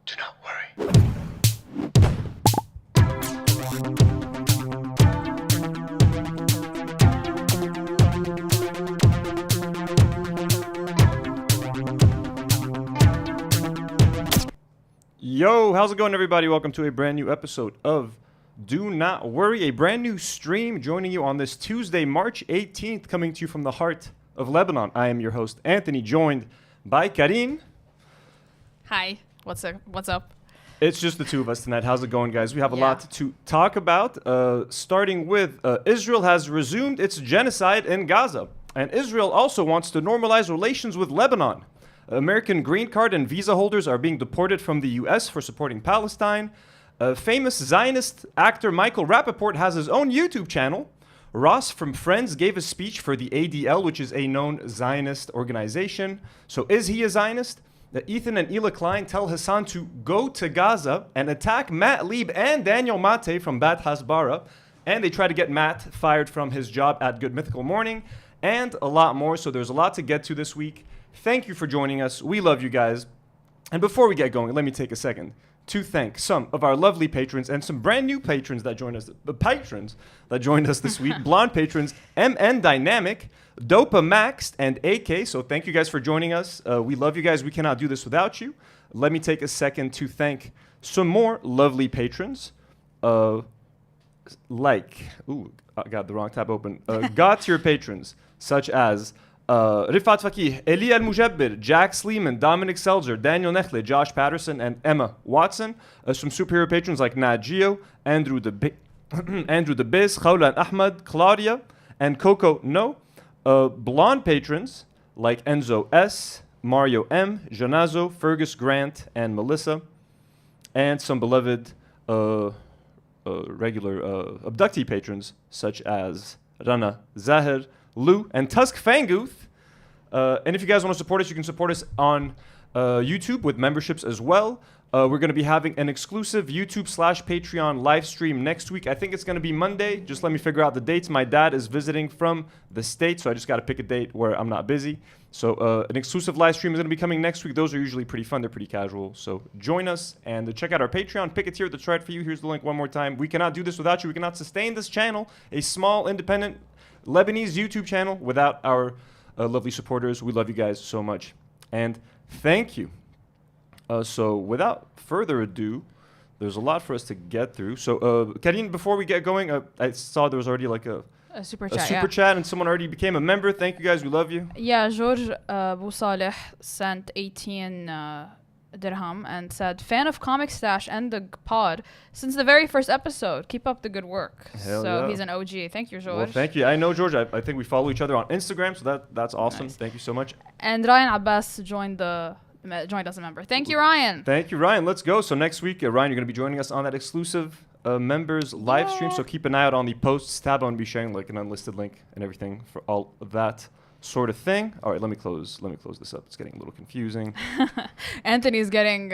Do not worry. Yo, how's it going, everybody? Welcome to a brand new episode of Do Not Worry, a brand new stream joining you on this Tuesday, March 18th, coming to you from the heart of Lebanon. I am your host, Anthony, joined by Karine. Hi, what's up? It's just the two of us tonight. How's it going, guys? We have a lot to talk about, starting with Israel has resumed its genocide in Gaza, and Israel also wants to normalize relations with Lebanon. American green card and visa holders are being deported from the US for supporting Palestine. Famous Zionist actor Michael Rapaport has his own YouTube channel. Ross from Friends gave a speech for the ADL, which is a known Zionist organization. So is he a Zionist? Ethan and Ethan Klein tell HASAN to go to Gaza and attack Matt Lieb and Daniel Mate from Bat Hasbara. And they try to get Matt fired from his job at Good Mythical Morning. And a lot more. So there's a lot to get to this week. Thank you for joining us. We love you guys. And before we get going, let me take a second to thank some of our lovely patrons and some brand new patrons that joined us. The patrons that joined us this week. Blonde patrons, MN Dynamic, Dopa Maxed, and AK. So thank you guys for joining us. We love you guys. We cannot do this without you. Let me take a second to thank some more lovely patrons. I got the wrong tab open. Got tier patrons, such as Rifat Fakih, Eli Al Mujabbir, Jack Sleeman, Dominic Selzer, Daniel Nechle, Josh Patterson, and Emma Watson. Some superhero patrons like Nat Geo, Andrew the Biz, Khawla Ahmad, Claudia, and Coco No. Blonde patrons like Enzo S, Mario M, Janazo, Fergus Grant, and Melissa. And some beloved regular abductee patrons such as Rana Zahir, Lou, and Tusk Fangooth. And if you guys want to support us, you can support us on YouTube with memberships as well. We're going to be having an exclusive YouTube/Patreon live stream next week. I think it's going to be Monday. Just let me figure out the dates. My dad is visiting from the States, so I just got to pick a date where I'm not busy. So an exclusive live stream is going to be coming next week. Those are usually pretty fun. They're pretty casual. So join us and check out our Patreon. Pick a tier that's right for you. Here's the link one more time. We cannot do this without you. We cannot sustain this channel, a small, independent Lebanese YouTube channel, without our lovely supporters. We love you guys so much. And thank you. So without further ado, there's a lot for us to get through. So Karine, before we get going, I saw there was already like a super chat, and someone already became a member. Thank you guys. We love you. Yeah, George Bou Saleh sent 18 dirham and said, fan of Comic Stash and the pod since the very first episode. Keep up the good work. Hell yeah. He's an OG. Thank you, George. Well, thank you. I know George. I think we follow each other on Instagram, so that's awesome. Nice. Thank you so much. And Ryan Abbas joined as a member. Thank you, Ryan. Thank you, Ryan. Let's go. So next week, Ryan, you're going to be joining us on that exclusive members live stream. So keep an eye out on the posts tab. I'm going to be sharing like an unlisted link and everything for all of that sort of thing. All right, let me close this up. It's getting a little confusing. Anthony's getting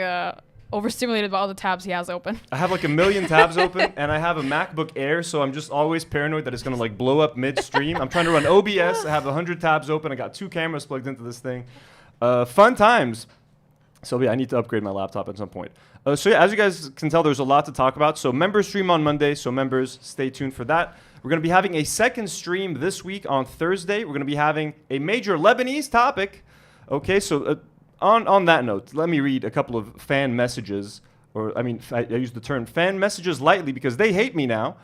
overstimulated by all the tabs he has open. I have like a million tabs open, and I have a MacBook Air, so I'm just always paranoid that it's going to like blow up midstream. I'm trying to run OBS. I have 100 tabs open. I got 2 cameras plugged into this thing. Fun times. So yeah, I need to upgrade my laptop at some point. So yeah, as you guys can tell, there's a lot to talk about. So members stream on Monday, so members, stay tuned for that. We're going to be having a second stream this week on Thursday. We're going to be having a major Lebanese topic. Okay, so on that note, let me read a couple of fan messages. I use the term fan messages lightly because they hate me now.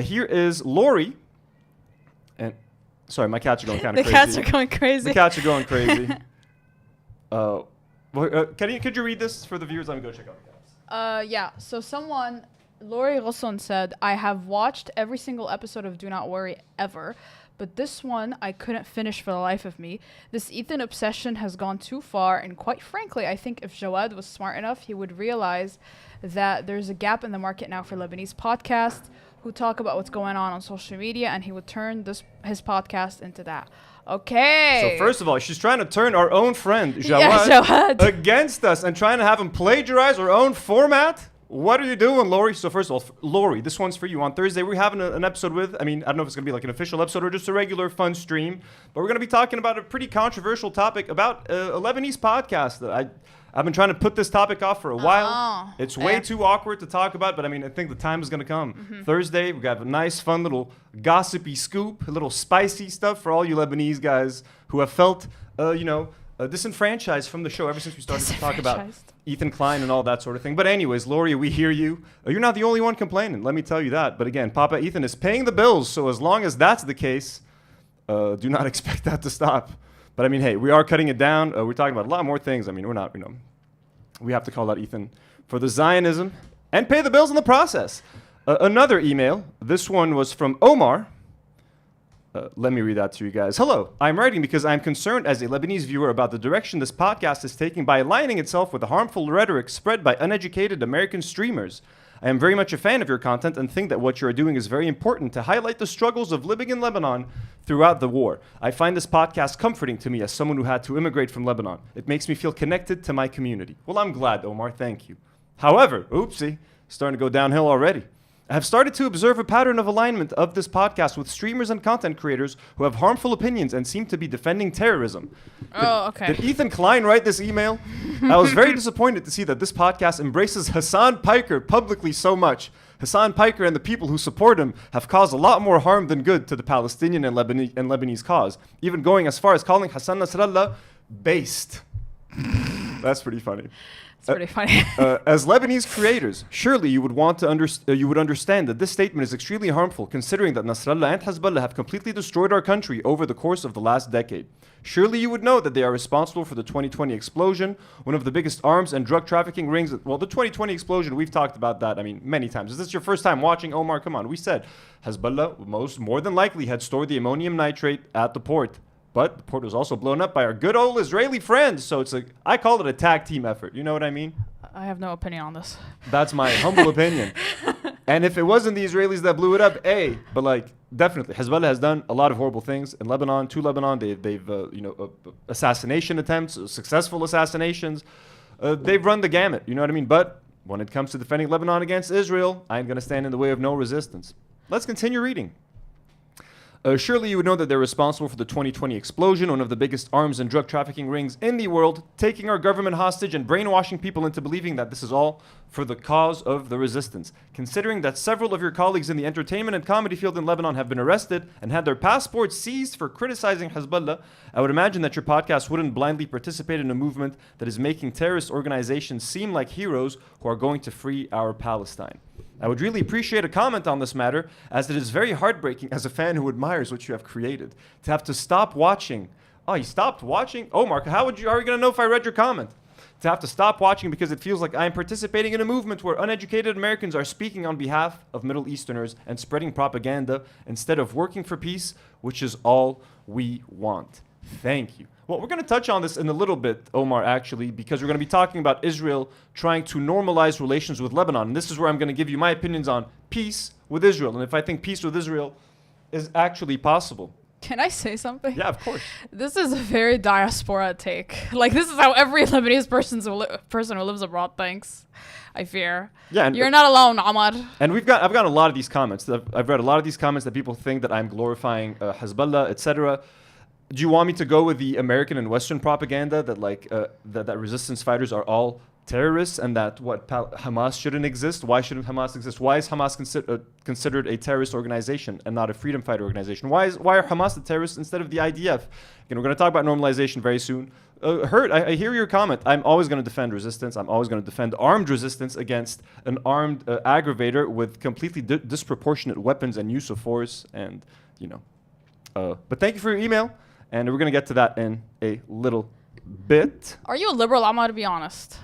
Here is Lori. And sorry, my cats are going kind of crazy. The cats are going crazy. The cats are going crazy. Could you read this for the viewers? Let me go check out the cats. Yeah, so Lori Rosson said, I have watched every single episode of Do Not Worry ever, but this one I couldn't finish for the life of me. This Ethan obsession has gone too far, and quite frankly, I think if Jawad was smart enough, he would realize that there's a gap in the market now for Lebanese podcasts who talk about what's going on social media, and he would turn his podcast into that. Okay. So first of all, she's trying to turn our own friend, Jawad, against us and trying to have him plagiarize our own format. What are you doing, Lori? So first of all, Lori, this one's for you. On Thursday, we're having an episode with, I don't know if it's going to be like an official episode or just a regular fun stream, but we're going to be talking about a pretty controversial topic about a Lebanese podcast that I've been trying to put this topic off for a while. It's way fair. too awkward to talk about, but I mean, I think the time is going to come. Thursday, we got a nice, fun little gossipy scoop, a little spicy stuff for all you Lebanese guys who have felt, disenfranchised from the show ever since we started to talk about Ethan Klein and all that sort of thing. But anyways, Lori, we hear you. You're not the only one complaining, let me tell you that. But again, Papa Ethan is paying the bills, so as long as that's the case, do not expect that to stop. But I mean, hey, we are cutting it down. We're talking about a lot more things. I mean, we're not, we have to call out Ethan for the Zionism and pay the bills in the process. Another email. This one was from Omar. Let me read that to you guys. Hello, I'm writing because I'm concerned as a Lebanese viewer about the direction this podcast is taking by aligning itself with the harmful rhetoric spread by uneducated American streamers. I am very much a fan of your content and think that what you are doing is very important to highlight the struggles of living in Lebanon throughout the war. I find this podcast comforting to me as someone who had to immigrate from Lebanon. It makes me feel connected to my community. Well, I'm glad, Omar. Thank you. However, oopsie, starting to go downhill already. I have started to observe a pattern of alignment of this podcast with streamers and content creators who have harmful opinions and seem to be defending terrorism. Did Ethan Klein write this email? I was very disappointed to see that this podcast embraces HASAN Piker publicly so much. HASAN Piker and the people who support him have caused a lot more harm than good to the Palestinian and Lebanese cause, even going as far as calling Hassan Nasrallah based. That's pretty funny. It's pretty funny. As Lebanese creators, surely you would understand that this statement is extremely harmful, considering that Nasrallah and Hezbollah have completely destroyed our country over the course of the last decade. Surely you would know that they are responsible for the 2020 explosion, one of the biggest arms and drug trafficking rings. Well, the 2020 explosion, we've talked about that, many times. Is this your first time watching, Omar? Come on. We said Hezbollah more than likely had stored the ammonium nitrate at the port. But the port was also blown up by our good old Israeli friends. So I call it a tag team effort. You know what I mean? I have no opinion on this. That's my humble opinion. And if it wasn't the Israelis that blew it up, but definitely, Hezbollah has done a lot of horrible things in Lebanon, to Lebanon. They've assassination attempts, successful assassinations. They've run the gamut, you know what I mean? But when it comes to defending Lebanon against Israel, I ain't going to stand in the way of no resistance. Let's continue reading. Surely you would know that they're responsible for the 2020 explosion, one of the biggest arms and drug trafficking rings in the world, taking our government hostage and brainwashing people into believing that this is all for the cause of the resistance. Considering that several of your colleagues in the entertainment and comedy field in Lebanon have been arrested and had their passports seized for criticizing Hezbollah, I would imagine that your podcast wouldn't blindly participate in a movement that is making terrorist organizations seem like heroes who are going to free our Palestine. I would really appreciate a comment on this matter, as it is very heartbreaking as a fan who admires what you have created, to have to stop watching. Oh, you stopped watching? Oh, Mark, how are you going to know if I read your comment? To have to stop watching because it feels like I am participating in a movement where uneducated Americans are speaking on behalf of Middle Easterners and spreading propaganda instead of working for peace, which is all we want. Thank you. Well, we're going to touch on this in a little bit, Omar, actually, because we're going to be talking about Israel trying to normalize relations with Lebanon. And this is where I'm going to give you my opinions on peace with Israel and if I think peace with Israel is actually possible. Can I say something? Yeah, of course. This is a very diaspora take. This is how every Lebanese person who lives abroad thinks, I fear. Yeah, and you're not alone, Ahmad. And I've got a lot of these comments. I've read a lot of these comments that people think that I'm glorifying Hezbollah, etc. Do you want me to go with the American and Western propaganda that that resistance fighters are all terrorists and that Hamas shouldn't exist? Why shouldn't Hamas exist? Why is Hamas considered a terrorist organization and not a freedom fighter organization? Why are Hamas the terrorists instead of the IDF? We're going to talk about normalization very soon. I hear your comment. I'm always going to defend resistance. I'm always going to defend armed resistance against an armed aggravator with completely disproportionate weapons and use of force. And but thank you for your email. And we're going to get to that in a little bit. Are you a liberal, Ahmad, to be honest?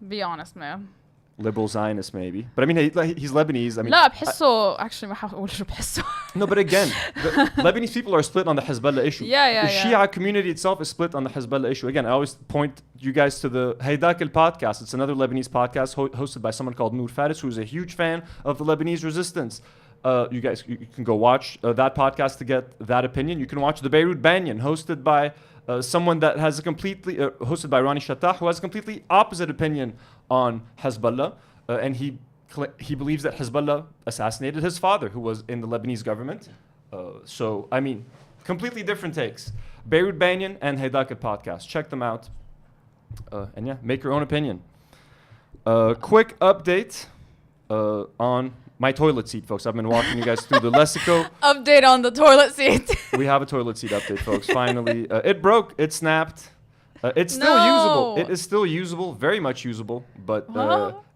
Be honest, man. Liberal Zionist, maybe. But he's Lebanese. لا بحسه actually ما حقول شو بحسه. No, but again, the Lebanese people are split on the Hezbollah issue. The Shia community itself is split on the Hezbollah issue. Again, I always point you guys to the Haydak El podcast. It's another Lebanese podcast hosted by someone called Nour, who's a huge fan of the Lebanese resistance. You guys, you can go watch that podcast to get that opinion. You can watch the Beirut Banyan, hosted by someone that has hosted by Rani Shattah, who has a completely opposite opinion on Hezbollah, and he believes that Hezbollah assassinated his father, who was in the Lebanese government. Completely different takes. Beirut Banyan and Haydak podcast. Check them out. And yeah, make your own opinion. Quick update on my toilet seat, folks. I've been walking you guys through the Lessico. Update on the toilet seat. We have a toilet seat update, folks. Finally, it broke. It snapped. It's still usable. It is still usable, very much usable. But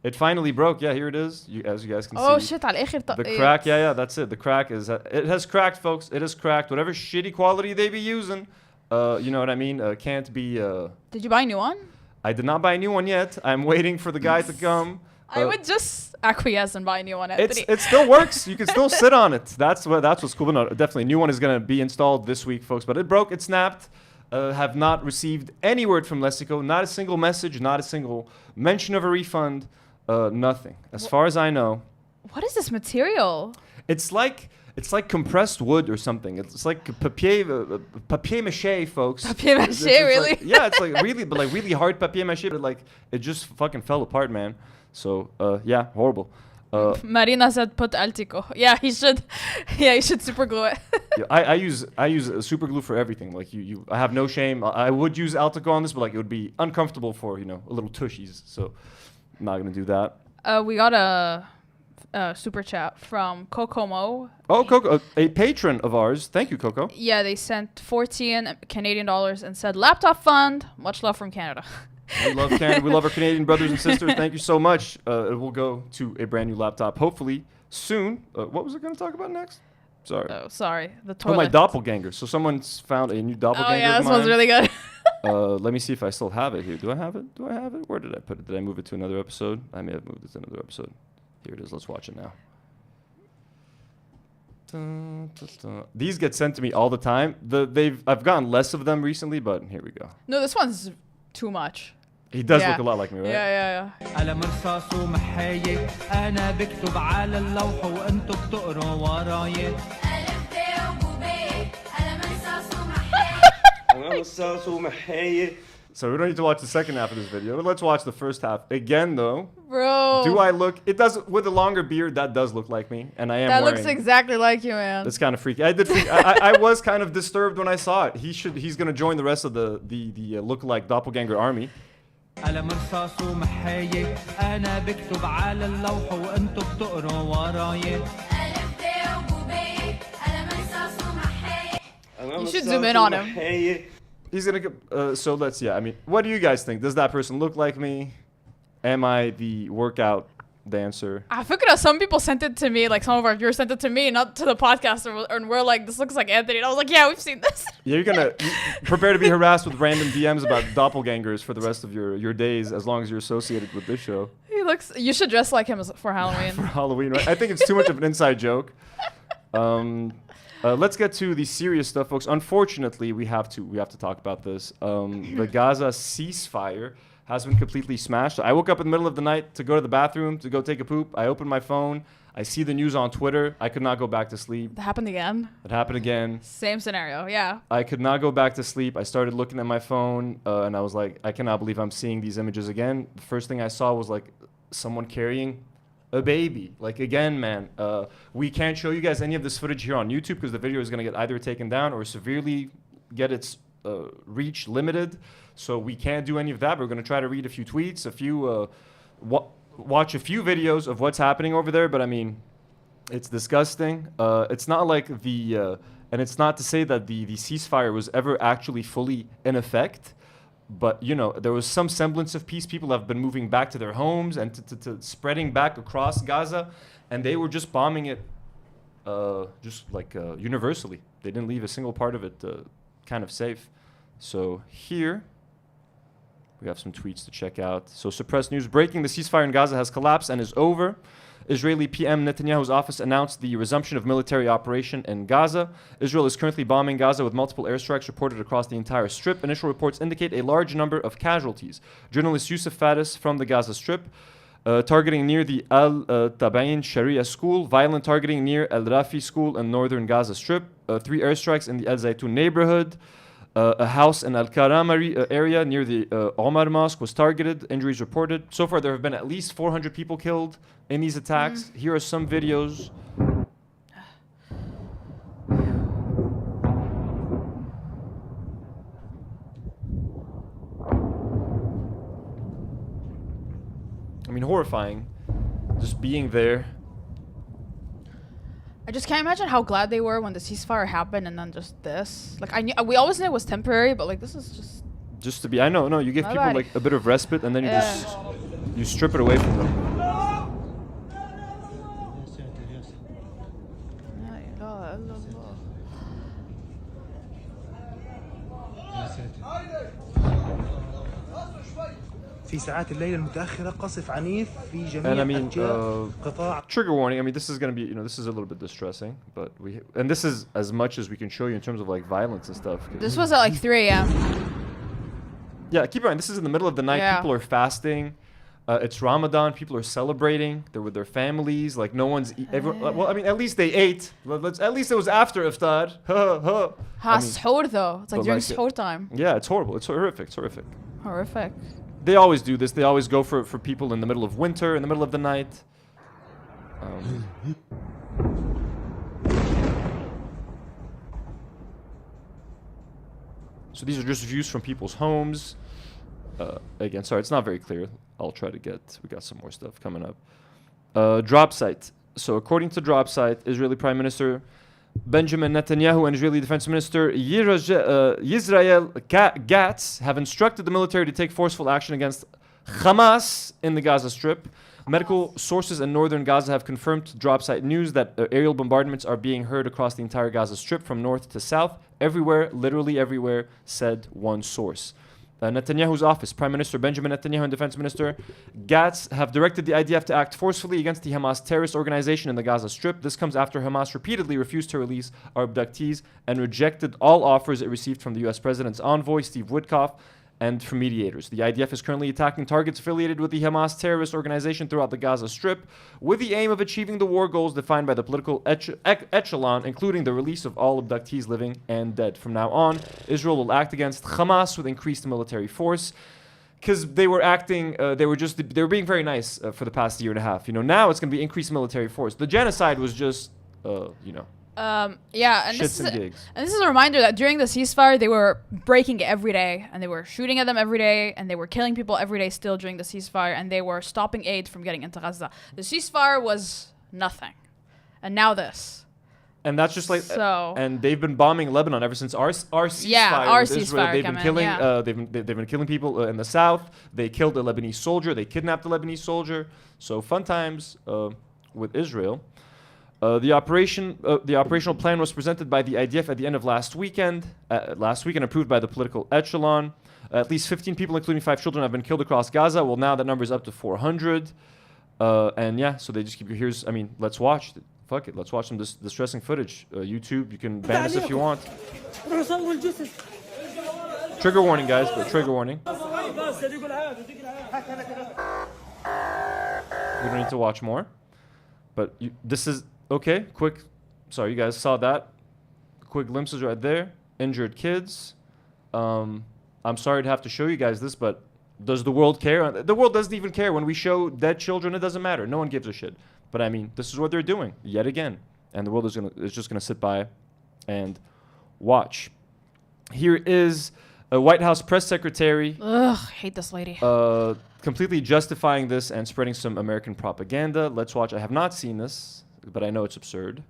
it finally broke. Yeah, here it is. As you guys can see. Oh shit! The crack. Yeah, that's it. The crack is. It has cracked, folks. It has cracked. Whatever shitty quality they be using, you know what I mean. Can't be. Did you buy a new one? I did not buy a new one yet. I'm waiting for the guy to come. I would just acquiesce and buy a new one, Anthony. It still works. You can still sit on it. That's what's cool. But no, definitely, a new one is gonna be installed this week, folks. But it broke. It snapped. Have not received any word from Lessico. Not a single message. Not a single mention of a refund. Nothing. As far as I know. What is this material? It's like compressed wood or something. It's like papier mâché, folks. Papier mâché, really? Like, yeah, it's like really, but like really hard papier mâché. But like it just fucking fell apart, man. So yeah, horrible. Marina said put Altico. Yeah, he should. Yeah, you should super glue it. Yeah, I use super glue for everything. Like I have no shame. I would use Altico on this, but like it would be uncomfortable for a little tushies. So I'm not gonna do that. We got a super chat from Kokomo. Oh, Coco, a patron of ours. Thank you, Coco. Yeah, they sent 14 Canadian dollars and said laptop fund. Much love from Canada. We love Canada. We love our Canadian brothers and sisters. Thank you so much. It will go to a brand new laptop, hopefully soon. What was I going to talk about next? Sorry. Oh, sorry. The toilet. Oh, my doppelganger. So someone's found a new doppelganger. Oh yeah, of this one's mine. really good. Let me see if I still have it here. Do I have it? Where did I put it? Did I move it to another episode? I may have moved it to another episode. Here it is. Let's watch it now. These get sent to me all the time. I've gotten less of them recently, but here we go. No, this one's too much. He does look a lot like me, right? Yeah. So we don't need to watch the second half of this video, but let's watch the first half. Again, though. Bro. Do I look... It does... With a longer beard, that does look like me. And I am That wearing... looks exactly like you, man. That's kind of freaky. I was kind of disturbed when I saw it. He's going to join the rest of the lookalike doppelganger army. You should zoom in on him. He's gonna go, so let's I mean, what do you guys think? Does that person look like me? Am I the workout dancer? I figured some people sent it to me, like some of our viewers sent it to me, not to the podcast, and we're like, this looks like Anthony. And I was like, yeah, we've seen this. Yeah, you're gonna prepare to be harassed with random DMs about doppelgangers for the rest of your days, as long as you're associated with this show. You should dress like him for Halloween. For Halloween, right? I think it's too much of an inside joke. Let's get to the serious stuff, folks. Unfortunately, we have to talk about this. The Gaza ceasefire has been completely smashed. I woke up in the middle of the night to go to the bathroom, to go take a poop. I opened my phone. I see the news on Twitter. I could not go back to sleep. That happened again? It happened again. Same scenario, yeah. I could not go back to sleep. I started looking at my phone, and I was like, I cannot believe I'm seeing these images again. The first thing I saw was like someone carrying a baby. Like, again, man, we can't show you guys any of this footage here on YouTube because the video is going to get either taken down or severely get its reach limited. So we can't do any of that. We're going to try to read a few tweets, watch a few videos of what's happening over there. But I mean, it's disgusting. It's not like and it's not to say that the ceasefire was ever actually fully in effect. But, there was some semblance of peace. People have been moving back to their homes and to spreading back across Gaza. And they were just bombing it universally. They didn't leave a single part of it kind of safe. So here we have some tweets to check out. So suppressed news breaking. The ceasefire in Gaza has collapsed and is over. Israeli PM Netanyahu's office announced the resumption of military operation in Gaza. Israel is currently bombing Gaza with multiple airstrikes reported across the entire Strip. Initial reports indicate a large number of casualties. Journalist Youssef Faris from the Gaza Strip, targeting near the Al-Tabayin Sharia school, violent targeting near Al-Rafi school in northern Gaza Strip, 3 airstrikes in the Al Zaytun neighborhood. A house in Al-Karamari area near the Omar Mosque was targeted. Injuries reported. So far, there have been at least 400 people killed in these attacks. Here are some videos. I mean, horrifying. Just being there. I just can't imagine how glad they were when the ceasefire happened, and then just this. Like we always knew it was temporary, but like this is just to be. I know. No, you give people like a bit of respite, and then you strip it away from them. في ساعات الليل المتأخرة قصف عنيف في جميع قطاع. Trigger warning. I mean, this is gonna be, this is a little bit distressing, but this is as much as we can show you in terms of like violence and stuff. This was at like 3 a.m. Yeah, keep in mind, this is in the middle of the night. Yeah. People are fasting. It's Ramadan. People are celebrating. They're with their families. Like no one's. Well, I mean, at least they ate. At least it was after iftar. Sahur though. It's like during sahur time. Yeah, it's horrible. It's horrific. It's horrific. Horrific. They always do this. They always go for people in the middle of winter, in the middle of the night. So these are just views from people's homes. Again, sorry, it's not very clear. I'll try to we got some more stuff coming up. Drop site. So according to Drop site, Israeli Prime Minister Benjamin Netanyahu and Israeli Defense Minister Yisrael Katz have instructed the military to take forceful action against Hamas in the Gaza Strip. Medical sources in northern Gaza have confirmed to Drop site news that aerial bombardments are being heard across the entire Gaza Strip from north to south. Everywhere, literally everywhere, said one source. Netanyahu's office, Prime Minister Benjamin Netanyahu and Defense Minister Gatz have directed the IDF to act forcefully against the Hamas terrorist organization in the Gaza Strip. This comes after Hamas repeatedly refused to release our abductees and rejected all offers it received from the U.S. President's envoy, Steve Witkoff, and from mediators. The IDF is currently attacking targets affiliated with the Hamas terrorist organization throughout the Gaza Strip with the aim of achieving the war goals defined by the political echelon, including the release of all abductees living and dead. From now on, Israel will act against Hamas with increased military force, because they were being very nice for the past year and a half. Now it's going to be increased military force. The genocide was just, and this is a reminder that during the ceasefire they were breaking it every day, and they were shooting at them every day, and they were killing people every day still during the ceasefire, and they were stopping aid from getting into Gaza. The ceasefire was nothing, and now this. And that's just like and they've been bombing Lebanon ever since our ceasefire. Our with Israel. ceasefire They've been killing. They've been killing people in the south. They killed a Lebanese soldier. They kidnapped a Lebanese soldier. So fun times with Israel. The operational plan was presented by the IDF at the end of last weekend, and approved by the political echelon. At least 15 people, including 5 children, have been killed across Gaza. Well, now that number is up to 400. So they just keep your ears. I mean, let's watch. Fuck it. Let's watch some distressing footage. YouTube, you can ban us if you want. Trigger warning, guys. But trigger warning. We don't need to watch more. But this is... Okay, quick. Sorry, you guys saw that. Quick glimpses right there. Injured kids. I'm sorry to have to show you guys this, but does the world care? The world doesn't even care. When we show dead children, it doesn't matter. No one gives a shit. But I mean, this is what they're doing yet again, and the world is just gonna sit by and watch. Here is a White House press secretary. Ugh, hate this lady. Completely justifying this and spreading some American propaganda. Let's watch. I have not seen this, but I know it's absurd.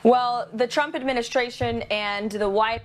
Well, the Trump administration and the White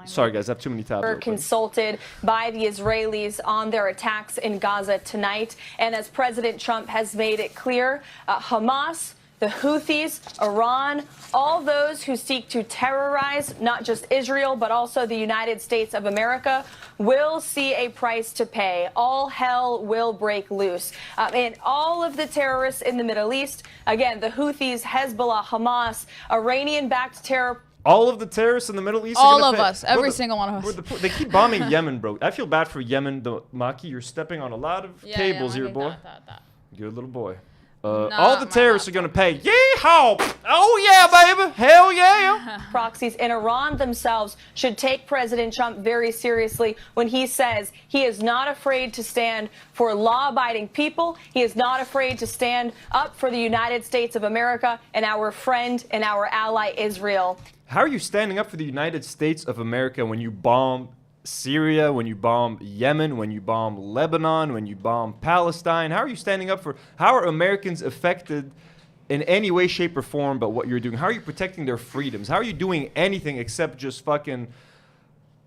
Sorry, guys, I have too many tabs were consulted by the Israelis on their attacks in Gaza tonight. And as President Trump has made it clear, Hamas, the Houthis, Iran, all those who seek to terrorize not just Israel, but also the United States of America will see a price to pay. All hell will break loose. And all of the terrorists in the Middle East, again, the Houthis, Hezbollah, Hamas, Iranian-backed terror. All of the terrorists in the Middle East. All of us, every single one of us. They keep bombing Yemen, bro. I feel bad for Yemen. Maki, you're stepping on a lot of tables here, boy. Good little boy. All the terrorists are going to pay. Yeehaw! Oh, yeah, baby. Hell yeah. Proxies in Iran themselves should take President Trump very seriously when he says he is not afraid to stand for law-abiding people. He is not afraid to stand up for the United States of America and our friend and our ally, Israel. How are you standing up for the United States of America when you bomb Syria, when you bomb Yemen, when you bomb Lebanon, when you bomb Palestine? How are you standing up for, how are Americans affected in any way, shape, or form but what you're doing? How are you protecting their freedoms? How are you doing anything except just fucking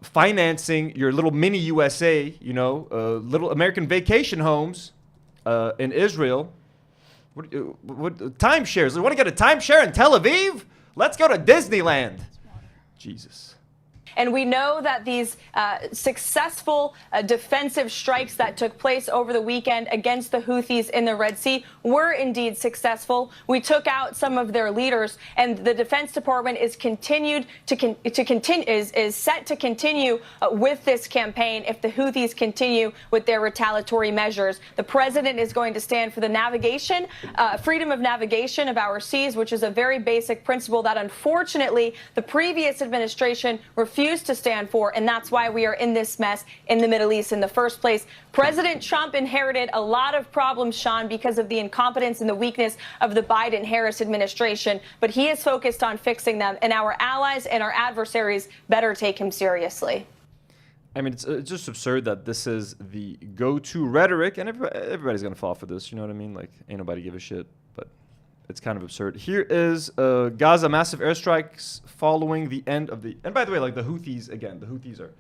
financing your little mini USA, you know, little American vacation homes in Israel? What timeshares? You want to get a timeshare in Tel Aviv? Let's go to Disneyland. Jesus. And we know that these successful defensive strikes that took place over the weekend against the Houthis in the Red Sea were indeed successful. We took out some of their leaders, and the Defense Department is set to continue with this campaign if the Houthis continue with their retaliatory measures. The president is going to stand for the navigation, freedom of navigation of our seas, which is a very basic principle that unfortunately the previous administration refused to stand for, and that's why we are in this mess in the Middle East in the first place. President Trump inherited a lot of problems, Sean, because of the incompetence and the weakness of the Biden-Harris administration, but he is focused on fixing them, and our allies and our adversaries better take him seriously. I mean, it's just absurd that this is the go-to rhetoric, and everybody's going to fall for this, you know what I mean? Like, ain't nobody give a shit, but it's kind of absurd. Here is Gaza massive airstrikes following the end of the... And by the way, like the Houthis, again, the Houthis are...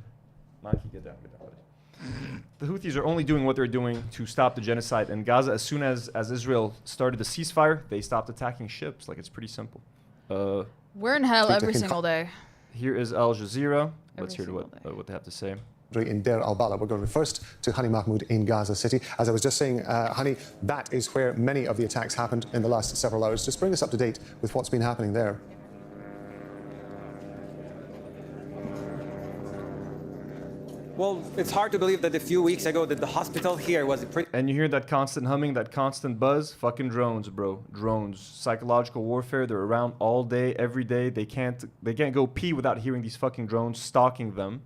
Mikey, get down, buddy. The Houthis are only doing what they're doing to stop the genocide in Gaza. As soon as Israel started the ceasefire, they stopped attacking ships. Like, it's pretty simple. We're in hell every single day. Here is Al Jazeera. Let's hear what they have to say. In Deir al-Balah. We're going first to Hani Mahmoud in Gaza City. As I was just saying, Hani, that is where many of the attacks happened in the last several hours. Just bring us up to date with what's been happening there. Well, it's hard to believe that a few weeks ago that the hospital here was pretty... And you hear that constant humming, that constant buzz? Fucking drones, bro. Drones. Psychological warfare. They're around all day, every day. They can't go pee without hearing these fucking drones stalking them.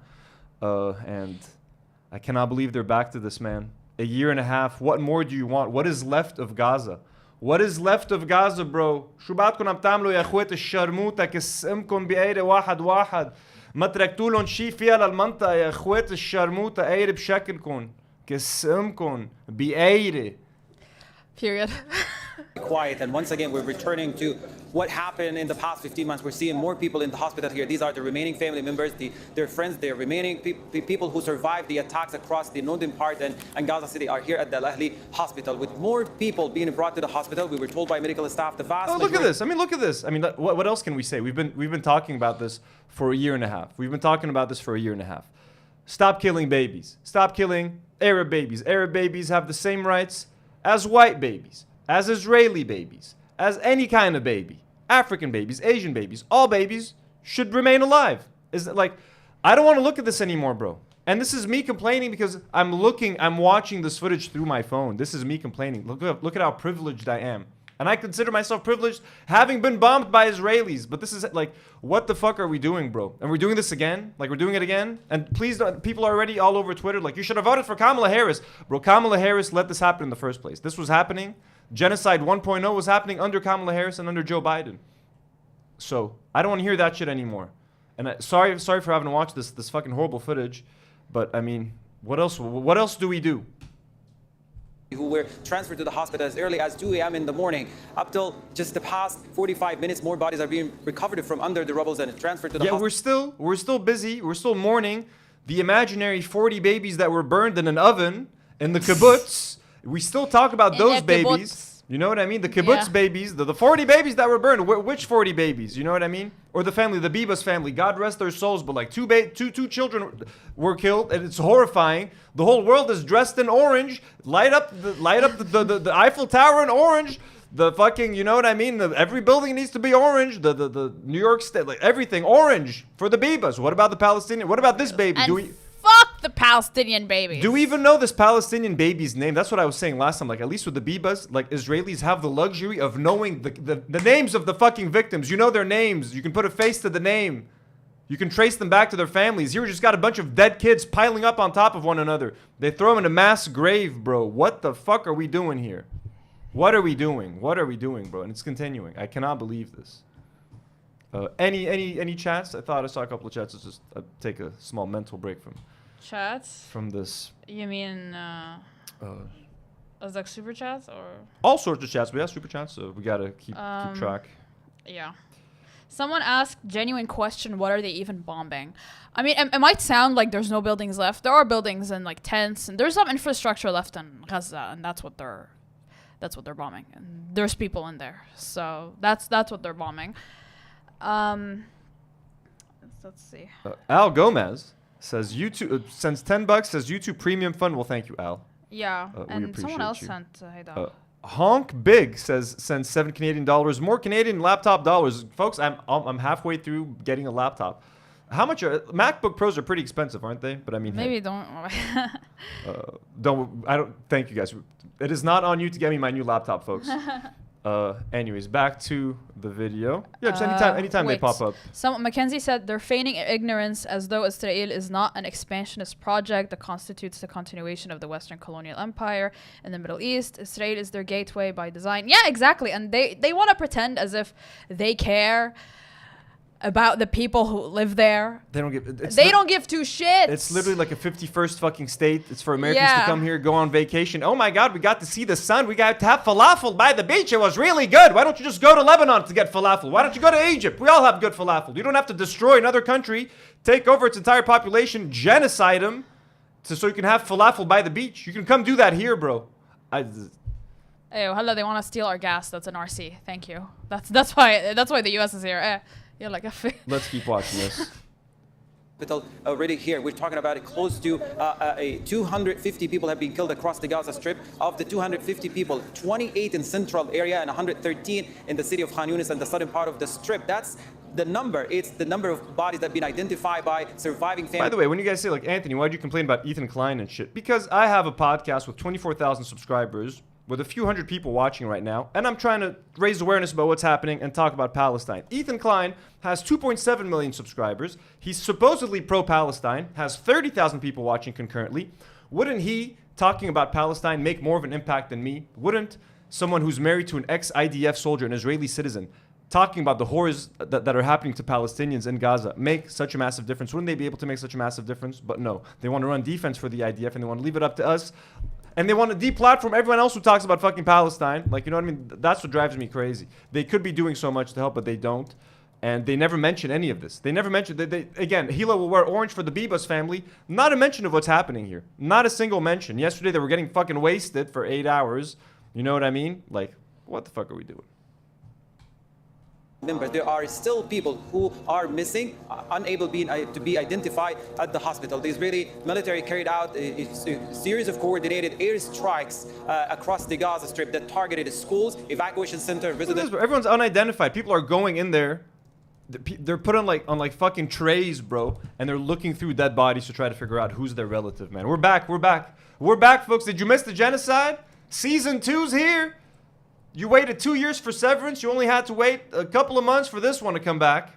And I cannot believe they're back to this, man. A year and a half. What more do you want? What is left of Gaza? What is left of Gaza, bro? شو بعدكم عم تعملوا يا اخوات الشرموطة كسمكم بقيرة واحد واحد ما تركتوا لهم شيء فيها للمنطقة يا اخوات الشرموطة قيرة بشكلكم كسمكم بقيرة. Period. quiet, and once again we're returning to what happened in the past 15 months. We're seeing more people in the hospital here. These are the remaining family members, their friends, their remaining people who survived the attacks across the northern part and Gaza City are here at the Al Ahli hospital with more people being brought to the hospital. We were told by medical staff the vast look at this. I mean, look at this. I mean, what else can we say? We've been talking about this for a year and a half. We've been talking about this for a year and a half. Stop killing babies. Stop killing Arab babies. Arab babies have the same rights as white babies, as Israeli babies, as any kind of baby. African babies, Asian babies, all babies should remain alive. Is it like, I don't want to look at this anymore, bro. And this is me complaining because I'm watching this footage through my phone. This is me complaining. Look at how privileged I am. And I consider myself privileged having been bombed by Israelis. But this is like, what the fuck are we doing, bro? And we're doing this again? Like, we're doing it again? And please don't, people are already all over Twitter like, you should have voted for Kamala Harris. Bro, Kamala Harris let this happen in the first place. This was happening. Genocide 1.0 was happening under Kamala Harris and under Joe Biden. So, I don't want to hear that shit anymore. And sorry for having to watch this fucking horrible footage. But, I mean, what else do we do? Who were transferred to the hospital as early as 2 a.m. in the morning. Up till just the past 45 minutes, more bodies are being recovered from under the rubble and transferred to the hospital. Yeah, we're still busy. We're still mourning the imaginary 40 babies that were burned in an oven in the kibbutz. We still talk about those babies. You know what I mean? The kibbutz babies, the 40 babies that were burned. Which 40 babies? You know what I mean? Or the family, the Bibas family. God rest their souls, but like two children were killed, and it's horrifying. The whole world is dressed in orange. Light up the Eiffel Tower in orange. The fucking, you know what I mean? Every building needs to be orange. The New York State, like everything orange for the Bibas. What about the Palestinian? What about this baby? Fuck the Palestinian babies. Do we even know this Palestinian baby's name? That's what I was saying last time. Like, at least with the Bibas, like, Israelis have the luxury of knowing the names of the fucking victims. You know their names. You can put a face to the name. You can trace them back to their families. Here we just got a bunch of dead kids piling up on top of one another. They throw them in a mass grave, bro. What the fuck are we doing here? What are we doing? What are we doing, bro? And it's continuing. I cannot believe this. Any chats? I thought I saw a couple of chats. Let's just take a small mental break from Chats? From this. You mean as like super chats or? All sorts of chats. We have super chats, so we gotta keep track. Yeah. Someone asked, genuine question, what are they even bombing? I mean, it might sound like there's no buildings left. There are buildings and like tents, and there's some infrastructure left in Gaza, and that's what they're bombing. And there's people in there, so that's what they're bombing. Let's see. Al Gomez says YouTube sends $10. Says YouTube Premium Fund. Well, thank you, Al. Yeah, and someone else you. sent. Hey, dog. Honk Big says sends $7 Canadian. More Canadian laptop dollars, folks. I'm halfway through getting a laptop. How much are MacBook Pros are pretty expensive, aren't they? But I mean, maybe hey, don't. I don't. Thank you guys. It is not on you to get me my new laptop, folks. Anyways, back to the video. Yeah, just anytime they pop up. Mackenzie said they're feigning ignorance as though Israel is not an expansionist project that constitutes the continuation of the Western colonial empire in the Middle East. Israel is their gateway by design. Yeah, exactly. And they want to pretend as if they care about the people who live there. They don't give. They don't give two shits. It's literally like a 51st fucking state. It's for Americans to come here, go on vacation. Oh my God, we got to see the sun. We got to have falafel by the beach. It was really good. Why don't you just go to Lebanon to get falafel? Why don't you go to Egypt? We all have good falafel. You don't have to destroy another country, take over its entire population, genocide them, so you can have falafel by the beach. You can come do that here, bro. Hey, hello. They want to steal our gas. That's an RC. Thank you. That's why the US is here. Yeah, like Let's keep watching this. Already here, we're talking about it. Close to 250 people have been killed across the Gaza Strip. Of the 250 people, 28 in central area and 113 in the city of Khan Yunis and the southern part of the Strip. That's the number. It's the number of bodies that have been identified by surviving families. By the way, when you guys say, like, Anthony, why'd you complain about Ethan Klein and shit? Because I have a podcast with 24,000 subscribers, with a few hundred people watching right now, and I'm trying to raise awareness about what's happening and talk about Palestine. Ethan Klein has 2.7 million subscribers. He's supposedly pro-Palestine, has 30,000 people watching concurrently. Wouldn't he, talking about Palestine, make more of an impact than me? Wouldn't someone who's married to an ex-IDF soldier, an Israeli citizen, talking about the horrors that are happening to Palestinians in Gaza make such a massive difference? Wouldn't they be able to make such a massive difference? But no, they want to run defense for the IDF, and they want to leave it up to us. And they want to deplatform everyone else who talks about fucking Palestine. Like, you know what I mean? That's what drives me crazy. They could be doing so much to help, but they don't. And they never mention any of this. They never mention... Again, Hila will wear orange for the Bibas family. Not a mention of what's happening here. Not a single mention. Yesterday, they were getting fucking wasted for 8 hours. You know what I mean? Like, what the fuck are we doing? Members, there are still people who are missing, unable to be identified at the hospital. The Israeli military carried out a series of coordinated airstrikes across the Gaza Strip that targeted schools, evacuation center, residents. Everyone's unidentified. People are going in there. They're put on like fucking trays, bro, and they're looking through dead bodies to try to figure out who's their relative. Man, we're back, folks. Did you miss the genocide? Season 2's here. You waited 2 years for Severance. You only had to wait a couple of months for this one to come back.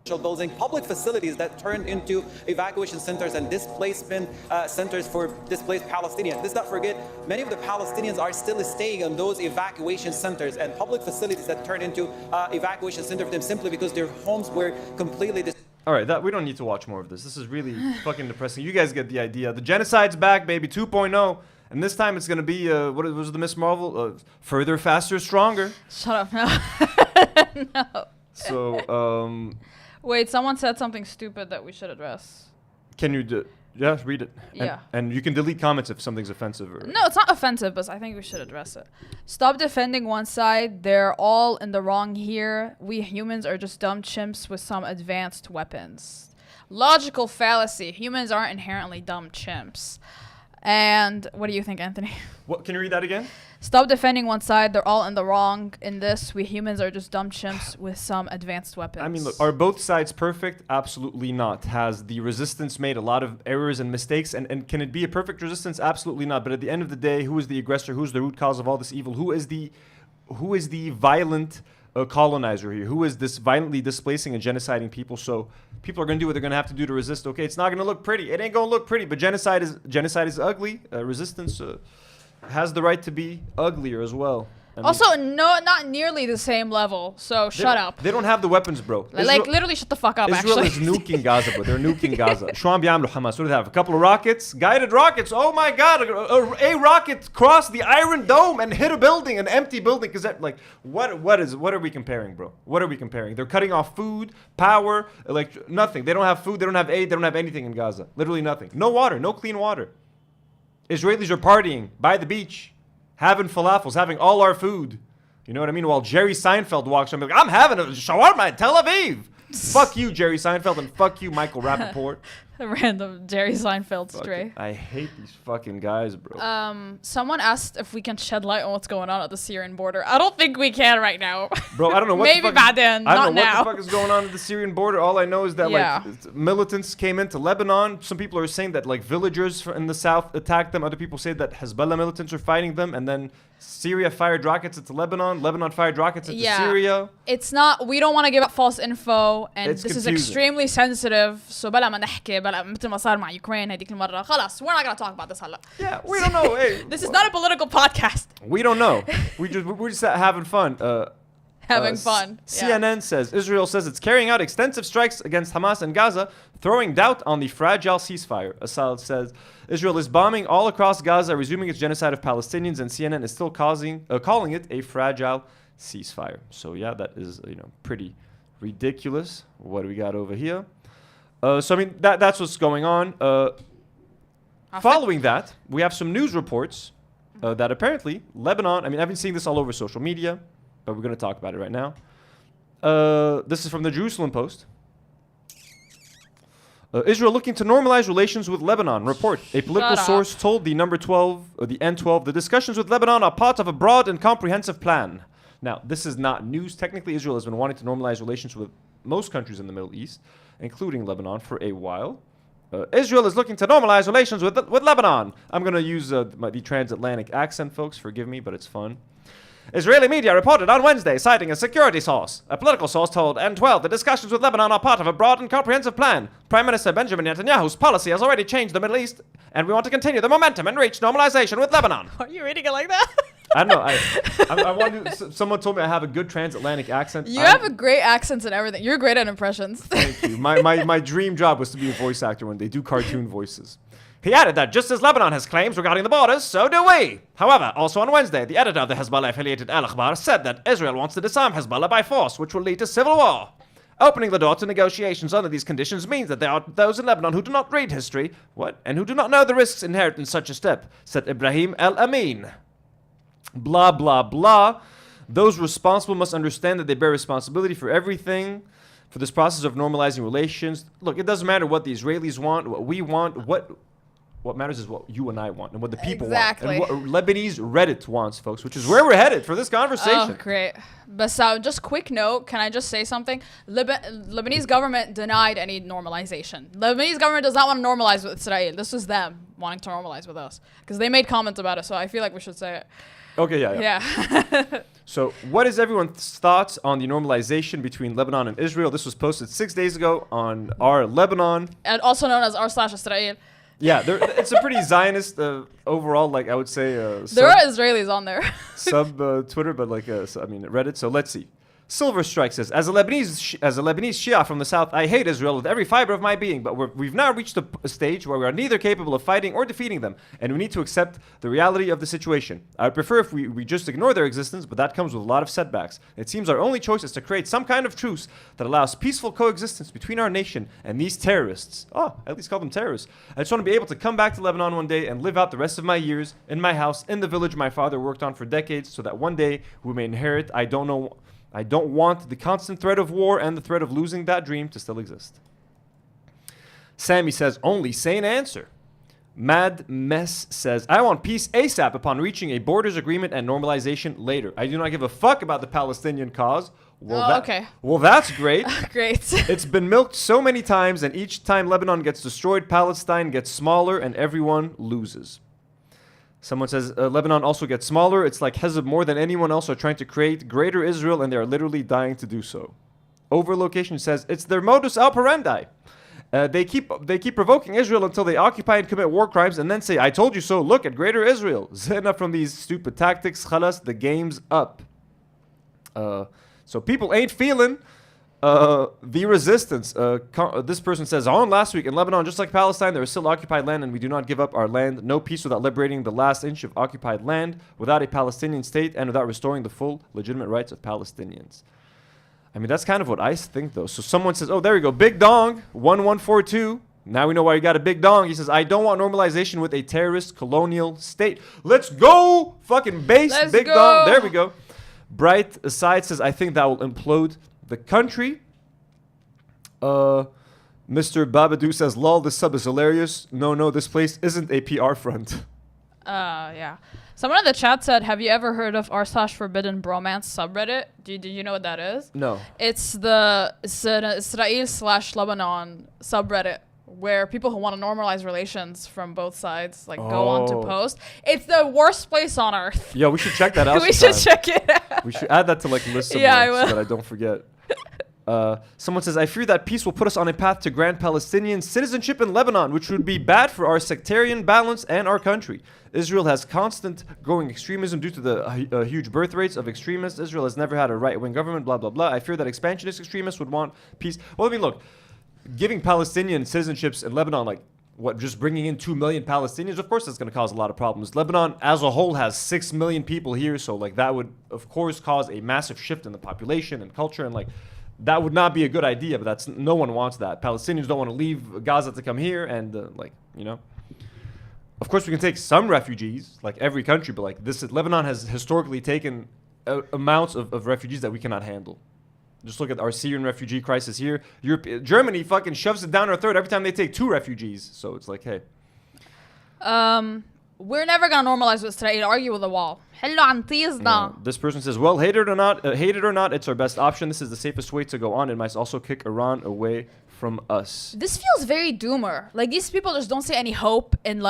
Building public facilities that turned into evacuation centers and displacement centers for displaced Palestinians. Let's not forget, many of the Palestinians are still staying in those evacuation centers and public facilities that turned into evacuation centers for them simply because their homes were completely All right, we don't need to watch more of this. This is really fucking depressing. You guys get the idea. The genocide's back, baby, 2.0. And this time it's going to be, what was the Miss Marvel? Further, faster, stronger. Shut up, no. No. So, wait, someone said something stupid that we should address. Can you, yeah, read it. Yeah. And you can delete comments if something's offensive. No, it's not offensive, but I think we should address it. Stop defending one side. They're all in the wrong here. We humans are just dumb chimps with some advanced weapons. Logical fallacy. Humans aren't inherently dumb chimps. And what do you think, Anthony? What? Can you read that again? Stop defending one side. They're all in the wrong in this. We humans are just dumb chimps with some advanced weapons. I mean, look, are both sides perfect? Absolutely not. Has the resistance made a lot of errors and mistakes? And can it be a perfect resistance? Absolutely not. But at the end of the day, who is the aggressor? Who's the root cause of all this evil? Who is the violent colonizer here? Who is this violently displacing and genociding people? So people are going to do what they're going to have to do to resist. Okay, it's not going to look pretty. It ain't going to look pretty. But genocide is ugly. Resistance has the right to be uglier as well. Also, no, not nearly the same level. So shut up. They don't have the weapons, bro. Like literally, shut the fuck up. Israel actually, is nuking Gaza, bro. They're nuking Gaza. شو عم بيعملوا حماس? What do they have? A couple of rockets, guided rockets. Oh my God! A rocket crossed the Iron Dome and hit a building, an empty building. Because like, what are we comparing, bro? What are we comparing? They're cutting off food, power, nothing. They don't have food. They don't have aid. They don't have anything in Gaza. Literally nothing. No water. No clean water. Israelis are partying by the beach, having falafels, having all our food. You know what I mean? While Jerry Seinfeld walks around, I'm having a shawarma in Tel Aviv. Fuck you, Jerry Seinfeld, and fuck you, Michael Rapaport. A random Jerry Seinfeld stray. I hate these fucking guys, bro. Someone asked if we can shed light on what's going on at the Syrian border. I don't think we can right now. Bro, I don't know what Maybe the fuck baden, I don't not know now. what the fuck is going on at the Syrian border. All I know is that like militants came into Lebanon. Some people are saying that like villagers in the south attacked them. Other people say that Hezbollah militants are fighting them, and then Syria fired rockets into Lebanon. Lebanon fired rockets into Syria. It's not. We don't want to give out false info, and It's this is confusing. extremely sensitive. So بلا ما نحكي بلا مثل ما صار مع Ukraine هذيك المرة. خلاص, we're not gonna talk about this هلا. Yeah, we don't know. Hey, This is not a political podcast. we don't know. We're just having fun. Having fun. CNN says Israel says it's carrying out extensive strikes against Hamas and Gaza, throwing doubt on the fragile ceasefire. Assad says Israel is bombing all across Gaza, resuming its genocide of Palestinians, and CNN is still calling it a fragile ceasefire. So yeah, that is pretty ridiculous. What do we got over here? So I mean that's what's going on. Following that, we have some news reports that apparently Lebanon. I mean, I've been seeing this all over social media, but we're going to talk about it right now. This is from the Jerusalem Post. Israel looking to normalize relations with Lebanon. Report. A political source told the number 12, or the N12, the discussions with Lebanon are part of a broad and comprehensive plan. Now, this is not news. Technically, Israel has been wanting to normalize relations with most countries in the Middle East, including Lebanon, for a while. Israel is looking to normalize relations with Lebanon. I'm going to use the transatlantic accent, folks. Forgive me, but it's fun. Israeli media reported on Wednesday, citing a security source. A political source told N12 the discussions with Lebanon are part of a broad and comprehensive plan. Prime Minister Benjamin Netanyahu's policy has already changed the Middle East, and we want to continue the momentum and reach normalization with Lebanon. Are you reading it like that? I don't know. I want to. Someone told me I have a good transatlantic accent. You have a great accent and everything. You're great at impressions. Thank you. My dream job was to be a voice actor when they do cartoon voices. He added that just as Lebanon has claims regarding the borders, so do we. However, also on Wednesday, the editor of the Hezbollah-affiliated Al Akhbar said that Israel wants to disarm Hezbollah by force, which will lead to civil war. Opening the door to negotiations under these conditions means that there are those in Lebanon who do not read history, and who do not know the risks inherent in such a step, said Ibrahim El-Amin. Blah, blah, blah. Those responsible must understand that they bear responsibility for everything, for this process of normalizing relations. Look, it doesn't matter what the Israelis want, what we want, what matters is what you and I want and what the people want. And what Lebanese Reddit wants, folks, which is where we're headed for this conversation. Oh, great. But just quick note, can I just say something? Lebanese government denied any normalization. Lebanese government does not want to normalize with Israel. This is them wanting to normalize with us. Because they made comments about it, so I feel like we should say it. Okay, yeah. So what is everyone's thoughts on the normalization between Lebanon and Israel? This was posted 6 days ago on our Lebanon. And also known as r/Israel. Yeah, it's a pretty Zionist overall, like I would say. There are Israelis on there. Twitter, but Reddit. So let's see. Silver Strike says, as a Lebanese Shia from the south, I hate Israel with every fiber of my being, but we've now reached a stage where we are neither capable of fighting or defeating them, and we need to accept the reality of the situation. I would prefer if we just ignore their existence, but that comes with a lot of setbacks. It seems our only choice is to create some kind of truce that allows peaceful coexistence between our nation and these terrorists. Oh, at least call them terrorists. I just want to be able to come back to Lebanon one day and live out the rest of my years in my house, in the village my father worked on for decades, so that one day we may inherit. I don't want the constant threat of war and the threat of losing that dream to still exist. Sammy says, only sane answer. Mad Mess says, I want peace ASAP upon reaching a borders agreement and normalization later. I do not give a fuck about the Palestinian cause. Okay. Well, that's great. Great. It's been milked so many times, and each time Lebanon gets destroyed, Palestine gets smaller and everyone loses. Someone says, Lebanon also gets smaller. It's like Hezbollah more than anyone else are trying to create greater Israel, and they are literally dying to do so. Overlocation says, it's their modus operandi. They keep provoking Israel until they occupy and commit war crimes and then say, I told you so, look at Greater Israel. Enough from these stupid tactics. Khalas, the game's up. So people ain't feeling the resistance. This person says, on last week in Lebanon, just like Palestine, there is still occupied land and we do not give up our land. No peace without liberating the last inch of occupied land, without a Palestinian state, and without restoring the full legitimate rights of Palestinians. I mean, that's kind of what I think, though. So someone says, oh, there we go. Big Dong, 1142. Now we know why you got a big dong. He says, I don't want normalization with a terrorist colonial state. Let's go! Fucking base, Let's big go. dong. There we go. Bright Aside says, I think that will implode the country. Mr. Babadoo says, lol, this sub is hilarious. No, this place isn't a PR front. Yeah. Someone in the chat said, have you ever heard of r/forbidden bromance subreddit? Do you know what that is? No. It's an Israel/Lebanon subreddit where people who want to normalize relations from both sides go on to post. It's the worst place on earth. Yo, we should check that out. We should check it out. We should add that to list of Yeah, so that I don't forget. Someone says, I fear that peace will put us on a path to grant Palestinian citizenship in Lebanon, which would be bad for our sectarian balance and our country. Israel has constant growing extremism due to the huge birth rates of extremists. Israel has never had a right-wing government, blah, blah, blah. I fear that expansionist extremists would want peace. Well, I mean, look, giving Palestinian citizenships in Lebanon, just bringing in 2 million Palestinians, of course that's going to cause a lot of problems. Lebanon as a whole has 6 million people here, so that would, of course, cause a massive shift in the population and culture, and that would not be a good idea, but no one wants that. Palestinians don't want to leave Gaza to come here, and of course we can take some refugees, like every country, but Lebanon has historically taken amounts of refugees that we cannot handle. Just look at our Syrian refugee crisis here. Germany fucking shoves it down our throat every time they take 2 refugees. So it's hey. We're never gonna normalize with Israel. Argue with the wall. This person says, well, hate it or not, it's our best option. This is the safest way to go on. It might also kick Iran away from us. This feels very doomer. These people just don't see any hope in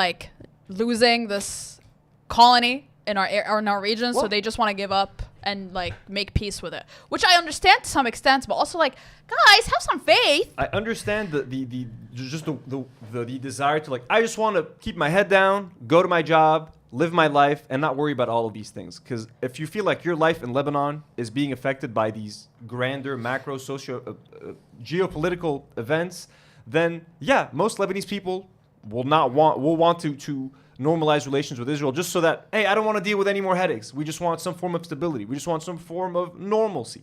losing this colony in our region, so they just want to give up and make peace with it, which I understand to some extent, but also guys, have some faith. I understand the desire to I just want to keep my head down, go to my job, live my life, and not worry about all of these things. Because if you feel like your life in Lebanon is being affected by these grander macro geopolitical events, then yeah, most Lebanese people will want to normalize relations with Israel just so that, hey, I don't want to deal with any more headaches. We just want some form of stability. We just want some form of normalcy.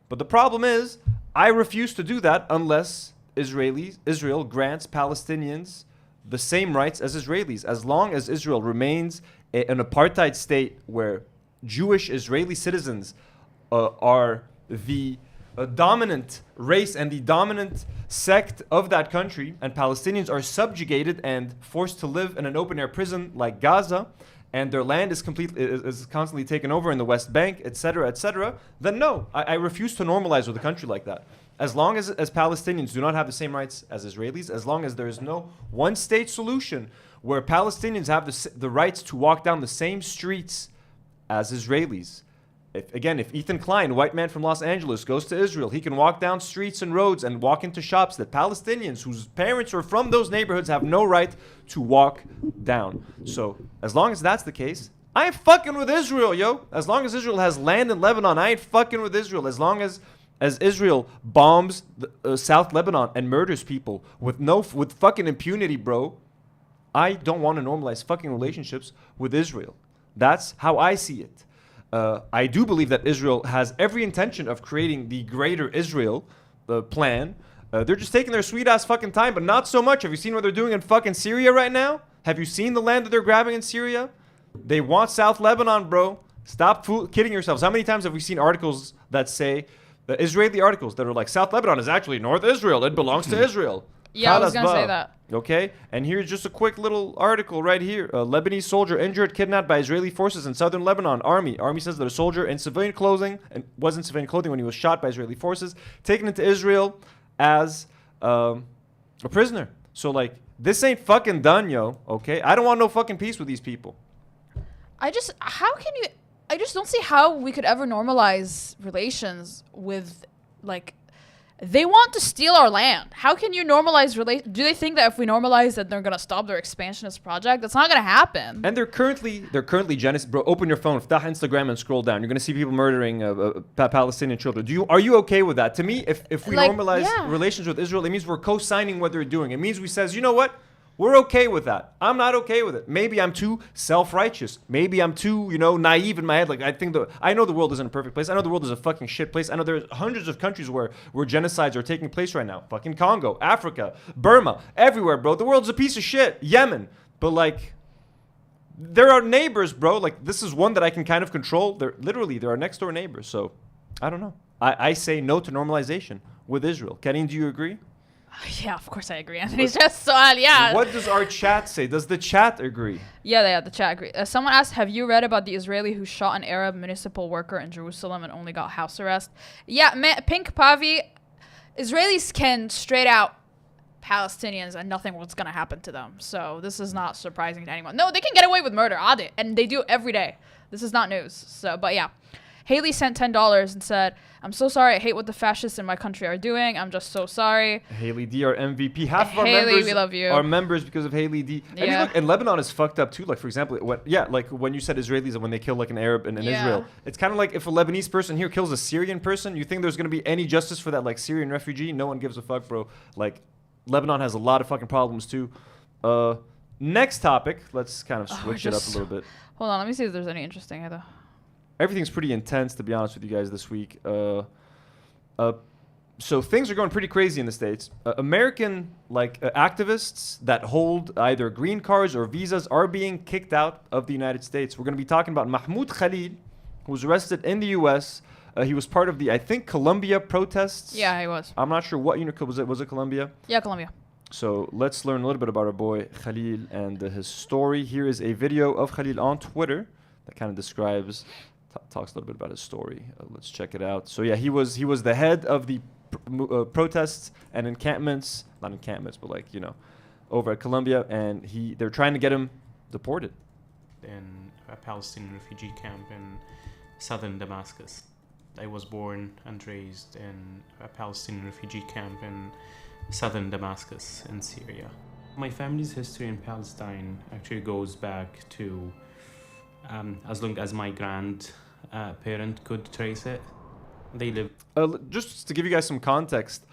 But the problem is, I refuse to do that unless Israel grants Palestinians the same rights as Israelis. As long as Israel remains an apartheid state where Jewish Israeli citizens are the dominant race and the dominant sect of that country, and Palestinians are subjugated and forced to live in an open-air prison like Gaza, and their land is constantly taken over in the West Bank, etc., then no, I refuse to normalize with a country like that. As long as Palestinians do not have the same rights as Israelis, as long as there is no one-state solution where Palestinians have the rights to walk down the same streets as Israelis. If Ethan Klein, white man from Los Angeles, goes to Israel, he can walk down streets and roads and walk into shops that Palestinians whose parents are from those neighborhoods have no right to walk down. So as long as that's the case, I ain't fucking with Israel, yo. As long as Israel has land in Lebanon, I ain't fucking with Israel. As long as Israel bombs South Lebanon and murders people with fucking impunity, bro, I don't want to normalize fucking relationships with Israel. That's how I see it. I do believe that Israel has every intention of creating the Greater Israel plan. They're just taking their sweet-ass fucking time, but not so much. Have you seen what they're doing in fucking Syria right now? Have you seen the land that they're grabbing in Syria? They want South Lebanon, bro. Stop kidding yourselves. How many times have we seen articles that say, Israeli articles that are South Lebanon is actually North Israel. It belongs to Israel. Yeah, I was going to say that. Okay, and here's just a quick little article right here. A Lebanese soldier injured, kidnapped by Israeli forces in southern Lebanon. Army says that a soldier in civilian clothing, and was in civilian clothing when he was shot by Israeli forces, taken into Israel as a prisoner. So this ain't fucking done, yo. Okay, I don't want no fucking peace with these people. I just don't see how we could ever normalize relations with They want to steal our land. How can you normalize Do they think that if we normalize that they're gonna stop their expansionist project? That's not gonna happen. And they're currently genocide. Bro, open your phone, ftah Instagram, and scroll down. You're gonna see people murdering Palestinian children. Are you okay with that? To me, if we normalize relations with Israel, it means we're co-signing what they're doing. It means we says, you know what? We're okay with that. I'm not okay with it. Maybe I'm too self-righteous. Maybe I'm too, naive in my head. Like, I know the world isn't a perfect place. I know the world is a fucking shit place. I know there's hundreds of countries where genocides are taking place right now. Fucking Congo, Africa, Burma, everywhere, bro. The world's a piece of shit. Yemen. But, like, there are neighbors, bro. Like, this is one that I can kind of control. They're our next door neighbors. So, I don't know. I say no to normalization with Israel. Karine, do you agree? Yeah, of course I agree. Anthony's just so yeah. What does our chat say? Does the chat agree? Yeah, the chat agree. Someone asked, have you read about the Israeli who shot an Arab municipal worker in Jerusalem and only got house arrest? Yeah, Pink Pavi, Israelis can straight out Palestinians and nothing was going to happen to them. So this is not surprising to anyone. No, they can get away with murder, and they do it every day. This is not news. So, but yeah. Haley sent $10 and said, I'm so sorry. I hate what the fascists in my country are doing. I'm just so sorry. Haley D, our MVP. Half of our Haley, members we love you. are members because of Haley D. I mean, look, and Lebanon is fucked up too. Like, for example, when you said Israelis and when they kill like an Arab in Israel, it's kind of like if a Lebanese person here kills a Syrian person, you think there's going to be any justice for that like Syrian refugee? No one gives a fuck, bro. Like, Lebanon has a lot of fucking problems too. Next topic. Let's kind of switch it up a little bit. Hold on. Let me see if there's any interesting either. Everything's pretty intense, to be honest with you guys, this week. So things are going pretty crazy in the States. American activists that hold either green cards or visas are being kicked out of the United States. We're going to be talking about Mahmoud Khalil, who was arrested in the U.S. He was part of the, I think, Colombia protests. Yeah, he was. I'm not sure what unit was it. Was it Colombia? Yeah, Colombia. So let's learn a little bit about our boy Khalil and his story. Here is a video of Khalil on Twitter that kind of describes... talks a little bit about his story. Let's check it out. So yeah, he was the head of the protests and encampments, not encampments, but over at Colombia, and they're trying to get him deported. In a Palestinian refugee camp in southern Damascus. I was born and raised in a Palestinian refugee camp in southern Damascus in Syria. My family's history in Palestine actually goes back to as long as my grandparent could trace it. They live. Just to give you guys some context,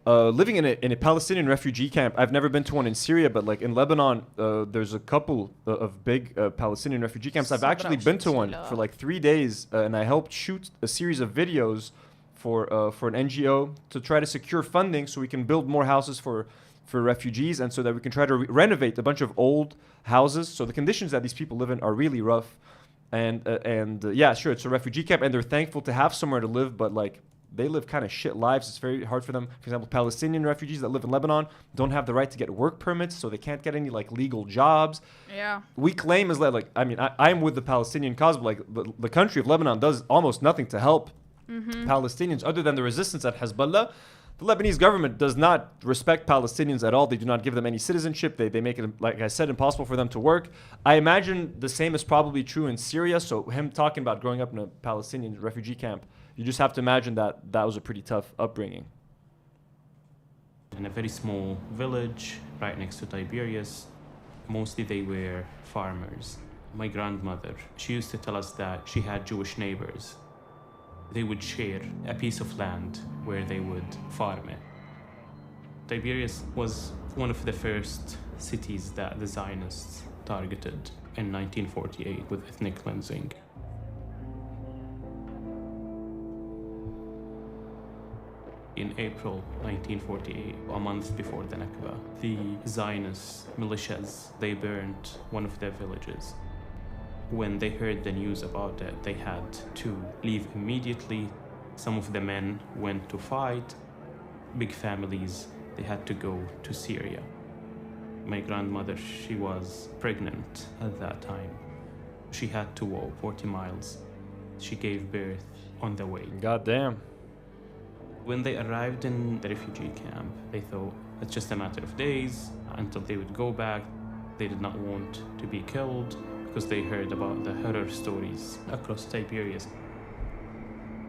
living in a Palestinian refugee camp, I've never been to one in Syria, but in Lebanon, there's a couple of big Palestinian refugee camps. I've actually been to one for 3 days, and I helped shoot a series of videos for an NGO to try to secure funding so we can build more houses for refugees, and so that we can try to renovate a bunch of old houses. So the conditions that these people live in are really rough. And yeah, sure, it's a refugee camp, and they're thankful to have somewhere to live, but they live kind of shit lives. It's very hard for them. For example, Palestinian refugees that live in Lebanon don't have the right to get work permits, so they can't get any legal jobs. Yeah. We claim is I'm with the Palestinian cause, but the country of Lebanon does almost nothing to help Palestinians other than the resistance at Hezbollah. The Lebanese government does not respect Palestinians at all. They do not give them any citizenship. They make it, like I said, impossible for them to work. I imagine the same is probably true in Syria. So him talking about growing up in a Palestinian refugee camp, you just have to imagine that was a pretty tough upbringing. In a very small village right next to Tiberias, mostly they were farmers. My grandmother, she used to tell us that she had Jewish neighbors. They would share a piece of land where they would farm it. Tiberias was one of the first cities that the Zionists targeted in 1948 with ethnic cleansing. In April 1948, a month before the Nakba, the Zionist militias, they burned one of their villages. When they heard the news about it, they had to leave immediately. Some of the men went to fight. Big families, they had to go to Syria. My grandmother, she was pregnant at that time. She had to walk 40 miles. She gave birth on the way. Goddamn. When they arrived in the refugee camp, they thought it's just a matter of days until they would go back. They did not want to be killed, because they heard about the horror stories across Tiberias.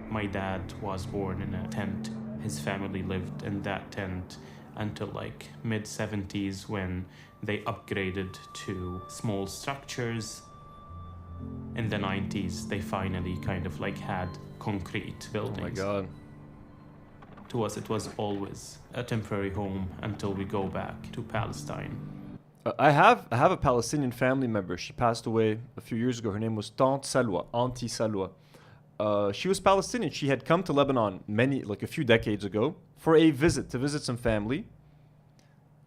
My dad was born in a tent. His family lived in that tent until like mid-70s when they upgraded to small structures. In the 90s, they finally kind of like had concrete buildings. Oh my God. To us, it was always a temporary home until we go back to Palestine. I have a Palestinian family member. She passed away a few years ago. Her name was Auntie Salwa. She was Palestinian. She had come to Lebanon a few decades ago for a visit, to visit some family.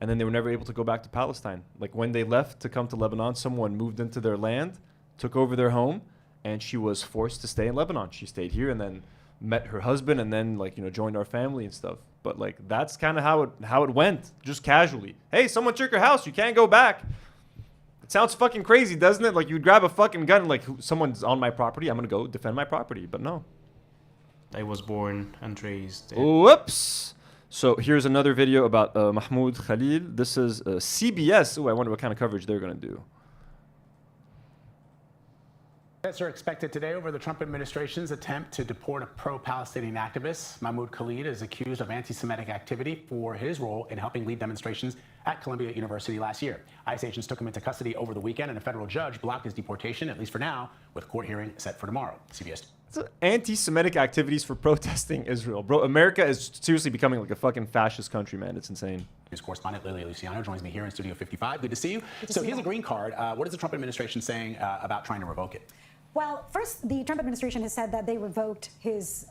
And then they were never able to go back to Palestine. Like when they left to come to Lebanon, someone moved into their land, took over their home, and she was forced to stay in Lebanon. She stayed here and then met her husband and then joined our family and stuff. But like that's kind of how it went, just casually. Hey, someone took your house, you can't go back. It sounds fucking crazy, doesn't it? Like you'd grab a fucking gun and like someone's on my property, I'm gonna go defend my property. But no. I was born and raised. Whoops. So here's another video about Mahmoud Khalil. This is CBS. Oh, I wonder what kind of coverage they're gonna do. Protests are expected today over the Trump administration's attempt to deport a pro-Palestinian activist. Mahmoud Khalil is accused of anti-Semitic activity for his role in helping lead demonstrations at Columbia University last year. ICE agents took him into custody over the weekend, and a federal judge blocked his deportation, at least for now, with court hearing set for tomorrow. CBS. Anti-Semitic activities for protesting Israel. Bro, America is seriously becoming like a fucking fascist country, man. It's insane. News correspondent Lily Luciano joins me here in Studio 55. Good to see you. So he has a green card. What is the Trump administration saying about trying to revoke it? Well, first, the Trump administration has said that they revoked his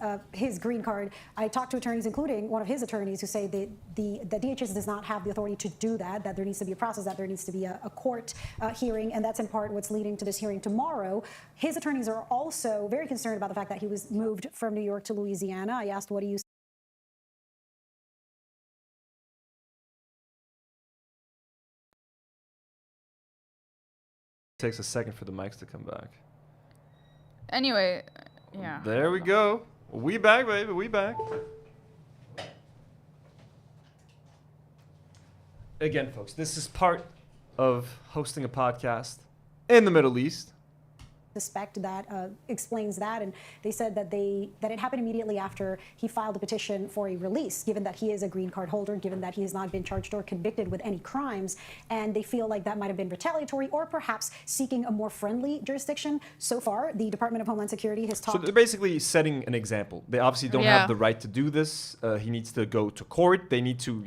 green card. I talked to attorneys, including one of his attorneys, who say that the DHS does not have the authority to do that, that there needs to be a process, that there needs to be a court hearing, and that's in part what's leading to this hearing tomorrow. His attorneys are also very concerned about the fact that he was moved from New York to Louisiana. I asked, what do you Takes a second for the mics to come back. Anyway, yeah. There we go. We back, baby. We back. Again, folks, this is part of hosting a podcast in the Middle East. Suspect that explains that, and they said that it happened immediately after he filed a petition for a release, given that he is a green card holder, given that he has not been charged or convicted with any crimes, and they feel like that might have been retaliatory or perhaps seeking a more friendly jurisdiction. So far, the Department of Homeland Security has talked. So they're basically setting an example. They obviously don't have the right to do this. He needs to go to court. They need to,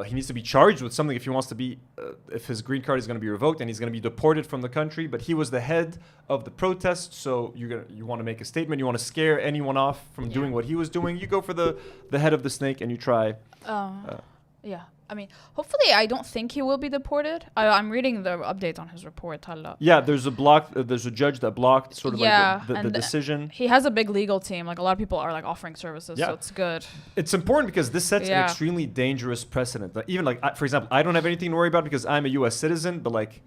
he needs to be charged with something if he wants to be, if his green card is going to be revoked and he's going to be deported from the country. But he was the head of the protest, so you want to make a statement, you want to scare anyone off from doing what he was doing. You go for the head of the snake and you try. Yeah. I mean, hopefully, I don't think he will be deported. I'm reading the update on his report. Yeah, there's a judge that blocked sort of like the decision. He has a big legal team. Like a lot of people are like offering services, so it's good. It's important because this sets an extremely dangerous precedent. Even like, for example, I don't have anything to worry about because I'm a U.S. citizen. But like,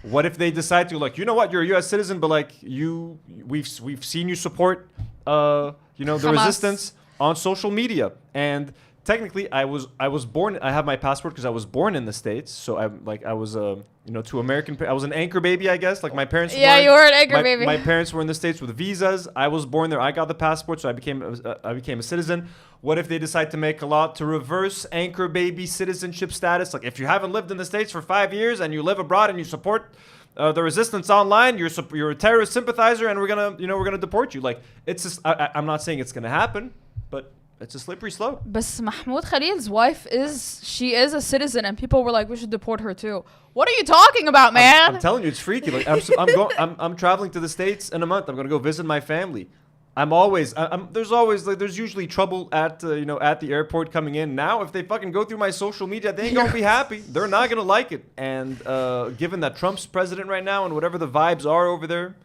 what if they decide to like, you know what, you're a U.S. citizen, but like we've seen you support the resistance on social media. And technically, I was born. I have my passport because I was born in the States. So I was to American. I was an anchor baby, I guess. Like my parents. Yeah, you were an anchor baby. My parents were in the States with visas. I was born there. I got the passport, so I became a citizen. What if they decide to make a law to reverse anchor baby citizenship status? Like if you haven't lived in the States for 5 years and you live abroad and you support the resistance online, you're a terrorist sympathizer, and we're gonna deport you. Like it's just, I'm not saying it's gonna happen, but it's a slippery slope. But Mahmoud Khalil's wife is a citizen, and people were like, we should deport her too. What are you talking about, man? I'm telling you, it's freaky. Like I'm traveling to the States in a month. I'm gonna go visit my family. There's usually trouble at the airport coming in. Now, if they fucking go through my social media, they ain't gonna be happy. They're not gonna like it. And given that Trump's president right now and whatever the vibes are over there,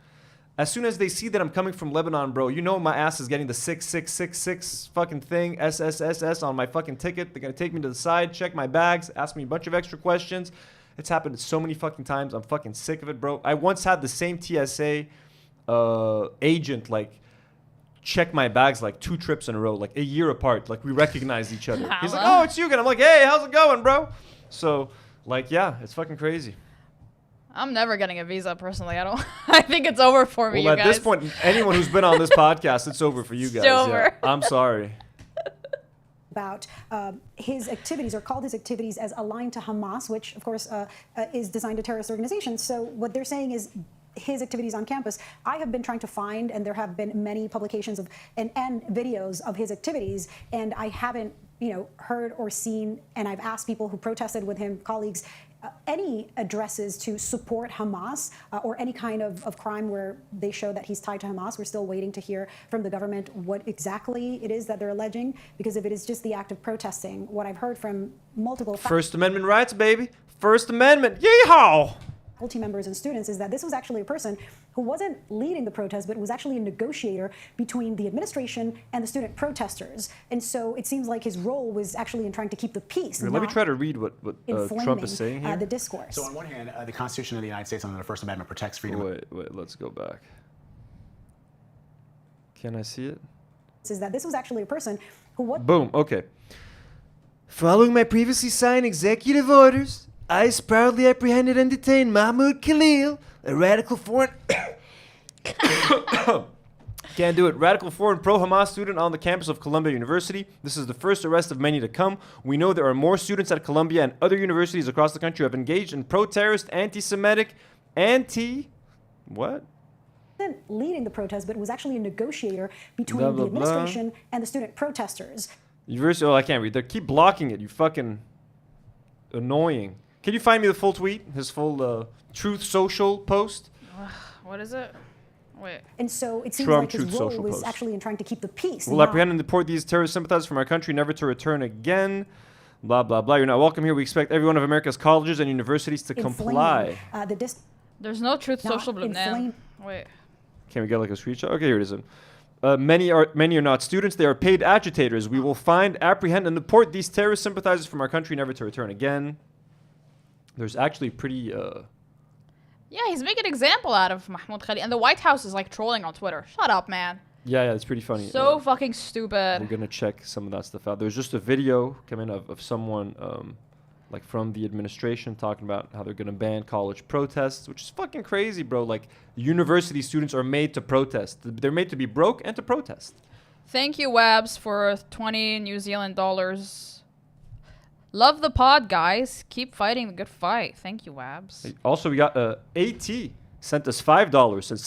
as soon as they see that I'm coming from Lebanon, bro, my ass is getting the 6666 fucking thing, SSSS on my fucking ticket. They're gonna take me to the side, check my bags, ask me a bunch of extra questions. It's happened so many fucking times. I'm fucking sick of it, bro. I once had the same TSA agent check my bags like 2 trips in a row, like a year apart. Like we recognized each other. He's like, "Oh, it's you again." I'm like, "Hey, how's it going, bro?" So it's fucking crazy. I'm never getting a visa personally. I think it's over for me, you guys. Well, at this point, anyone who's been on this podcast, it's over for you guys. It's over. Yeah, I'm sorry. about his activities, or called his activities as aligned to Hamas, which of course is designed a terrorist organization. So what they're saying is his activities on campus. I have been trying to find, and there have been many publications of and videos of his activities, and I haven't, heard or seen, and I've asked people who protested with him, colleagues, any addresses to support Hamas or any kind of crime where they show that he's tied to Hamas. We're still waiting to hear from the government what exactly it is that they're alleging, because if it is just the act of protesting, what I've heard from multiple First Amendment rights, baby. First Amendment. Yeehaw! faculty members and students is that this was actually a person who wasn't leading the protest, but was actually a negotiator between the administration and the student protesters. And so it seems like his role was actually in trying to keep the peace. Let me try to read what Trump is saying here. The discourse. So on one hand, the Constitution of the United States under the First Amendment protects freedom. Wait, let's go back. Can I see it? Is that this was actually a person who was... Boom, okay. Following my previously signed executive orders, ICE proudly apprehended and detained Mahmoud Khalil, a radical foreign... Can't do it. Radical foreign pro-Hamas student on the campus of Columbia University. This is the first arrest of many to come. We know there are more students at Columbia and other universities across the country who have engaged in pro-terrorist, anti-Semitic, what? Leading the protest, but was actually a negotiator between the administration and the student protesters. University, oh, I can't read. They keep blocking it. You fucking annoying. Can you find me the full tweet? His full Truth Social post? What is it? Wait. And so it seems Trump like his Truth role Social was post. actually in trying to keep the peace. We'll apprehend and deport these terrorist sympathizers from our country, never to return again. Blah, blah, blah. You're not welcome here. We expect every one of America's colleges and universities to comply. There's no Truth Social blue name. Wait. Can we get like a screenshot? Okay, here it is. Many are not students. They are paid agitators. We will find, apprehend, and deport these terrorist sympathizers from our country, never to return again. There's actually pretty... Yeah, he's making an example out of Mahmoud Khalil. And the White House is like trolling on Twitter. Shut up, man. Yeah, it's pretty funny. So fucking stupid. We're going to check some of that stuff out. There's just a video coming of someone like from the administration talking about how they're going to ban college protests, which is fucking crazy, bro. Like, university students are made to protest. They're made to be broke and to protest. Thank you, Wabs, for 20 New Zealand dollars. Love the pod, guys. Keep fighting the good fight. Thank you, Wabs. Also, we got AT sent us $5 and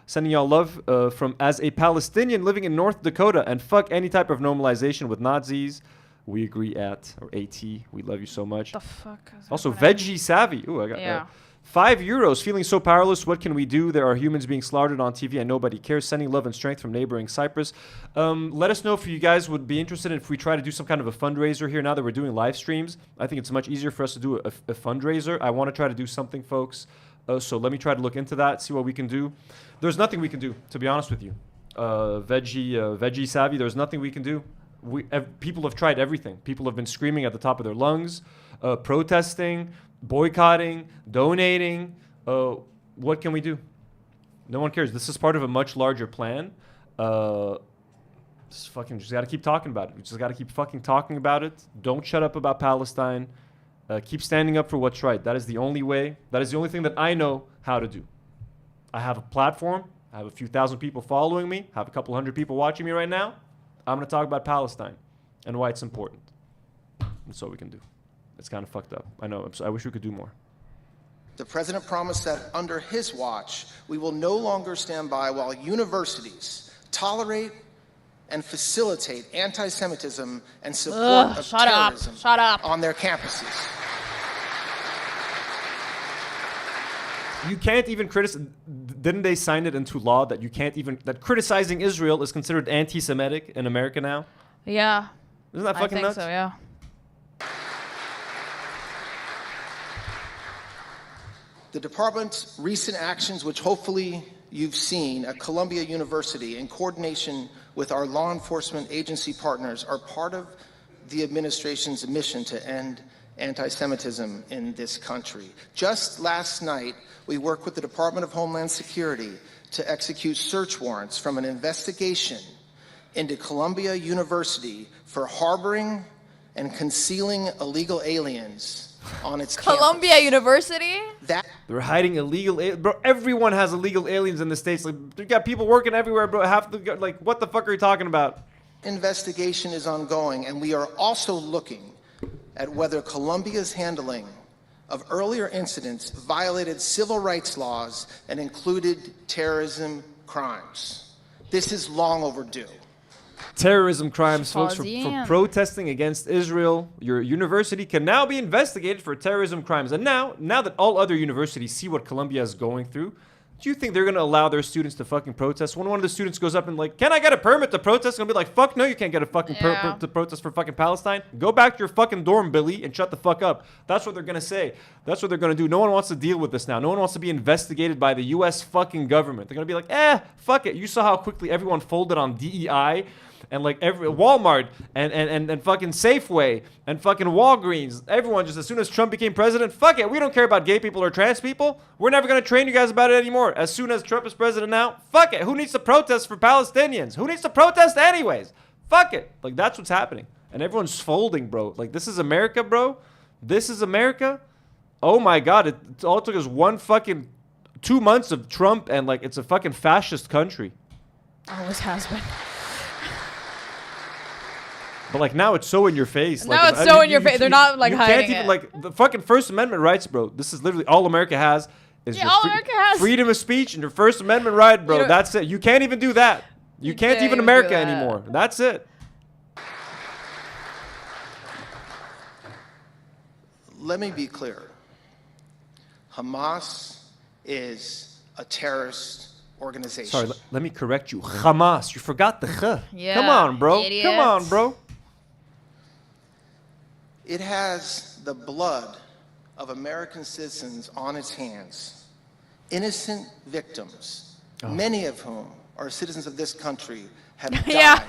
sending y'all love from as a Palestinian living in North Dakota, and fuck any type of normalization with Nazis. We agree at, or AT. We love you so much. The fuck? Also, Veggie Savvy. Ooh, I got €5. Feeling so powerless. What can we do? There are humans being slaughtered on TV and nobody cares. Sending love and strength from neighboring Cyprus. Let us know if you guys would be interested if we try to do some kind of a fundraiser here now that we're doing live streams. I think it's much easier for us to do a fundraiser. I want to try to do something, folks. So let me try to look into that, see what we can do. There's nothing we can do, to be honest with you. Veggie Savvy, there's nothing we can do. People have tried everything. People have been screaming at the top of their lungs, protesting, boycotting, donating. What can we do? No one cares. This is part of a much larger plan. Just got to keep talking about it. We just got to keep fucking talking about it. Don't shut up about Palestine. Keep standing up for what's right. That is the only way. That is the only thing that I know how to do. I have a platform. I have a few thousand people following me. I have a couple hundred people watching me right now. I'm going to talk about Palestine and why it's important. That's all we can do. It's kind of fucked up. I know. I wish we could do more. The president promised that under his watch, we will no longer stand by while universities tolerate and facilitate anti-Semitism and support of terrorism on their campuses. You can't even criticize. Didn't they sign it into law that you can't even, that criticizing Israel is considered anti-Semitic in America now? Yeah. Isn't that fucking nuts? I think so, yeah. The department's recent actions, which hopefully you've seen at Columbia University in coordination with our law enforcement agency partners, are part of the administration's mission to end anti-Semitism in this country. Just last night, we worked with the Department of Homeland Security to execute search warrants from an investigation into Columbia University for harboring and concealing illegal aliens on its Columbia campus. University? They're hiding illegal aliens. Bro, everyone has illegal aliens in the States. Like, you got people working everywhere, bro. What the fuck are you talking about? investigation is ongoing, and we are also looking at whether Colombia's handling of earlier incidents violated civil rights laws and included terrorism crimes. This is long overdue. Terrorism crimes, folks, for protesting against Israel. Your university can now be investigated for terrorism crimes. And now that all other universities see what Colombia is going through, do you think they're going to allow their students to fucking protest? When one of the students goes up and like, can I get a permit to protest? They're going to be like, fuck no, you can't get a fucking permit to protest for fucking Palestine. Go back to your fucking dorm, Billy, and shut the fuck up. That's what they're going to say. That's what they're going to do. No one wants to deal with this now. No one wants to be investigated by the US fucking government. They're going to be like, fuck it. You saw how quickly everyone folded on DEI. And like every Walmart and fucking Safeway and fucking Walgreens, everyone just as soon as Trump became president, fuck it, we don't care about gay people or trans people. We're never gonna train you guys about it anymore. As soon as Trump is president now, fuck it. Who needs to protest for Palestinians? Who needs to protest anyways? Fuck it. Like that's what's happening. And everyone's folding, bro. Like this is America, bro. This is America. Oh my God. It all it took us 2 months of Trump and like it's a fucking fascist country. Always has been. But like now it's so in your face. Now it's so in your face. They're not like hiding can't even like the fucking First Amendment rights, bro. This is literally all America has. Is all America has. Freedom of speech and your First Amendment right, bro. That's it. You can't even do that. You can't even America anymore. That's it. Let me be clear. Hamas is a terrorist organization. Sorry, let me correct you. Hamas. You forgot the kh. Yeah, come on, bro. idiot. Come on, bro. It has the blood of American citizens on its hands, innocent victims, many of whom are citizens of this country, have died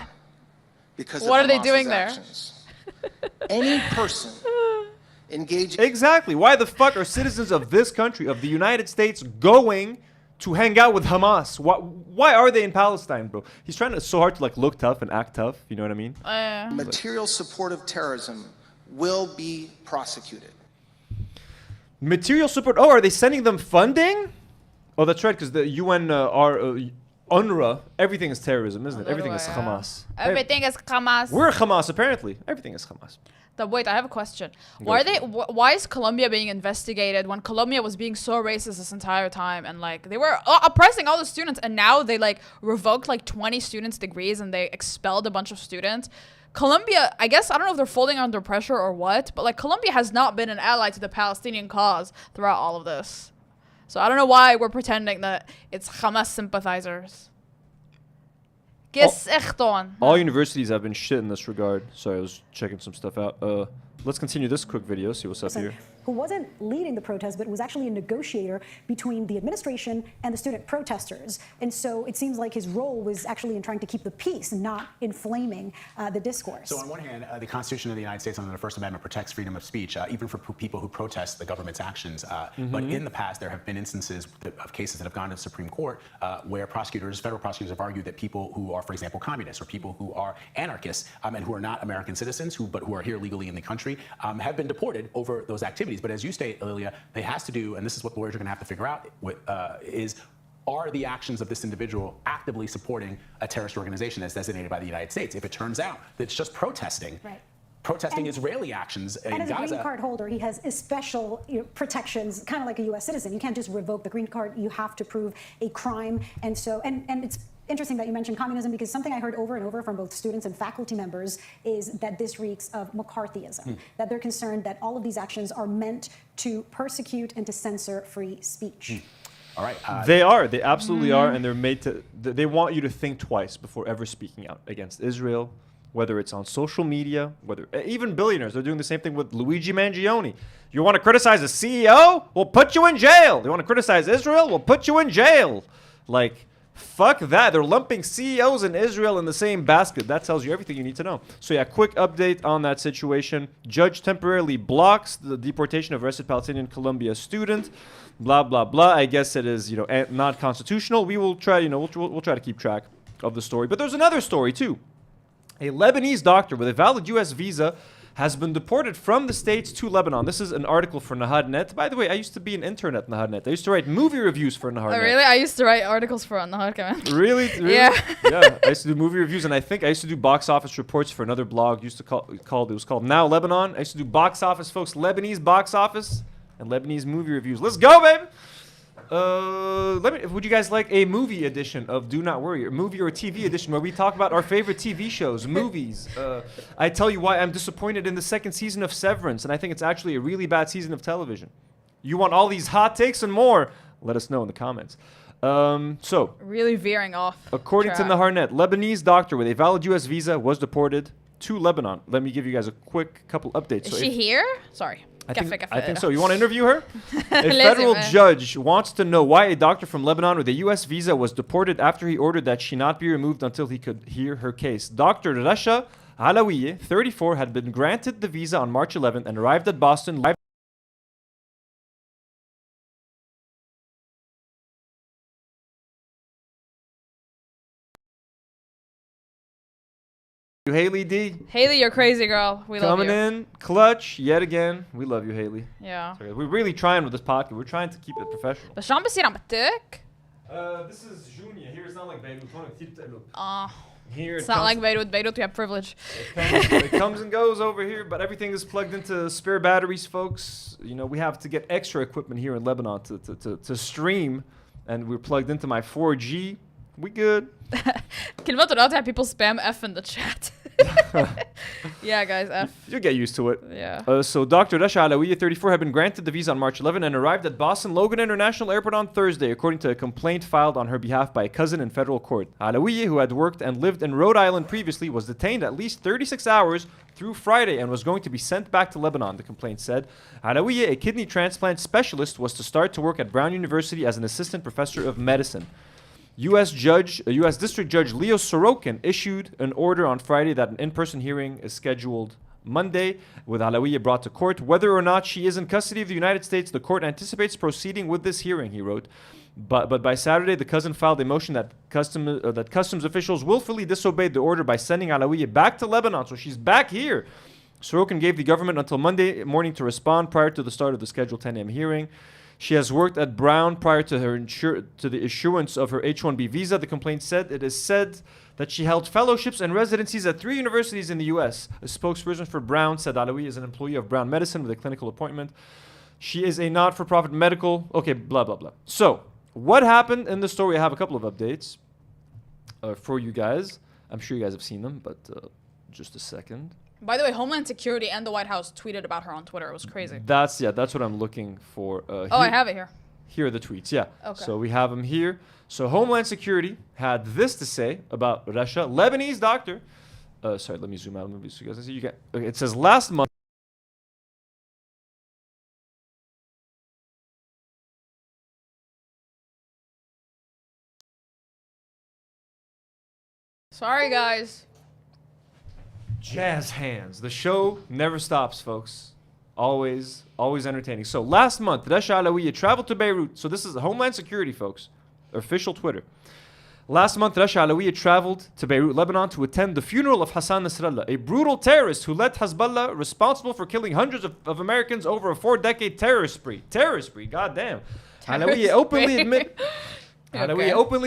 because of what are they Hamas's doing actions. Any person engaging... Exactly. Why the fuck are citizens of this country, of the United States, going to hang out with Hamas? Why are they in Palestine, bro? He's trying so hard to like look tough and act tough. You know what I mean? Material support of terrorism will be prosecuted. Material support. Oh, are they sending them funding? Oh, that's right, because the UN UNRWA, everything is terrorism, isn't it? Everything is Hamas. Everything is Hamas. We're Hamas, apparently. Everything is Hamas. Wait, I have a question. Why is Colombia being investigated when Colombia was being so racist this entire time and like they were oppressing all the students, and now they like revoked like 20 students' degrees and they expelled a bunch of students? Colombia, I guess, I don't know if they're folding under pressure or what, but like Colombia has not been an ally to the Palestinian cause throughout all of this. So I don't know why we're pretending that it's Hamas sympathizers. All universities have been shit in this regard. Sorry, I was checking some stuff out. Let's continue this quick video, see what's up here. Who wasn't leading the protest, but was actually a negotiator between the administration and the student protesters. And so it seems like his role was actually in trying to keep the peace, not inflaming the discourse. So on one hand, the Constitution of the United States under the First Amendment protects freedom of speech, even for people who protest the government's actions. But in the past, there have been instances of cases that have gone to the Supreme Court where federal prosecutors have argued that people who are, for example, communists or people who are anarchists and who are not American citizens, but who are here legally in the country, have been deported over those activities. But as you state, Lilia, they has to do, and this is what lawyers are going to have to figure out, are the actions of this individual actively supporting a terrorist organization as designated by the United States? If it turns out that it's just protesting, protesting Israeli actions in Gaza. And as a green card holder, he has special protections, kind of like a U.S. citizen. You can't just revoke the green card. You have to prove a crime. And so, and it's interesting that you mentioned communism, because something I heard over and over from both students and faculty members is that this reeks of McCarthyism, that they're concerned that all of these actions are meant to persecute and to censor free speech. All right. They are. They absolutely are. And they're made to, they want you to think twice before ever speaking out against Israel, whether it's on social media, whether even billionaires. They're doing the same thing with Luigi Mangione. You want to criticize a CEO? We'll put you in jail. You want to criticize Israel? We'll put you in jail. Like, fuck that. They're lumping CEOs in Israel in the same basket. That tells you everything you need to know. So yeah, quick update on that situation. Judge temporarily blocks the deportation of arrested Palestinian Columbia student. Blah, blah, blah. I guess it is, not constitutional. We will try, we'll try to keep track of the story. But there's another story too. A Lebanese doctor with a valid U.S. visa has been deported from the States to Lebanon. This is an article for Nahad.net. By the way, I used to be an intern at Nahad.net. I used to write movie reviews for Nahad.net. Oh, really? I used to write articles for Nahad, man. Really? Yeah. Yeah. I used to do movie reviews, and I think I used to do box office reports for another blog. It was called Now Lebanon. I used to do box office, folks, Lebanese box office and Lebanese movie reviews. Let's go, baby. Would you guys like a movie edition of Do Not Worry, or movie or TV edition where we talk about our favorite TV shows, movies? I tell you why I'm disappointed in the second season of Severance, and I think it's actually a really bad season of television. You want all these hot takes and more? Let us know in the comments. So, really veering off. According to Nahar.net, Lebanese doctor with a valid U.S. visa was deported to Lebanon. Let me give you guys a quick couple updates. Is she here? Sorry. I think so. You want to interview her? A federal judge wants to know why a doctor from Lebanon with a U.S. visa was deported after he ordered that she not be removed until he could hear her case. Dr. Rasha Alawiye, 34, had been granted the visa on March 11th and arrived at Boston. Haley D. Haley, you're crazy, girl. We love you. Coming in clutch yet again. We love you, Haley. Yeah. Sorry, we're really trying with this podcast. We're trying to keep it professional. بس شو عم بصير عم بتك؟ This is Junior. Here it's not like Beirut. Here it's not like Beirut. Beirut, we have privilege. It comes and goes over here, but everything is plugged into spare batteries, folks. You know, we have to get extra equipment here in Lebanon to stream, and we're plugged into my 4G. We good. كلمات القاطع people spam F in the chat. Yeah, guys, F. You'll get used to it. Yeah. So Dr. Rasha Alawiye, 34, had been granted the visa on March 11 and arrived at Boston Logan International Airport on Thursday, according to a complaint filed on her behalf by a cousin in federal court. Alawiye, who had worked and lived in Rhode Island previously, was detained at least 36 hours through Friday and was going to be sent back to Lebanon, the complaint said. Alawiye, a kidney transplant specialist, was to start to work at Brown University as an assistant professor of medicine. U.S. District Judge Leo Sorokin issued an order on Friday that an in-person hearing is scheduled Monday, with Alawiye brought to court. Whether or not she is in custody of the United States, the court anticipates proceeding with this hearing, he wrote. But by Saturday, the cousin filed a motion that customs officials willfully disobeyed the order by sending Alawiye back to Lebanon, so she's back here. Sorokin gave the government until Monday morning to respond prior to the start of the scheduled 10 a.m. hearing. She has worked at Brown prior to the issuance of her H-1B visa. The complaint said it is said that she held fellowships and residencies at 3 universities in the U.S. A spokesperson for Brown said Alawiye is an employee of Brown Medicine with a clinical appointment. She is a not-for-profit medical... Okay, blah, blah, blah. So, what happened in the story? I have a couple of updates for you guys. I'm sure you guys have seen them, but just a second. By the way, Homeland Security and the White House tweeted about her on Twitter. It was crazy. That's what I'm looking for. I have it here. Here are the tweets, yeah. Okay. So we have them here. So Homeland Security had this to say about Rasha, Lebanese doctor. Sorry, let me zoom out a little bit so you guys can see. Okay, it says last month. Sorry, guys. Jazz hands. The show never stops, folks. Always entertaining. So last month, Rasha Alawiye traveled to Beirut. So this is Homeland Security, folks. Official Twitter. Last month, Rasha Alawiye traveled to Beirut, Lebanon to attend the funeral of HASAN Nasrallah, a brutal terrorist who led Hezbollah responsible for killing hundreds of Americans over a 4-decade terror spree. Goddamn. Alawiye openly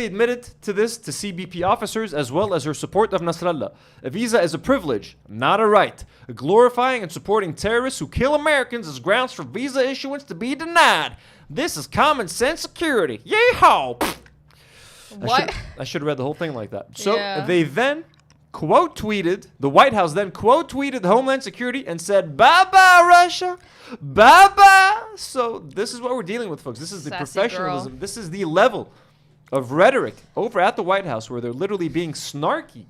admitted to this to CBP officers as well as her support of Nasrallah. A visa is a privilege, not a right. Glorifying and supporting terrorists who kill Americans is grounds for visa issuance to be denied. This is common sense security. Yeehaw! What? I should have read the whole thing like that. So they then quote tweeted, the White House then quote tweeted Homeland Security and said, bye-bye, Russia. Bye-bye. So this is what we're dealing with, folks. This is the professionalism. Girl. This is the level of rhetoric over at the White House where they're literally being snarky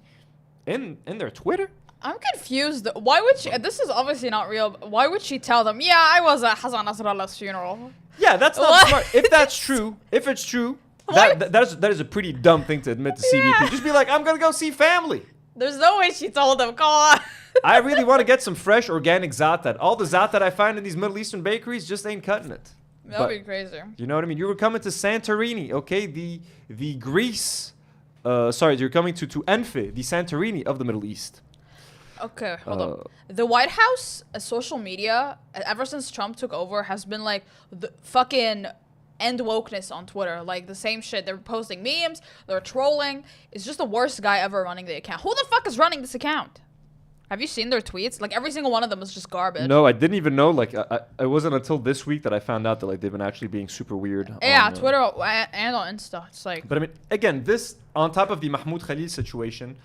in their Twitter. I'm confused. Why would she? This is obviously not real. Why would she tell them, yeah, I was at HASAN Nasrallah's funeral? Yeah, that's not smart. If that's true, that is a pretty dumb thing to admit to CBP. Just be like, I'm going to go see family. There's no way she told them, come on. I really want to get some fresh organic za'atar. All the za'atar I find in these Middle Eastern bakeries just ain't cutting it. That would be crazy. You know what I mean? You were coming to Santorini, okay? The Greece, you're coming to Enfe, the Santorini of the Middle East. Okay, hold on. The White House, social media, ever since Trump took over, has been like the fucking end wokeness on Twitter. Like the same shit. They're posting memes. They're trolling. It's just the worst guy ever running the account. Who the fuck is running this account? Have you seen their tweets? Like every single one of them is just garbage. No, I didn't even know. Like, it wasn't until this week that I found out that like they've been actually being super weird. Yeah, on, Twitter and on Insta. It's like. But I mean, again, this on top of the Mahmoud Khalil situation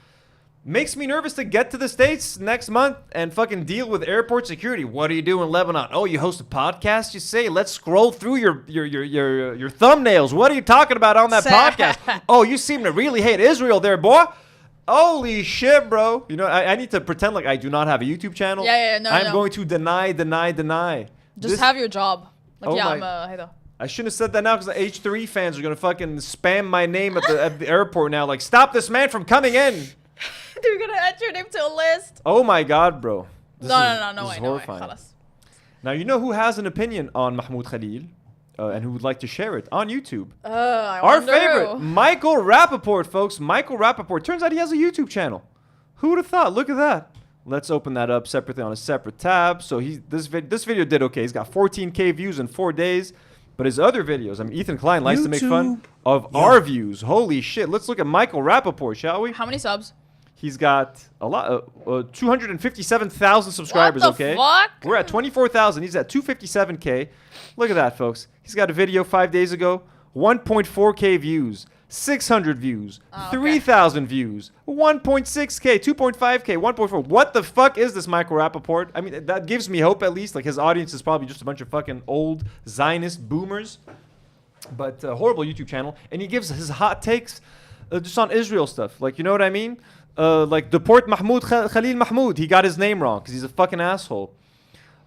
makes me nervous to get to the States next month and fucking deal with airport security. What do you do in Lebanon? Oh, you host a podcast, you say? Let's scroll through your thumbnails. What are you talking about on that podcast? Oh, you seem to really hate Israel there, boy. Holy shit, bro. You know, I need to pretend like I do not have a YouTube channel. Yeah, no, I'm going to deny. Just have your job. Like, oh yeah, my, I shouldn't have said that now because the H3 fans are going to fucking spam my name at the airport now. Like, stop this man from coming in. They're going to add your name to a list. Oh my God, bro. No way. Now, you know who has an opinion on Mahmoud Khalil and who would like to share it on YouTube? Our favorite, Michael Rapaport, folks. Michael Rapaport. Turns out he has a YouTube channel. Who would have thought? Look at that. Let's open that up separately on a separate tab. So this video did okay. He's got 14K views in 4 days. But his other videos, I mean, Ethan Klein likes to make fun of our views. Holy shit. Let's look at Michael Rapaport, shall we? How many subs? He's got a lot, 257,000 subscribers, what the fuck? We're at 24,000. He's at 257K. Look at that, folks. He's got a video 5 days ago, 1.4K views, 600 views, 3,000 views, 1.6K, 2.5K, 1.4. What the fuck is this Michael Rapaport? I mean, that gives me hope at least. Like, his audience is probably just a bunch of fucking old Zionist boomers. But horrible YouTube channel. And he gives his hot takes just on Israel stuff. Like, you know what I mean? Like, deport Khalil Mahmoud. He got his name wrong because he's a fucking asshole.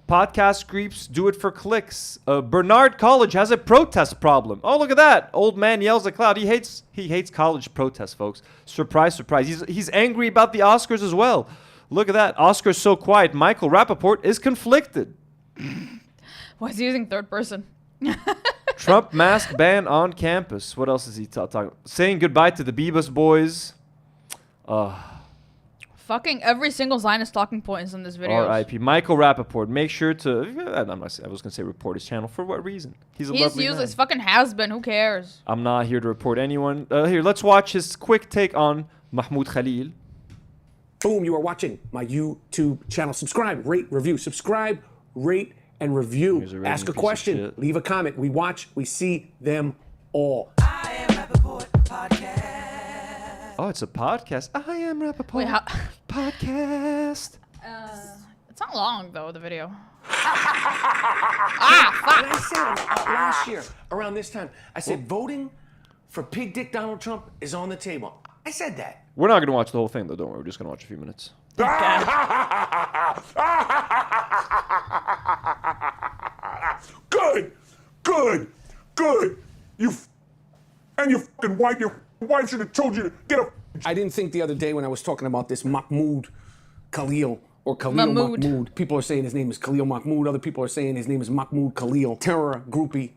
Podcast creeps do it for clicks. Bernard College has a protest problem. Oh, look at that. Old man yells at cloud. He hates college protests, folks. Surprise, surprise. He's angry about the Oscars as well. Look at that. Oscars so quiet. Michael Rapaport is conflicted. Why is he using third person? Trump mask ban on campus. What else is he talking about? Saying goodbye to the Bebas boys. Fucking every single Zionist talking point is in this video. R.I.P. Michael Rapaport. Make sure to... I was going to say report his channel. For what reason? He's useless. Fucking has-been. Who cares? I'm not here to report anyone. Here, let's watch his quick take on Mahmoud Khalil. Boom, you are watching my YouTube channel. Subscribe, rate, review. Subscribe, rate, and review. Ask a question. Leave a comment. We watch. We see them all. I am Rapaport Podcast. Oh, it's a podcast. I am Rapaport. Wait, how? Podcast. It's not long though. The video. Fuck. And I said last year around this time, I said voting for Pig Dick Donald Trump is on the table. I said that. We're not going to watch the whole thing though. Don't worry. We're just going to watch a few minutes. Good. You fucking white. Your wife should have told you to get a... I didn't think the other day when I was talking about this Mahmoud Khalil or Khalil Mahmoud. People are saying his name is Khalil Mahmoud. Other people are saying his name is Mahmoud Khalil. Terror groupie.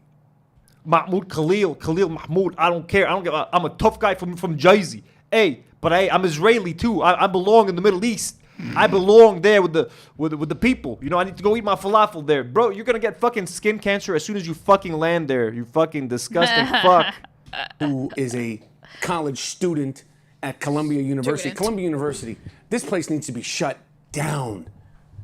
Mahmoud Khalil Mahmoud. I don't care. I'm a tough guy from Jersey. Hey, but I'm Israeli too. I belong in the Middle East. I belong there with the people. You know, I need to go eat my falafel there. Bro, you're going to get fucking skin cancer as soon as you fucking land there. You fucking disgusting fuck. Who is a college student at Columbia University. Columbia University. This place needs to be shut down.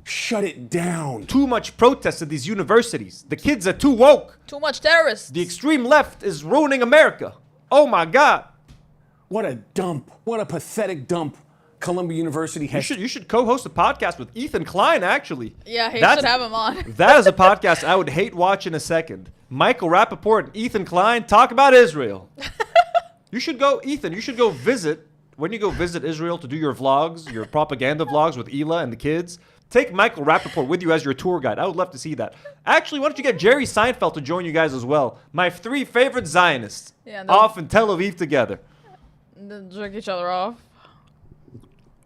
Shut it down. Too much protest at these universities. The kids are too woke. Too much terrorists. The extreme left is ruining America. Oh my God. What a dump. What a pathetic dump Columbia University has. You should co-host a podcast with Ethan Klein, actually. Yeah, he should have him on. That is a podcast I would hate watch in a second. Michael Rapaport and Ethan Klein talk about Israel. You should go visit, when you go visit Israel to do your vlogs, your propaganda vlogs with Ela and the kids, take Michael Rapaport with you as your tour guide. I would love to see that. Actually, why don't you get Jerry Seinfeld to join you guys as well? My 3 favorite Zionists. Yeah, off in Tel Aviv together. Then jerk each other off.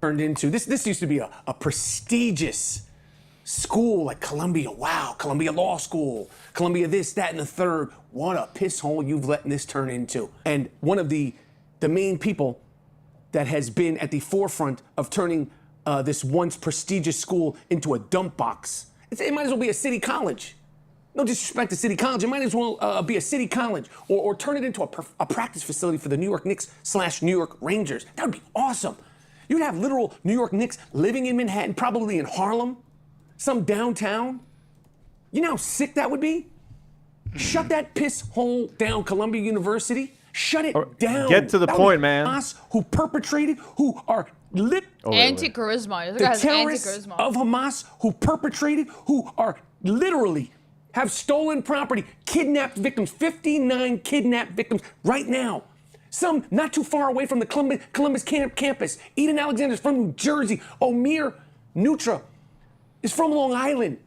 Turned into, this used to be a prestigious school like Columbia. Wow, Columbia Law School, Columbia this, that, and the third. What a piss hole you've let this turn into. And one of the main people that has been at the forefront of turning this once prestigious school into a dump box. It might as well be a city college. No disrespect to city college. It might as well be a city college or turn it into a practice facility for the New York Knicks / New York Rangers. That would be awesome. You'd have literal New York Knicks living in Manhattan, probably in Harlem, some downtown. You know how sick that would be? Shut that piss hole down, Columbia University. Shut it down. Get to the point, man. Hamas who perpetrated, who are anti-charisma. The terrorists of Hamas who perpetrated, who are literally have stolen property, kidnapped victims, 59 kidnapped victims right now. Some not too far away from the Columbus campus. Eden Alexander is from New Jersey. Omir Nutra is from Long Island.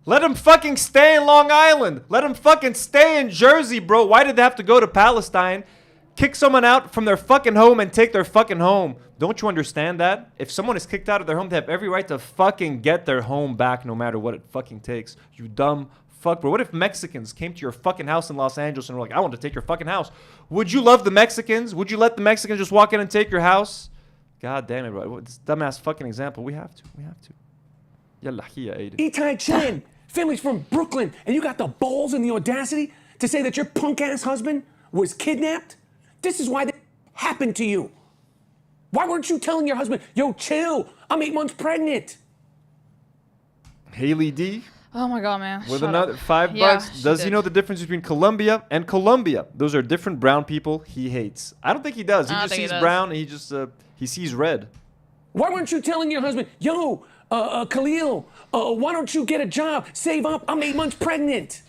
Let him fucking stay in Long Island. Let him fucking stay in Jersey, bro. Why did they have to go to Palestine, kick someone out from their fucking home and take their fucking home? Don't you understand that? If someone is kicked out of their home, they have every right to fucking get their home back no matter what it fucking takes. You dumb fuck, bro. What if Mexicans came to your fucking house in Los Angeles and were like, I want to take your fucking house? Would you love the Mexicans? Would you let the Mexicans just walk in and take your house? God damn it, bro. This dumbass fucking example. We have to. We have to. Yalla, hiya, Aiden. Itai Chen, family's from Brooklyn, and you got the balls and the audacity to say that your punk-ass husband was kidnapped? This is why that happened to you. Why weren't you telling your husband, yo, chill, I'm 8 months pregnant? Haley D. Oh my God, man. With Shut another up. $5. Yeah, Does he know the difference between Colombia and Colombia? Those are different brown people he hates. I don't think he does. He just sees brown and he sees red. Why weren't you telling your husband, yo, Khalil, why don't you get a job? Save up, I'm 8 months pregnant.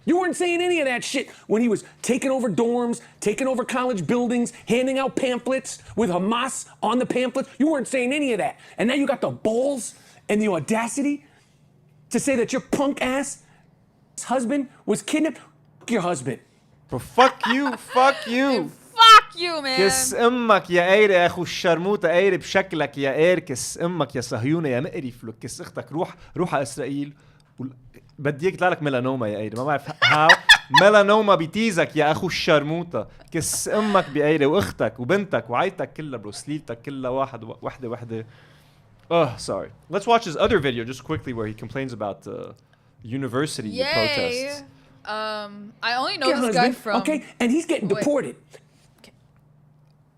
You weren't saying any of that shit when he was taking over dorms, taking over college buildings, handing out pamphlets with Hamas on the pamphlets. You weren't saying any of that. And now you got the balls and the audacity to say that your punk-ass husband was kidnapped. Fuck your husband. Bro, fuck you, fuck you. Fuck you, man. كس امك يا قير يا اخو الشرموطه قير بشكلك يا قير كس امك يا صهيونه يا مقرف لك كس اختك روح على اسرائيل بدي اياك يطلع لك ميلانوما يا قير ما بعرف هاو ميلانوما بتيزك يا اخو الشرموطه كس امك بقير واختك وبنتك وعيتك كلها برو سليلتك كلها وحده. Oh, sorry. Let's watch his other video just quickly where he complains about university protests. I only know this guy from... Okay, and he's getting deported.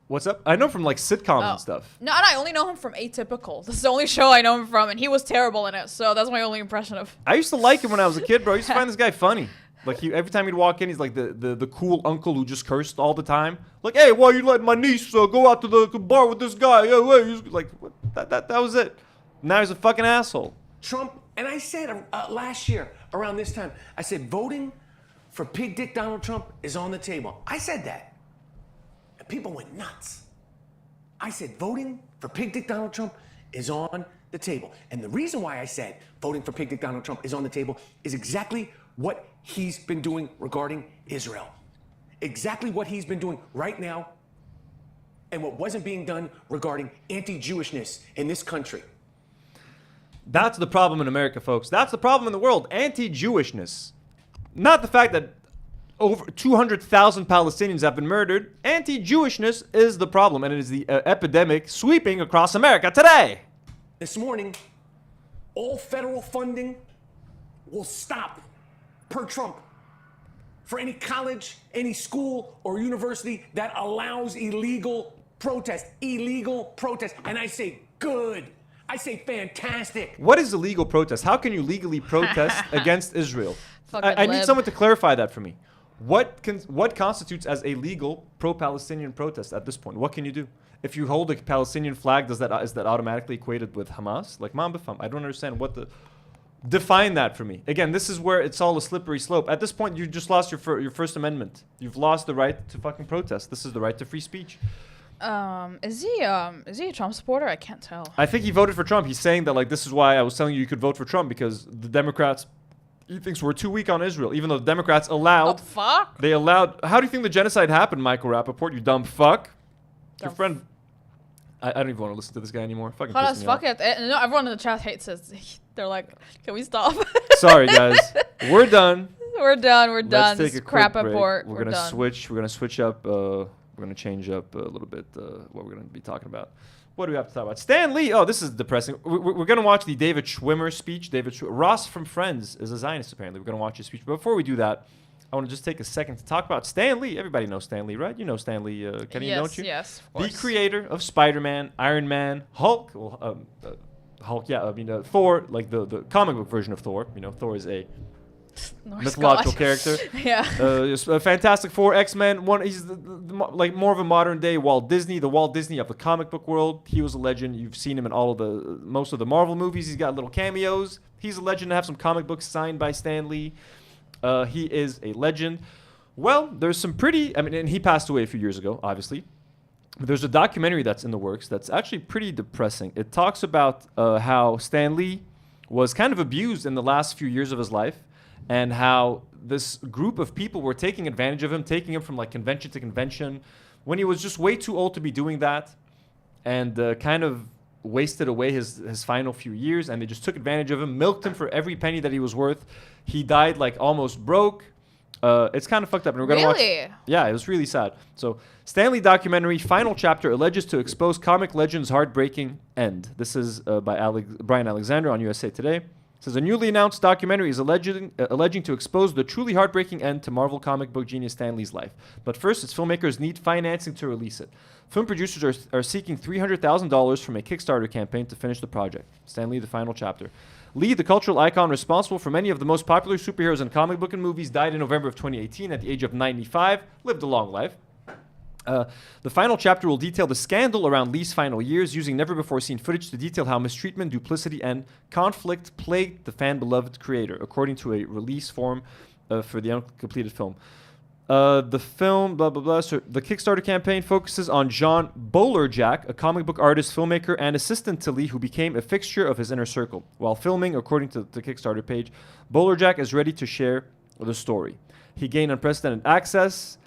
What's up? I know from like sitcoms and stuff. No, and I only know him from Atypical. This is the only show I know him from, and he was terrible in it, so that's my only impression of... I used to like him when I was a kid, bro. I used to find this guy funny. Like, every time he'd walk in, he's like the cool uncle who just cursed all the time. Like, hey, why are you letting my niece go out to the bar with this guy? Like, what? That was it. Now he's a fucking asshole. Trump, and I said last year, around this time, I said voting for Pig Dick Donald Trump is on the table. I said that. And people went nuts. I said voting for Pig Dick Donald Trump is on the table. And the reason why I said voting for Pig Dick Donald Trump is on the table is exactly what he's been doing regarding Israel. Exactly what he's been doing right now and what wasn't being done regarding anti-Jewishness in this country. That's the problem in America, folks. That's the problem in the world. Anti-Jewishness. Not the fact that over 200,000 Palestinians have been murdered. Anti-Jewishness is the problem, and it is the epidemic sweeping across America today. This morning, all federal funding will stop per Trump for any college, any school, or university that allows illegal protest. Illegal protest. And I say good. I say fantastic. What is illegal protest? How can you legally protest against Israel? I need someone to clarify that for me. What constitutes as a legal pro-Palestinian protest at this point? What can you do? If you hold a Palestinian flag, is that automatically equated with Hamas? Like, I don't understand what the... Define that for me. Again, this is where it's all a slippery slope. At this point, you just lost your First Amendment. You've lost the right to fucking protest. This is the right to free speech. Is he a Trump supporter? I can't tell. I think he voted for Trump. He's saying that, like, this is why I was telling you could vote for Trump, because the Democrats, he thinks we're too weak on Israel, even though the Democrats allowed... The fuck? They allowed... How do you think the genocide happened, Michael Rapaport, you dumb fuck? Your friend... I don't even want to listen to this guy anymore. Fucking piss me off. Fuck it. No, everyone in the chat hates us. They're like, can we stop? Sorry, guys. We're done. We're done. Let's take a quick break. Rapaport. We're gonna switch up we're going to change up a little bit what we're going to be talking about. What do we have to talk about? Stan Lee. Oh, this is depressing. We're going to watch the David Schwimmer speech. Ross from Friends is a Zionist, apparently. We're going to watch his speech. But before we do that, I want to just take a second to talk about Stan Lee. Everybody knows Stan Lee, right? You know Stan Lee, Kenny, don't you? Yes, of The course. creator of Spider-Man, Iron Man, Hulk. Well, Hulk, yeah. I mean, Thor, like the comic book version of Thor. You know, Thor is a mythological character. Yeah. Fantastic Four, X-Men. He's like more of a modern day Walt Disney, the Walt Disney of the comic book world. He was a legend. You've seen him in most of the Marvel movies. He's got little cameos. He's a legend to have some comic books signed by Stan Lee. He is a legend. Well, there's some and he passed away a few years ago, obviously. But there's a documentary that's in the works that's actually pretty depressing. It talks about how Stan Lee was kind of abused in the last few years of his life, and how this group of people were taking advantage of him, taking him from like convention to convention, when he was just way too old to be doing that, and kind of wasted away his final few years, and they just took advantage of him, milked him for every penny that he was worth. He died like almost broke. It's kind of fucked up. And we're gonna watch. Yeah, it was really sad. So, Stan Lee documentary, final chapter, alleges to expose comic legend's heartbreaking end. This is by Brian Alexander on USA Today. It says, a newly announced documentary is alleging to expose the truly heartbreaking end to Marvel comic book genius Stan Lee's life. But first, its filmmakers need financing to release it. Film producers are seeking $300,000 from a Kickstarter campaign to finish the project. Stan Lee, the final chapter. Lee, the cultural icon responsible for many of the most popular superheroes in comic book and movies, died in November of 2018 at the age of 95, lived a long life. The final chapter will detail the scandal around Lee's final years, using never-before-seen footage to detail how mistreatment, duplicity, and conflict plagued the fan-beloved creator, according to a release form for the uncompleted film. The film, blah, blah, blah. So the Kickstarter campaign focuses on John Bolerjack, a comic book artist, filmmaker, and assistant to Lee, who became a fixture of his inner circle. While filming, according to the Kickstarter page, Bolerjack is ready to share the story. He gained unprecedented access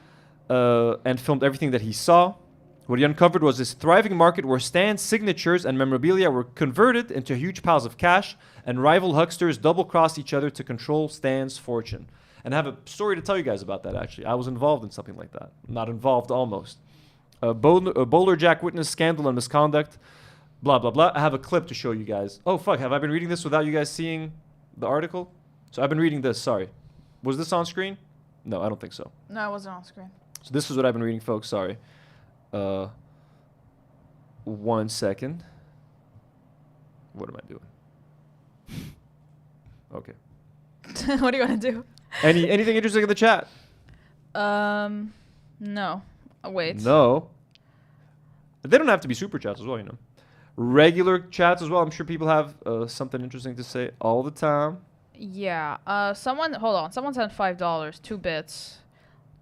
and filmed everything that he saw. What he uncovered was this thriving market where Stan's signatures and memorabilia were converted into huge piles of cash, and rival hucksters double-crossed each other to control Stan's fortune. And I have a story to tell you guys about that, actually. I was involved in something like that. Not involved, almost. Bolerjack witnessed scandal and misconduct, blah, blah, blah. I have a clip to show you guys. Oh, fuck, have I been reading this without you guys seeing the article? So I've been reading this, sorry. Was this on screen? No, I don't think so. No, it wasn't on screen. So this is what I've been reading, folks, sorry. 1 second. What am I doing? Okay. What do you want to do? Anything interesting in the chat? No. Wait. No. They don't have to be super chats as well, you know. Regular chats as well. I'm sure people have something interesting to say all the time. Yeah. Hold on. Someone sent $5, 2 bits.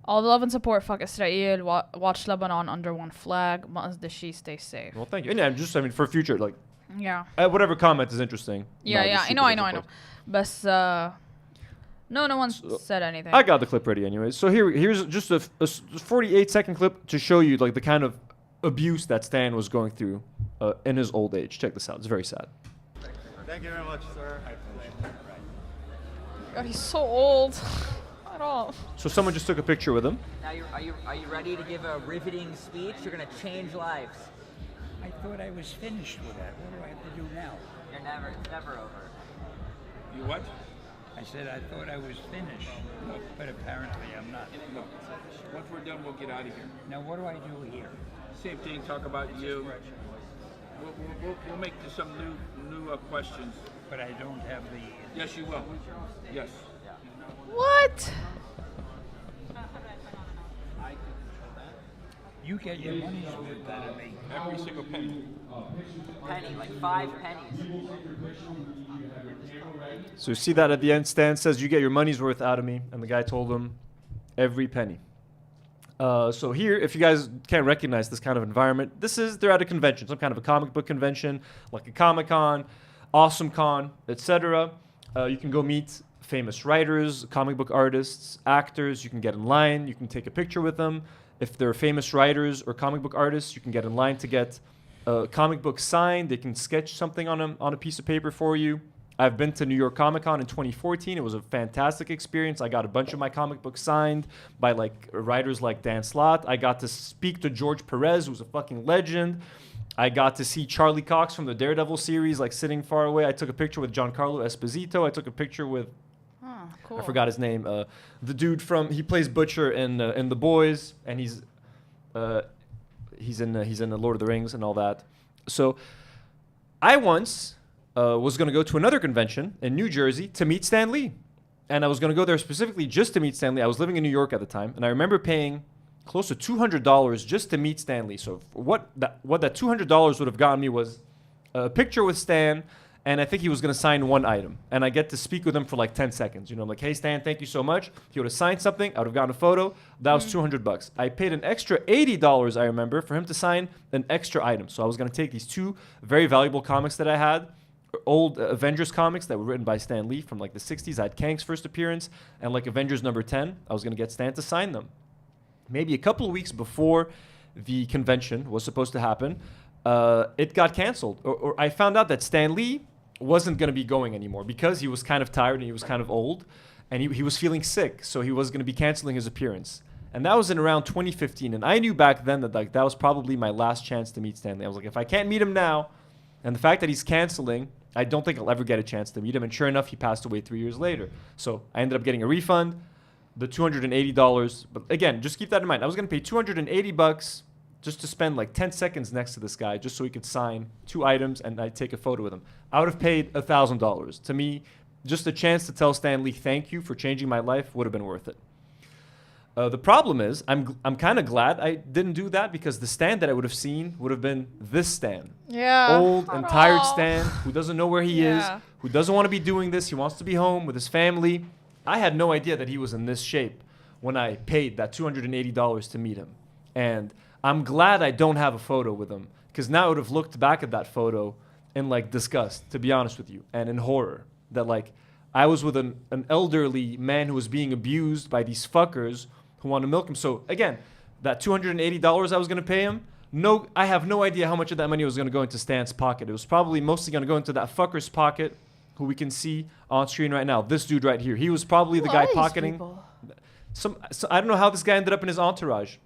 All the love and support. Fuck Israel. Watch Lebanon under one flag. Mazdashi, stay safe. Well, thank you. And yeah, I mean, for future, like. Yeah. Whatever comment is interesting. Yeah. I know. But no one said anything. I got the clip ready anyway. So here's just a 48-second clip to show you like the kind of abuse that Stan was going through in his old age. Check this out. It's very sad. Thank you very much, sir. God, he's so old. At all. So someone just took a picture with him. Now, are you ready to give a riveting speech? You're going to change lives. I thought I was finished with that. What do I have to do now? You're never over. You what? I said I thought I was finished, but apparently I'm not. No. Once we're done, we'll get out of here. Now, what do I do here? Same thing, talk about you. We'll make some new questions. But I don't have the... Yes, you will. Yes. What? You get your money's worth out of me. Every single penny. Penny, like 5 pennies. So you see that at the end, Stan says, you get your money's worth out of me. And the guy told him, every penny. So here, if you guys can't recognize this kind of environment, they're at a convention, some kind of a comic book convention, like a Comic-Con, Awesome Con, etc. You can go meet famous writers, comic book artists, actors. You can get in line. You can take a picture with them. If they're famous writers or comic book artists, you can get in line to get a comic book signed. They can sketch something on a piece of paper for you. I've been to New York Comic Con in 2014. It was a fantastic experience. I got a bunch of my comic books signed by like writers like Dan Slott. I got to speak to George Perez, who's a fucking legend. I got to see Charlie Cox from the Daredevil series, like sitting far away. I took a picture with Giancarlo Esposito. I took a picture with, Cool. I forgot his name, the dude from, he plays Butcher in The Boys, and he's in the Lord of the Rings and all that. So I once was going to go to another convention in New Jersey to meet Stan Lee. And I was going to go there specifically just to meet Stan Lee. I was living in New York at the time, and I remember paying close to $200 just to meet Stan Lee. So what that $200 would have gotten me was a picture with Stan, and I think he was going to sign one item. And I get to speak with him for like 10 seconds. You know, I'm like, hey, Stan, thank you so much. He would have signed something. I would have gotten a photo. That was $200. I paid an extra $80, I remember, for him to sign an extra item. So I was going to take these two very valuable comics that I had, old Avengers comics that were written by Stan Lee from like the 60s. I had Kang's first appearance and like Avengers number 10. I was going to get Stan to sign them. Maybe a couple of weeks before the convention was supposed to happen, it got canceled. Or I found out that Stan Lee wasn't going to be going anymore because he was kind of tired and he was kind of old and he was feeling sick. So he was going to be canceling his appearance. And that was in around 2015. And I knew back then that like that was probably my last chance to meet Stan Lee. I was like, if I can't meet him now, and the fact that he's canceling, I don't think I'll ever get a chance to meet him. And sure enough, he passed away 3 years later. So I ended up getting a refund, the $280. But again, just keep that in mind. I was going to pay $280 just to spend like 10 seconds next to this guy just so he could sign two items and I'd take a photo with him. I would have paid $1,000. To me, just a chance to tell Stan Lee thank you for changing my life would have been worth it. The problem is, I'm kind of glad I didn't do that because the Stan that I would have seen would have been this Stan. Yeah. Old and tired Stan who doesn't know where he is, who doesn't want to be doing this. He wants to be home with his family. I had no idea that he was in this shape when I paid that $280 to meet him. And I'm glad I don't have a photo with him because now I would have looked back at that photo in like disgust, to be honest with you, and in horror that like I was with an elderly man who was being abused by these fuckers who want to milk him. So again, that $280 I was going to pay him, I have no idea how much of that money was going to go into Stan's pocket. It was probably mostly going to go into that fucker's pocket who we can see on screen right now. This dude right here. He was probably the guy pocketing so I don't know how this guy ended up in his entourage.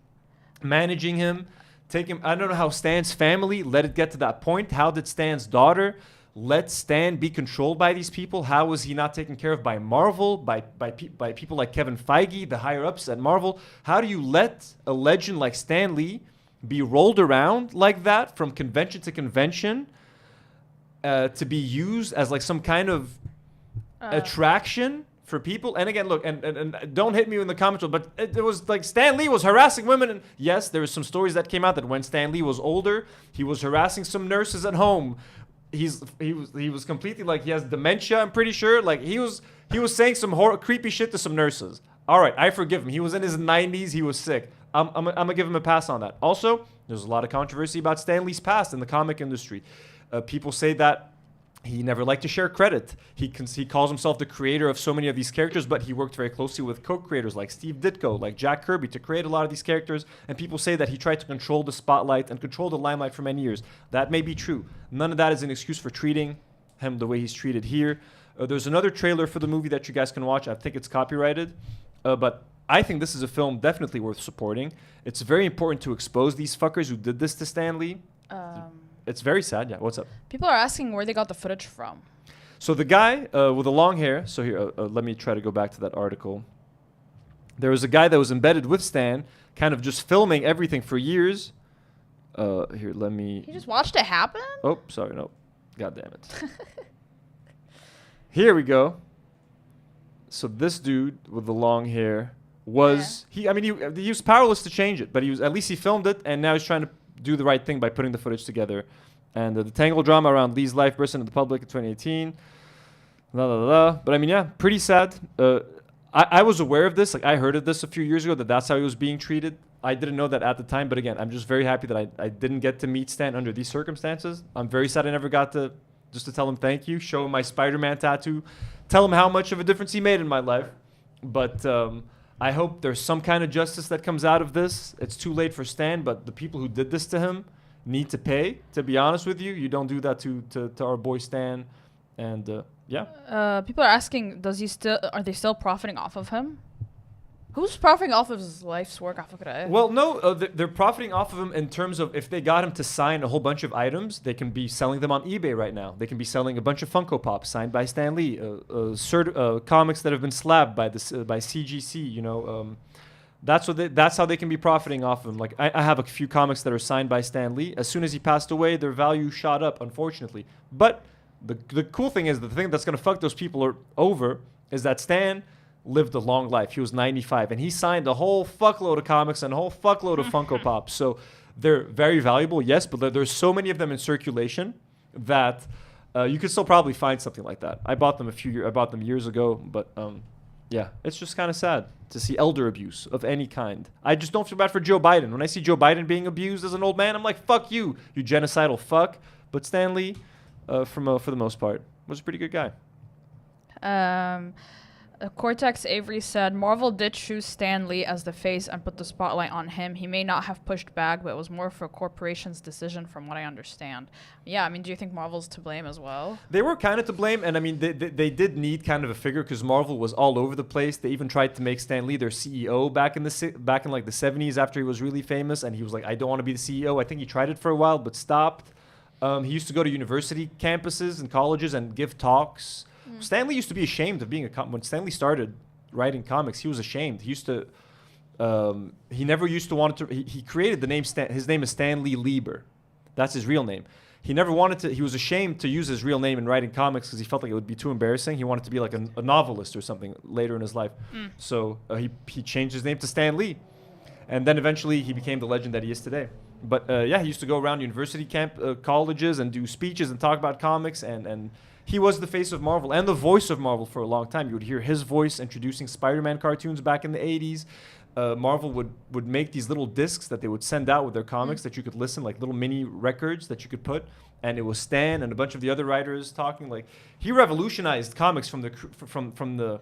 Managing him, I don't know how Stan's family let it get to that point. How did Stan's daughter let Stan be controlled by these people? How was he not taken care of by Marvel, by people like Kevin Feige, the higher-ups at Marvel? How do you let a legend like Stan Lee be rolled around like that from convention to convention to be used as like some kind of attraction for people? And again, look, and don't hit me in the comments, but it was like Stan Lee was harassing women. And yes, there were some stories that came out that when Stan Lee was older, he was harassing some nurses at home. He was completely like he has dementia. I'm pretty sure. Like he was saying some creepy shit to some nurses. All right, I forgive him. He was in his 90s. He was sick. I'm gonna give him a pass on that. Also, there's a lot of controversy about Stan Lee's past in the comic industry. People say that he never liked to share credit. He calls himself the creator of so many of these characters, but he worked very closely with co-creators like Steve Ditko, like Jack Kirby to create a lot of these characters. And people say that he tried to control the spotlight and control the limelight for many years. That may be true. None of that is an excuse for treating him the way he's treated here. There's another trailer for the movie that you guys can watch. I think it's copyrighted, but I think this is a film definitely worth supporting. It's very important to expose these fuckers who did this to Stan Lee. It's very sad. Yeah, what's up? People are asking where they got the footage from. So the guy with the long hair. So here, let me try to go back to that article. There was a guy that was embedded with Stan, kind of just filming everything for years. Here, let me. He just watched it happen? Oh, sorry, no. God damn it. Here we go. So this dude with the long hair was he was powerless to change it, but at least he filmed it, and now he's trying to do the right thing by putting the footage together. And the tangled drama around Lee's life burst into the public in 2018. But I mean, yeah, pretty sad. I was aware of this. Like I heard of this a few years ago, that's how he was being treated. I didn't know that at the time. But again, I'm just very happy that I didn't get to meet Stan under these circumstances. I'm very sad I never got to tell him thank you, show him my Spider-Man tattoo, tell him how much of a difference he made in my life. But I hope there's some kind of justice that comes out of this. It's too late for Stan, but the people who did this to him need to pay. To be honest with you, you don't do that to our boy Stan. And Yeah. People are asking, are they still profiting off of him? Who's profiting off of his life's work? Well, no, they're profiting off of him in terms of if they got him to sign a whole bunch of items, they can be selling them on eBay right now. They can be selling a bunch of Funko Pops signed by Stan Lee, comics that have been slabbed by CGC. You know, that's how they can be profiting off of him. Like I have a few comics that are signed by Stan Lee. As soon as he passed away, their value shot up, unfortunately. But the cool thing is, the thing that's gonna fuck those people over is that Stan lived a long life. He was 95, and he signed a whole fuckload of comics and a whole fuckload of Funko Pops. So they're very valuable, yes, but there's so many of them in circulation that you could still probably find something like that. I bought them years ago, but yeah, it's just kind of sad to see elder abuse of any kind. I just don't feel bad for Joe Biden. When I see Joe Biden being abused as an old man, I'm like, fuck you, you genocidal fuck. But Stan Lee, for the most part, was a pretty good guy. Cortex Avery said, Marvel did choose Stan Lee as the face and put the spotlight on him. He may not have pushed back, but it was more for a corporation's decision from what I understand. Yeah, I mean, do you think Marvel's to blame as well? They were kind of to blame, and I mean, they did need kind of a figure because Marvel was all over the place. They even tried to make Stan Lee their CEO back in like the 70s after he was really famous, and he was like, I don't want to be the CEO. I think he tried it for a while, but stopped. He used to go to university campuses and colleges and give talks. Stan Lee used to be ashamed of being when Stan Lee started writing comics, he was ashamed. He used to, he never used to want to, he created the name, his name is Stan Lee Lieber. That's his real name. He never wanted to, he was ashamed to use his real name in writing comics because he felt like it would be too embarrassing. He wanted to be like a novelist or something later in his life. So he changed his name to Stan Lee. And then eventually he became the legend that he is today. But yeah, he used to go around university colleges and do speeches and talk about comics, and he was the face of Marvel and the voice of Marvel for a long time. You would hear his voice introducing Spider-Man cartoons back in the 80s. Marvel would make these little discs that they would send out with their comics that you could listen, like little mini records that you could put. And it was Stan and a bunch of the other writers talking. Like, he revolutionized comics from the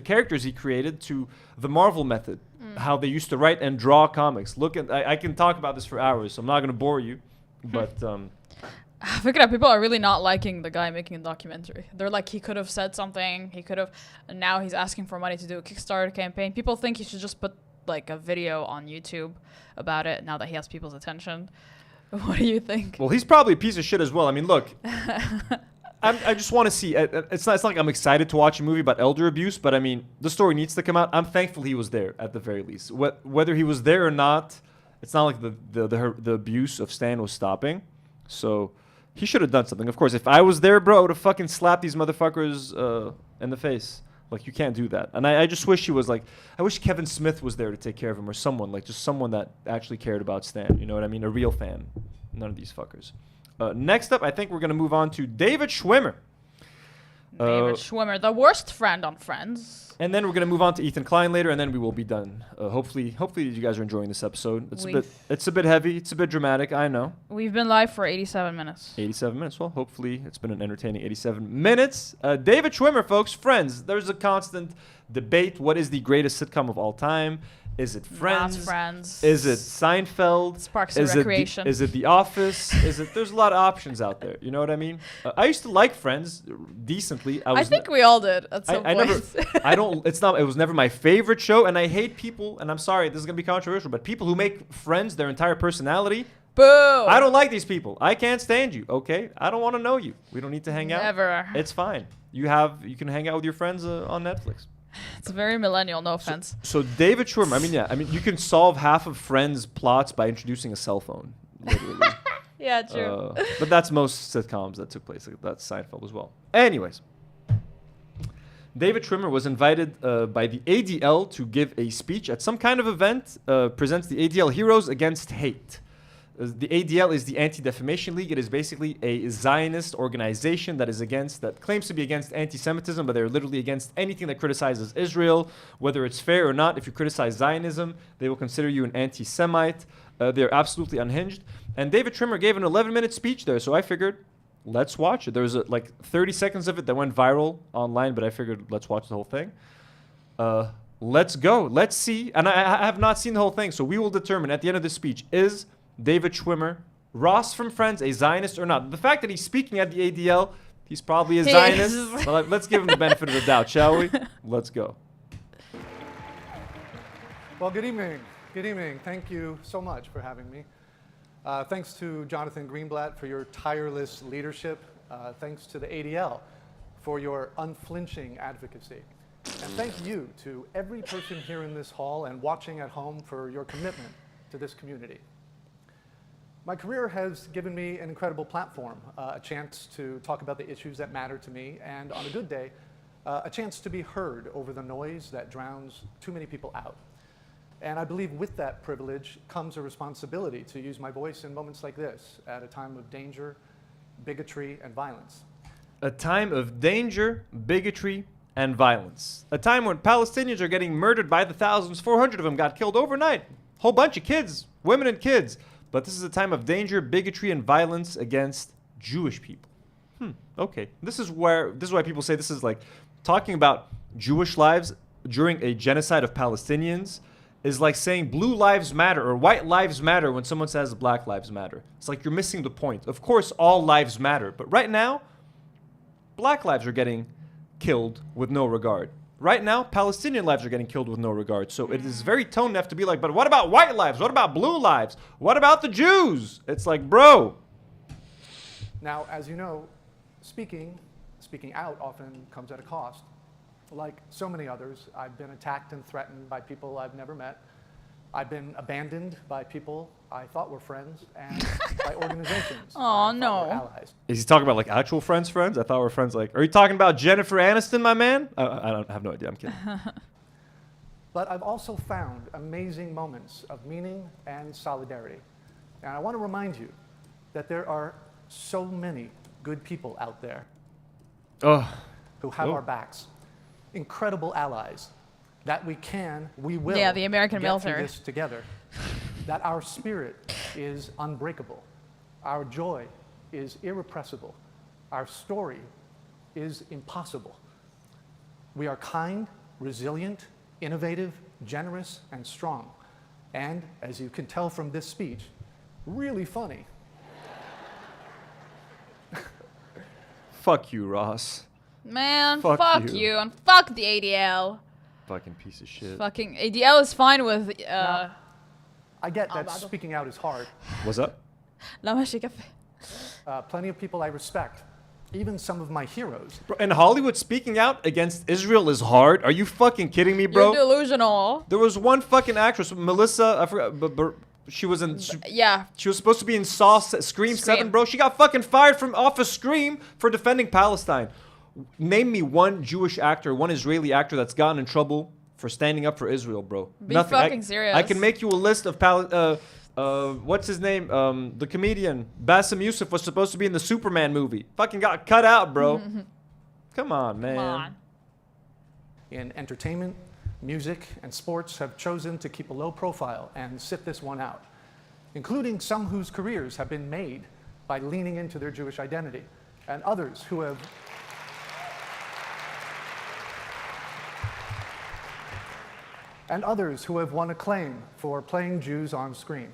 characters he created to the Marvel method, how they used to write and draw comics. I can talk about this for hours, so I'm not going to bore you, but people are really not liking the guy making a documentary. They're like, he could have said something, and now he's asking for money to do a Kickstarter campaign. People think he should just put like a video on YouTube about it now that he has people's attention. What do you think? Well, he's probably a piece of shit as well. I mean, look, I just want to see. It's not like I'm excited to watch a movie about elder abuse, but I mean, the story needs to come out. I'm thankful he was there at the very least. Whether he was there or not, it's not like the abuse of Stan was stopping. So he should have done something. Of course, if I was there, bro, I would have fucking slapped these motherfuckers in the face. Like, you can't do that. And I just wish he was like, I wish Kevin Smith was there to take care of him, or someone, like just someone that actually cared about Stan. You know what I mean? A real fan. None of these fuckers. Next up, I think we're going to move on to David Schwimmer. David Schwimmer, the worst friend on Friends. And then we're going to move on to Ethan Klein later, and then we will be done. Hopefully you guys are enjoying this episode. It's a bit heavy. It's a bit dramatic, I know. We've been live for 87 minutes. 87 minutes. Well, hopefully it's been an entertaining 87 minutes. David Schwimmer, folks, Friends. There's a constant debate. What is the greatest sitcom of all time? Is it Friends? Not Friends. Is it Seinfeld? Parks and Recreation. Is it The Office? There's a lot of options out there. You know what I mean? I used to like Friends decently. I think we all did at some point. It was never my favorite show, and I hate people, and I'm sorry, this is going to be controversial, but people who make Friends their entire personality. Boo! I don't like these people. I can't stand you, okay? I don't want to know you. We don't need to hang out. Never. It's fine. You can hang out with your friends on Netflix. It's very millennial, no offense. So David Schwimmer, you can solve half of Friends plots by introducing a cell phone, literally. Yeah, true. But that's most sitcoms that took place. That's Seinfeld as well. Anyways, David Schwimmer was invited by the ADL to give a speech at some kind of event, presents the ADL Heroes Against Hate. The ADL is the Anti-Defamation League. It is basically a Zionist organization that claims to be against anti-Semitism, but they're literally against anything that criticizes Israel, whether it's fair or not. If you criticize Zionism, they will consider you an anti-Semite. They're absolutely unhinged. And David Schwimmer gave an 11-minute speech there, so I figured, let's watch it. There was like 30 seconds of it that went viral online, but I figured, let's watch the whole thing. Let's go. Let's see. And I have not seen the whole thing, so we will determine at the end of this speech, is David Schwimmer, Ross from Friends, a Zionist or not? The fact that he's speaking at the ADL, He's probably a He Zionist. is. But let's give him the benefit of the doubt, shall we? Let's go. Well, good evening. Good evening. Thank you so much for having me. Thanks to Jonathan Greenblatt for your tireless leadership. Thanks to the ADL for your unflinching advocacy. And thank you to every person here in this hall and watching at home for your commitment to this community. My career has given me an incredible platform, a chance to talk about the issues that matter to me, and on a good day, a chance to be heard over the noise that drowns too many people out. And I believe with that privilege comes a responsibility to use my voice in moments like this, at a time of danger, bigotry, and violence. A time of danger, bigotry, and violence. A time when Palestinians are getting murdered by the thousands. 400 of them got killed overnight. Whole bunch of kids, women and kids. But this is a time of danger, bigotry, and violence against Jewish people. Okay. This is why people say this is like talking about Jewish lives during a genocide of Palestinians is like saying blue lives matter or white lives matter when someone says black lives matter. It's like you're missing the point. Of course, all lives matter. But right now, black lives are getting killed with no regard. Right now, Palestinian lives are getting killed with no regard. So it is very tone deaf to be like, but what about white lives? What about blue lives? What about the Jews? It's like, bro. Now, as you know, speaking out often comes at a cost. Like so many others, I've been attacked and threatened by people I've never met. I've been abandoned by people I thought were friends and by organizations I thought were allies. Is he talking about like actual friends? I thought we're friends like, are you talking about Jennifer Aniston, my man? I have no idea, I'm kidding. But I've also found amazing moments of meaning and solidarity. And I want to remind you that there are so many good people out there who have our backs. Incredible allies that we will the American get military through this together. That our spirit is unbreakable. Our joy is irrepressible. Our story is impossible. We are kind, resilient, innovative, generous, and strong. And as you can tell from this speech, really funny. Fuck you, Ross. Man, fuck you and fuck the ADL. Fucking piece of shit. Fucking ADL is fine with. Now, I get that speaking out is hard. What's up? Plenty of people I respect, even some of my heroes. Bro, in Hollywood, speaking out against Israel is hard. Are you fucking kidding me, bro? You're delusional. There was one fucking actress, Melissa, I forgot, but she was in. She was supposed to be in Scream 7, bro. She got fucking fired off of Scream for defending Palestine. Name me one Jewish actor, one Israeli actor that's gotten in trouble for standing up for Israel, bro. Be fucking serious. I can make you a list of what's his name? The comedian Bassem Youssef was supposed to be in the Superman movie. Fucking got cut out, bro. Come on, man. Come on. In entertainment, music, and sports have chosen to keep a low profile and sit this one out, including some whose careers have been made by leaning into their Jewish identity, and others who have won acclaim for playing Jews on screen.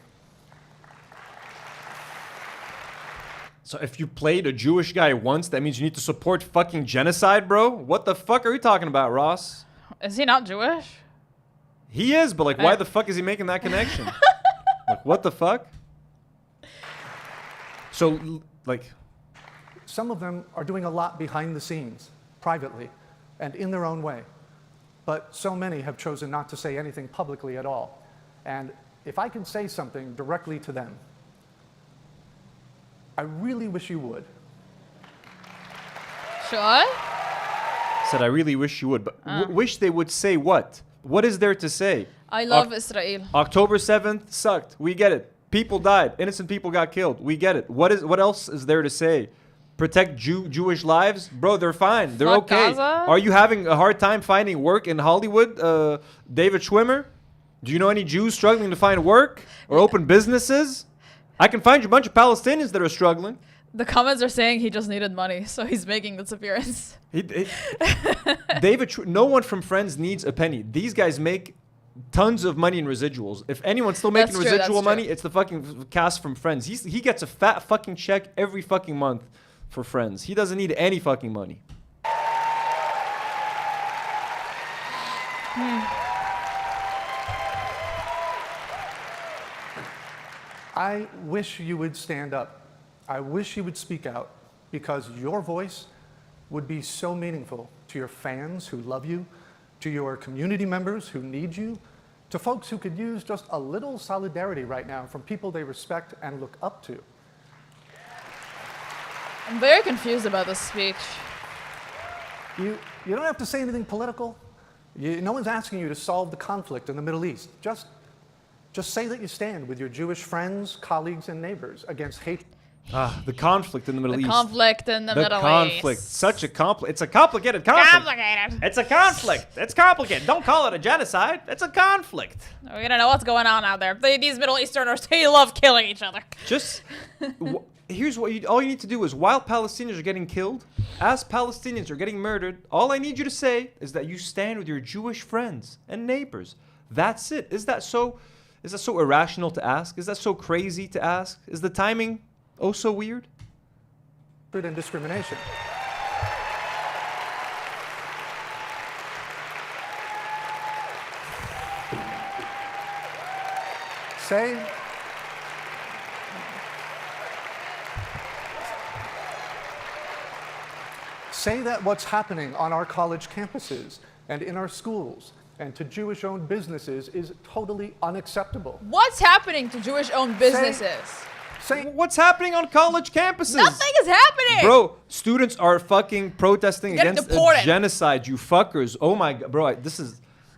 So if you played a Jewish guy once, that means you need to support fucking genocide, bro? What the fuck are you talking about, Ross? Is he not Jewish? He is, but like, why the fuck is he making that connection? Like, what the fuck? So, like... Some of them are doing a lot behind the scenes, privately, and in their own way. But so many have chosen not to say anything publicly at all. And if I can say something directly to them, I really wish you would. Sure? Said, I really wish you would, but wish they would say what? What is there to say? I love Israel. October 7th sucked. We get it. People died. Innocent people got killed. We get it. What else is there to say? Protect Jewish lives? Bro, they're fine. They're okay. Gaza? Are you having a hard time finding work in Hollywood, David Schwimmer? Do you know any Jews struggling to find work or open businesses? I can find you a bunch of Palestinians that are struggling. The comments are saying he just needed money, so he's making this appearance. No one from Friends needs a penny. These guys make tons of money in residuals. If anyone's still making residual money, it's the fucking cast from Friends. He gets a fat fucking check every fucking month. for friends. He doesn't need any fucking money. I wish you would stand up. I wish you would speak out, because your voice would be so meaningful to your fans who love you, to your community members who need you, to folks who could use just a little solidarity right now from people they respect and look up to. I'm very confused about this speech. You don't have to say anything political. No one's asking you to solve the conflict in the Middle East. Just say that you stand with your Jewish friends, colleagues, and neighbors against hate. The conflict in the Middle East. The conflict in the Middle conflict. East. Such a conflict. It's a complicated conflict. Complicated. It's a conflict. It's complicated. Don't call it a genocide. It's a conflict. We don't know what's going on out there. These Middle Easterners, they love killing each other. Just here's what all you need to do is, while Palestinians are getting killed, as Palestinians are getting murdered, all I need you to say is that you stand with your Jewish friends and neighbors. That's it. Is that so irrational to ask? Is that so crazy to ask? Is the timing oh so weird? And discrimination. Say that what's happening on our college campuses and in our schools and to Jewish-owned businesses is totally unacceptable. What's happening to Jewish-owned businesses? What's happening on college campuses? Nothing is happening. Bro, students are fucking protesting Getting against deported. genocide, you fuckers. Oh my god, bro,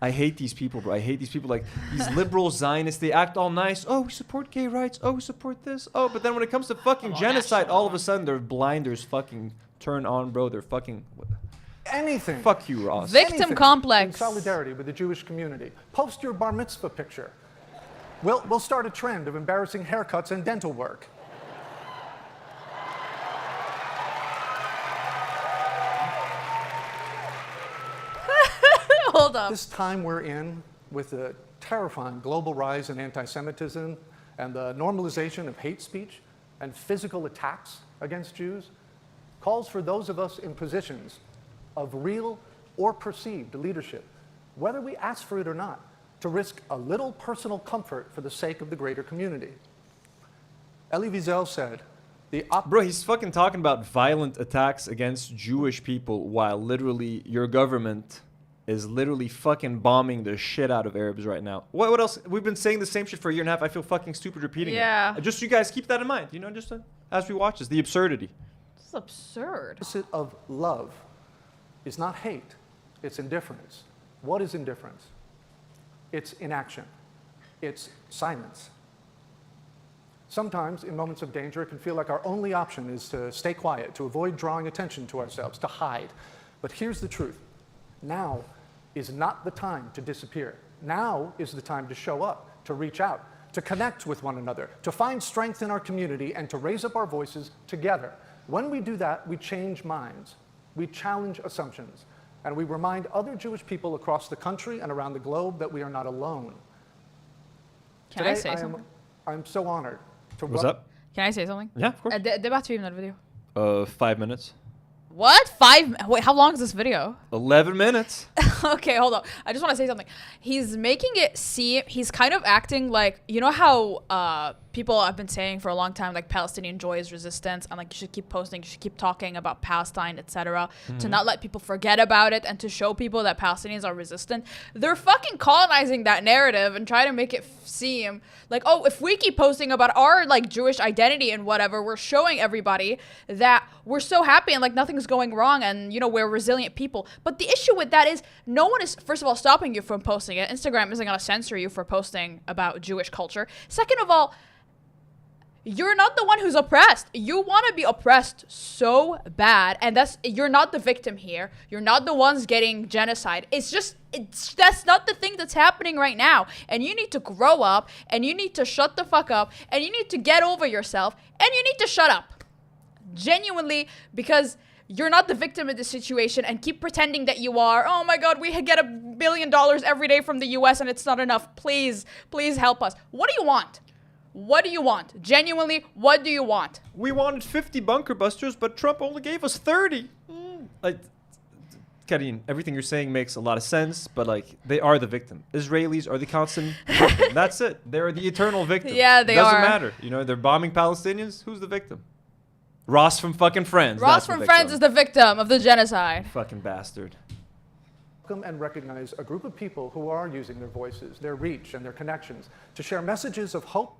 I hate these people, bro. I hate these people, like these liberal Zionists. They act all nice. Oh, we support gay rights. Oh, we support this. Oh, but then when it comes to fucking genocide, all of a sudden their blinders fucking turn on, bro. They're fucking... Anything. Fuck you, Ross. Victim complex. In solidarity with the Jewish community. Post your bar mitzvah picture. We'll start a trend of embarrassing haircuts and dental work. Hold up. This time we're in, with the terrifying global rise in anti-Semitism and the normalization of hate speech and physical attacks against Jews, calls for those of us in positions of real or perceived leadership, whether we ask for it or not, to risk a little personal comfort for the sake of the greater community. Elie Wiesel said, Bro, he's fucking talking about violent attacks against Jewish people while literally your government is literally fucking bombing the shit out of Arabs right now. What else? We've been saying the same shit for a year and a half. I feel fucking stupid repeating it. Just you guys keep that in mind, you know, just as we watch this, the absurdity. This is absurd. The opposite of love is not hate, it's indifference. What is indifference? It's inaction. It's silence. Sometimes, in moments of danger, it can feel like our only option is to stay quiet, to avoid drawing attention to ourselves, to hide. But here's the truth. Now is not the time to disappear. Now is the time to show up, to reach out, to connect with one another, to find strength in our community, and to raise up our voices together. When we do that, we change minds, we challenge assumptions, and we remind other Jewish people across the country and around the globe that we are not alone. Can I say something? I'm so honored to... What's up? Can I say something? Yeah, of course. Det är bara 3 minuter video. 5 minutes. What? 5? Wait, how long is this video? 11 minutes. Okay, hold on. I just want to say something. He's making it seem, he's kind of acting like, you know how people have been saying for a long time, like Palestinian joy is resistance, and like you should keep posting, you should keep talking about Palestine, etc., to not let people forget about it and to show people that Palestinians are resistant. They're fucking colonizing that narrative and trying to make it seem like, oh, if we keep posting about our like Jewish identity and whatever, we're showing everybody that we're so happy and like nothing's going wrong and, you know, we're resilient people. But the issue with that is no one is, first of all, stopping you from posting it. Instagram isn't going to censor you for posting about Jewish culture. Second of all, you're not the one who's oppressed. You want to be oppressed so bad, and you're not the victim here. You're not the ones getting genocide. That's not the thing that's happening right now. And you need to grow up, and you need to shut the fuck up, and you need to get over yourself, and you need to shut up. Genuinely, because you're not the victim of the situation, and keep pretending that you are. Oh my God, we get $1 billion every day from the US and it's not enough. Please, please help us. What do you want? What do you want? Genuinely, what do you want? We wanted 50 bunker busters, but Trump only gave us 30. Like, Karine, everything you're saying makes a lot of sense, but like, they are the victim. Israelis are the constant victim. That's it. They're the eternal victim. Yeah, they Doesn't are. matter. You know, they're bombing Palestinians. Who's the victim? Ross from fucking Friends. Ross That's the from victim. Friends is the victim of the genocide. Fucking bastard. Welcome and recognize a group of people who are using their voices, their reach, and their connections to share messages of hope.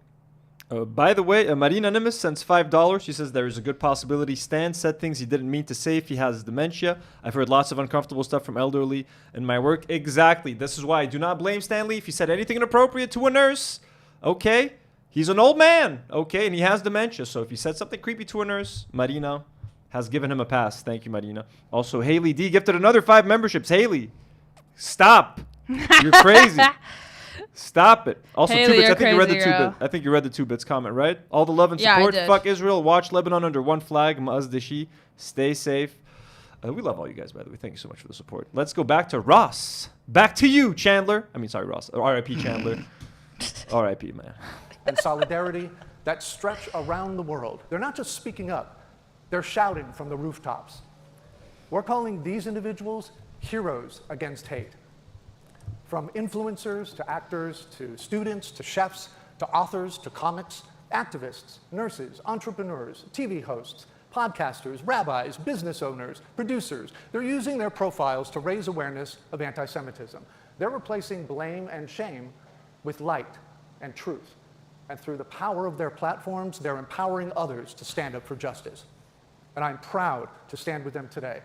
By the way, Marina Nimis sends $5. She says there is a good possibility Stan said things he didn't mean to say if he has dementia. I've heard lots of uncomfortable stuff from elderly in my work. Exactly. This is why I do not blame Stanley if he said anything inappropriate to a nurse. Okay? He's an old man. Okay? And he has dementia. So if he said something creepy to a nurse, Marina has given him a pass. Thank you, Marina. Also, Haley D gifted another 5 memberships. Haley, stop. You're crazy. Stop it. Also, Haley, 2 bits. I you're think you read the crazy, 2 girl. bits. I think you read the 2 bits comment, right? All the love and Yeah, I support. did. Fuck Israel. Watch Lebanon under one flag. Ma'azdashi. Stay safe. We love all you guys, by the way. Thank you so much for the support. Let's go back to Ross. Back to you, Chandler. I mean, sorry, Ross. R.I.P. Chandler. R.I.P. man. And solidarity that stretch around the world. They're not just speaking up, they're shouting from the rooftops. We're calling these individuals heroes against hate. From influencers to actors to students to chefs to authors to comics, activists, nurses, entrepreneurs, TV hosts, podcasters, rabbis, business owners, producers. They're using their profiles to raise awareness of anti-Semitism. They're replacing blame and shame with light and truth. And through the power of their platforms, they're empowering others to stand up for justice. And I'm proud to stand with them today.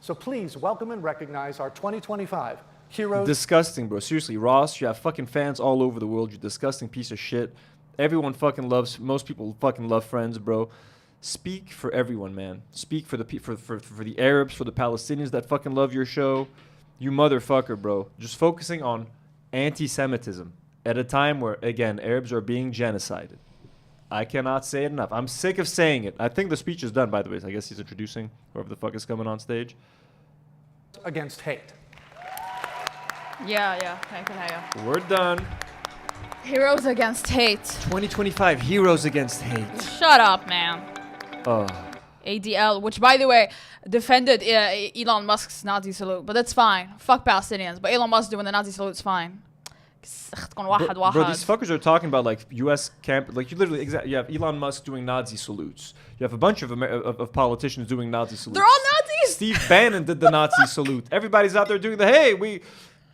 So please welcome and recognize our 2025 heroes. Disgusting, bro. Seriously, Ross, you have fucking fans all over the world. You disgusting piece of shit. Everyone fucking loves, most people fucking love Friends, bro. Speak for everyone, man. Speak for the for the Arabs, for the Palestinians that fucking love your show. You motherfucker, bro. Just focusing on anti-Semitism at a time where, again, Arabs are being genocided. I cannot say it enough. I'm sick of saying it. I think the speech is done, by the way. I guess he's introducing whoever the fuck is coming on stage. Against hate. Yeah. Thank you. We're done. Heroes against hate. 2025 heroes against hate. Shut up, man. ADL, which, by the way, defended Elon Musk's Nazi salute, but that's fine. Fuck Palestinians, but Elon Musk doing the Nazi salute's fine. Bro, these fuckers are talking about like U.S. camp, like you literally, you have Elon Musk doing Nazi salutes. You have a bunch of politicians doing Nazi salutes. They're all Nazis. Steve Bannon did the Nazi salute. Everybody's out there doing the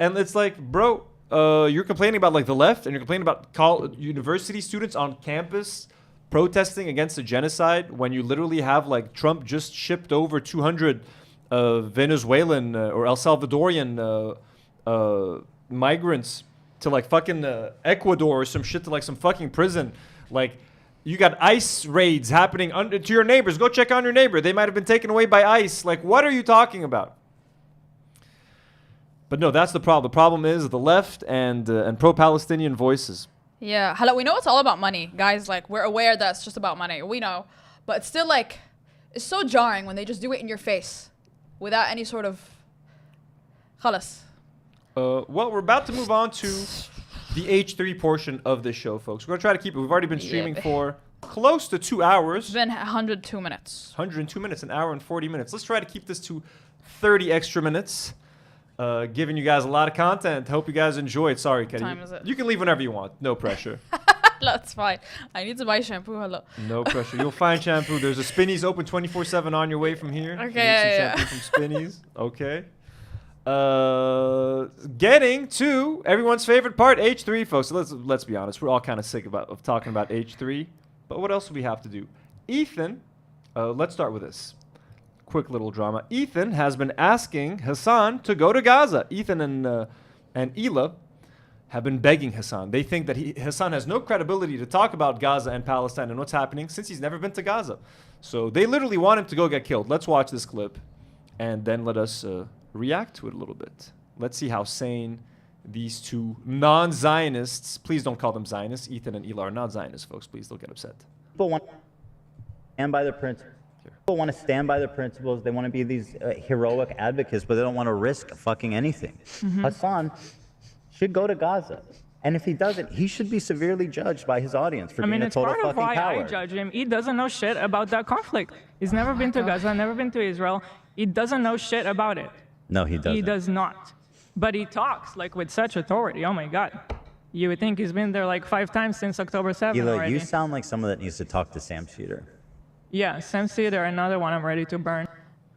and it's like, bro, you're complaining about like the left, and you're complaining about university students on campus protesting against the genocide when you literally have like Trump just shipped over 200 Venezuelan or El Salvadorian migrants to like fucking Ecuador or some shit, to like some fucking prison. Like, you got ICE raids happening to your neighbors. Go check on your neighbor. They might have been taken away by ICE. Like, what are you talking about? But no, that's the problem. The problem is the left and pro-Palestinian voices. Yeah, hello. We know it's all about money, guys. Like, we're aware that it's just about money. We know, but it's still like, it's so jarring when they just do it in your face, without any sort of. Khalas. Well, we're about to move on to the H3 portion of this show, folks. We're going to try to keep it. We've already been streaming for close to 2 hours. It's been 102 minutes. 102 minutes, an hour and 40 minutes. Let's try to keep this to 30 extra minutes. Giving you guys a lot of content. Hope you guys enjoy it. Sorry, Kenny. What time is it? You can leave whenever you want. No pressure. That's fine. I need to buy shampoo. Hello. No pressure. You'll find shampoo. There's a Spinneys open 24/7 on your way from here. Okay, yeah. Shampoo from Spinneys. Okay. Getting to everyone's favorite part, H3, folks. So let's be honest. We're all kind of sick of talking about H3. But what else do we have to do? Ethan, let's start with this. Quick little drama. Ethan has been asking HASAN to go to Gaza. Ethan and Ela have been begging HASAN. They think that HASAN has no credibility to talk about Gaza and Palestine and what's happening since he's never been to Gaza. So they literally want him to go get killed. Let's watch this clip and then let us react to it a little bit. Let's see how sane these two non-Zionists, please don't call them Zionists. Ethan and Ela are not Zionists, folks. Please don't get upset. People want to stand by their principles. People want to stand by their principles. They want to be these heroic advocates, but they don't want to risk fucking anything. HASAN should go to Gaza And if he doesn't, he should be severely judged by his audience for being a it's total part of fucking why coward. I judge him. He doesn't know shit about that conflict. He's never been to Gaza, never been to Israel. He doesn't know shit about it. No, he doesn't. He does not. But he talks like with such authority. Oh my God. You would think he's been there like 5 times since October 7th Hila, already. you sound like someone that needs to talk to Sam Cedar. Yeah, Sam Cedar, another one I'm ready to burn.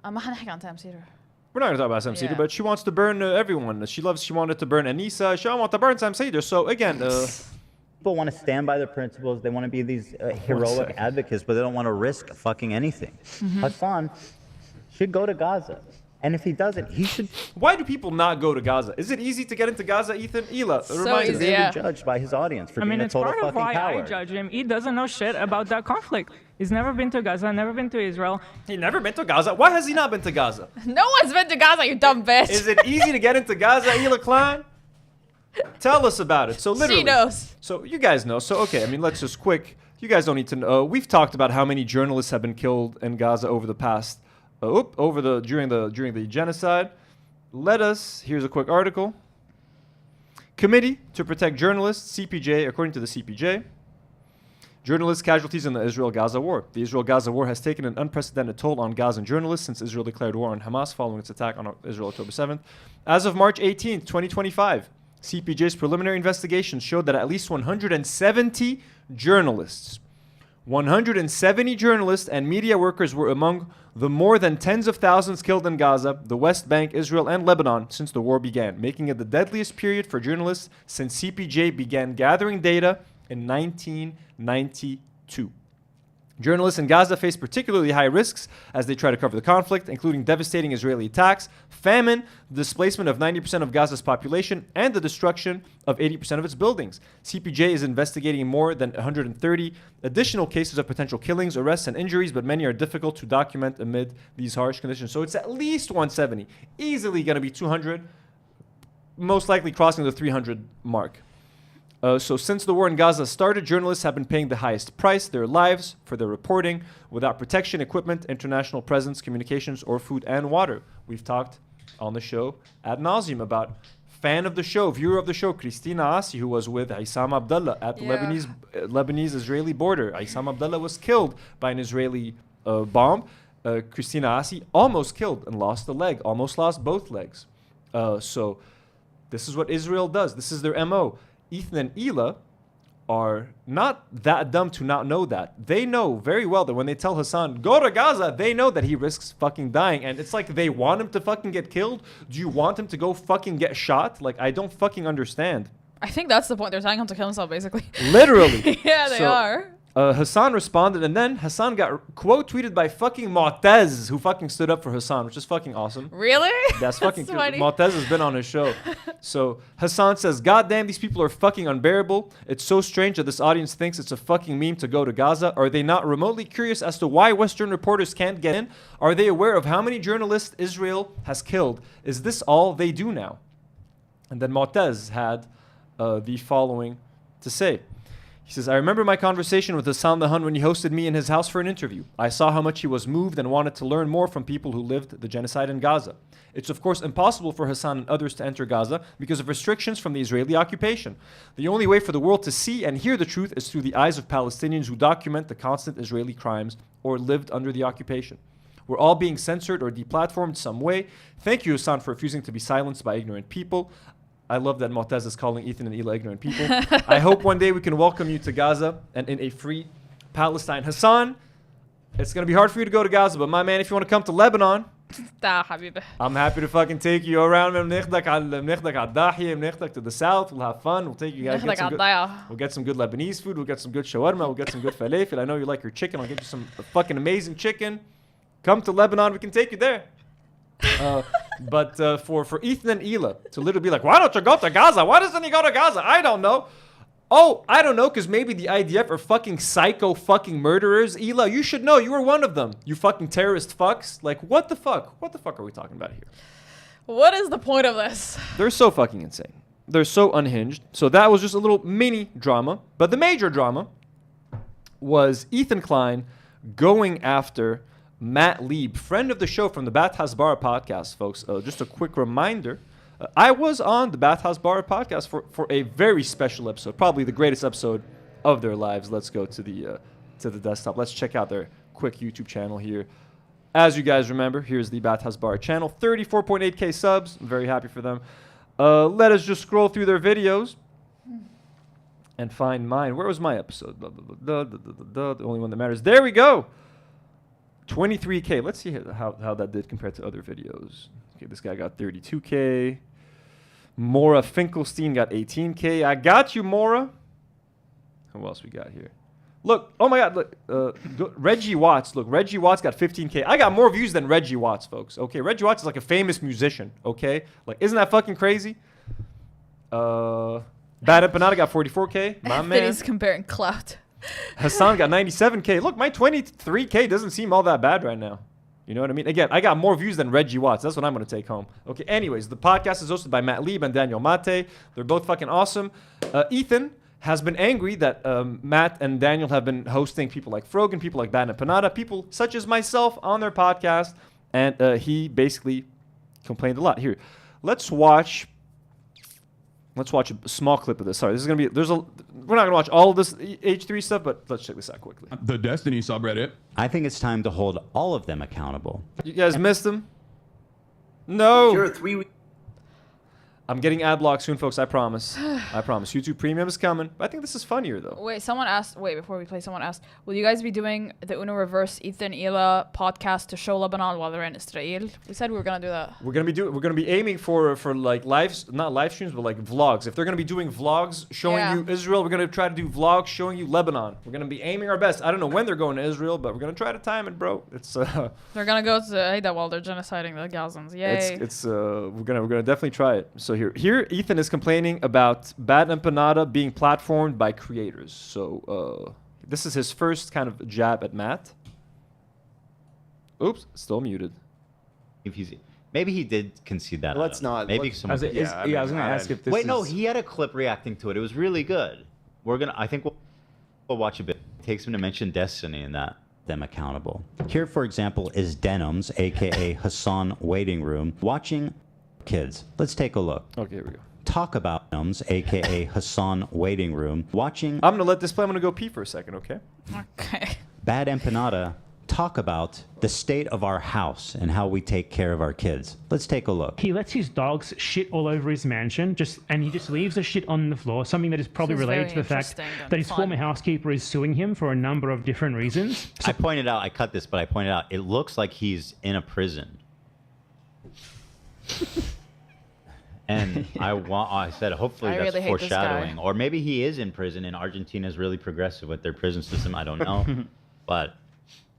ما حنحكي عن Sam Cedar. We're not going to talk about Sam Cedar, but she wants to burn everyone. She wanted to burn Anissa. She wants to burn Sam Cedar. So again, people want to stand by their principles. They want to be these heroic advocates, but they don't want to risk fucking anything. HASAN should go to Gaza. And if he doesn't, he should. Why do people not go to Gaza? Is it easy to get into Gaza, Ethan? Hila, He's really judged by his audience for being a it's total part of fucking why coward. I judge him. He doesn't know shit about that conflict. He's never been to Gaza, never been to Israel. He never been to Gaza? Why has he not been to Gaza? No one's been to Gaza, you dumb bitch. Is it easy to get into Gaza, Hila Klein? Tell us about it. So literally. She knows. So you guys know. So okay, I mean, let's just quick. You guys don't need to know. We've talked about how many journalists have been killed in Gaza over the past, during the genocide. Here's a quick article. Committee to Protect Journalists, CPJ, according to the CPJ. Journalist casualties in the Israel-Gaza war. The Israel-Gaza war has taken an unprecedented toll on Gazan journalists since Israel declared war on Hamas following its attack on Israel October 7th. As of March 18th, 2025, CPJ's preliminary investigations showed that at least 170 journalists and media workers were among the more than tens of thousands killed in Gaza, the West Bank, Israel, and Lebanon since the war began, making it the deadliest period for journalists since CPJ began gathering data in 1992. Journalists in Gaza face particularly high risks as they try to cover the conflict, including devastating Israeli attacks, famine, the displacement of 90% of Gaza's population, and the destruction of 80% of its buildings. CPJ is investigating more than 130 additional cases of potential killings, arrests, and injuries, but many are difficult to document amid these harsh conditions. So it's at least 170, easily going to be 200, most likely crossing the 300 mark. So since the war in Gaza started, journalists have been paying the highest price, their lives, for their reporting, without protection, equipment, international presence, communications, or food and water. We've talked on the show ad nauseum about fan of the show, viewer of the show, Christina Asi, who was with Aissam Abdallah at the Lebanese-Israeli border. Aissam Abdallah was killed by an Israeli bomb. Christina Asi almost killed and lost a leg, almost lost both legs. So this is what Israel does. This is their MO. Ethan and Hila are not that dumb to not know that. They know very well that when they tell HASAN, go to Gaza, they know that he risks fucking dying. And it's like they want him to fucking get killed. Do you want him to go fucking get shot? Like, I don't fucking understand. I think that's the point. They're telling him to kill himself, basically. Literally. Yeah, they are. HASAN responded, and then HASAN got quote tweeted by fucking Mu'taz, who fucking stood up for HASAN, which is fucking awesome. Really? That's fucking cool. funny. Mu'taz has been on his show. So HASAN says, God damn, these people are fucking unbearable. It's so strange that this audience thinks it's a fucking meme to go to Gaza. Are they not remotely curious as to why Western reporters can't get in? Are they aware of how many journalists Israel has killed? Is this all they do now? And then Mu'taz had the following to say. He says, I remember my conversation with Hassan the Hun when he hosted me in his house for an interview. I saw how much he was moved and wanted to learn more from people who lived the genocide in Gaza. It's of course impossible for Hassan and others to enter Gaza because of restrictions from the Israeli occupation. The only way for the world to see and hear the truth is through the eyes of Palestinians who document the constant Israeli crimes or lived under the occupation. We're all being censored or deplatformed some way. Thank you, Hassan, for refusing to be silenced by ignorant people. I love that Mu'taz is calling Ethan and Hila ignorant people. I hope one day we can welcome you to Gaza and in a free Palestine. Hassan, it's going to be hard for you to go to Gaza, but my man, if you want to come to Lebanon, I'm happy to fucking take you around. To the south. We'll have fun. We'll take you guys. We'll get some good Lebanese food. We'll get some good shawarma. We'll get some good falafel. I know you like your chicken. I'll get you some fucking amazing chicken. Come to Lebanon. We can take you there. But for Ethan and Hila to literally be like, why don't you go to Gaza? Why doesn't he go to Gaza? I don't know. Oh, I don't know, because maybe the IDF are fucking psycho fucking murderers. Hila, you should know. You were one of them. You fucking terrorist fucks. Like, what the fuck? What the fuck are we talking about here? What is the point of this? They're so fucking insane. They're so unhinged. So that was just a little mini drama. But the major drama was Ethan Klein going after Matt Lieb, friend of the show from the Bat Hasbara podcast, folks. Just a quick reminder, I was on the Bathhouse Bar podcast for a very special episode, probably the greatest episode of their lives. Let's go to the desktop. Let's check out their quick YouTube channel here. As you guys remember, here's the Bathhouse Bar channel, 34.8K subs. I'm very happy for them. Let us just scroll through their videos and find mine. Where was my episode? The only one that matters. There we go. 23K. Let's see how that did compared to other videos. Okay, this guy got 32K. Maura Finkelstein got 18K. I got you, Maura. Who else we got here? Look, oh my God, look, Reggie Watts. Look, Reggie Watts got 15K. I got more views than Reggie Watts, folks. Okay, Reggie Watts is like a famous musician. Okay, like, isn't that fucking crazy? Bad Empanada got 44K. My man. He's comparing clout. HASAN got 97K. Look, my 23K doesn't seem all that bad right now. You know what I mean? Again, I got more views than Reggie Watts. That's what I'm going to take home. Okay, anyways, the podcast is hosted by Matt Lieb and Daniel Mate. They're both fucking awesome. Ethan has been angry that Matt and Daniel have been hosting people like Frogan, people like Bad Empanada, people such as myself on their podcast. And he basically complained a lot. Here, let's watch a small clip of this. Sorry, this is gonna be. We're not gonna watch all of this H3 stuff, but let's check this out quickly. The Destiny subreddit. I think it's time to hold all of them accountable. You guys missed them? No. Sure, 3 weeks. I'm getting ad block soon, folks. I promise. I promise. YouTube Premium is coming. But I think this is funnier, though. Wait, someone asked. Wait, before we play, someone asked, will you guys be doing the Uno Reverse Ethan Ela podcast to show Lebanon while they're in Israel? We said we were gonna do that. We're gonna be aiming for like not live streams, but like vlogs. If they're gonna be doing vlogs showing you Israel, we're gonna try to do vlogs showing you Lebanon. We're gonna be aiming our best. I don't know when they're going to Israel, but we're gonna try to time it, bro. It's they're gonna go to Ada while they're genociding the Gazans. Yay! We're gonna definitely try it. So here Ethan is complaining about Bad Empanada being platformed by creators. So this is his first kind of jab at Matt. Oops, still muted. Maybe he did concede that. Let's not. Maybe someone. I was gonna ask if this. Wait, no, he had a clip reacting to it. It was really good. I think we'll watch a bit. It takes him to mention Destiny and them accountable. Here, for example, is Denims, aka HASAN Waiting Room, watching kids. Let's take a look. Okay, here we go. Talk about Denims, aka HASAN Waiting Room, watching. I'm gonna let this play. I'm gonna go pee for a second, okay? Okay. Bad Empanada. Talk about the state of our house and how we take care of our kids. Let's take a look. He lets his dogs shit all over his mansion, and he just leaves the shit on the floor, something that is probably related to the fact that his former housekeeper is suing him for a number of different reasons. I pointed out, I cut this, but I pointed out, it looks like he's in a prison. And I said, hopefully that's really foreshadowing. Or maybe he is in prison and Argentina is really progressive with their prison system. I don't know. But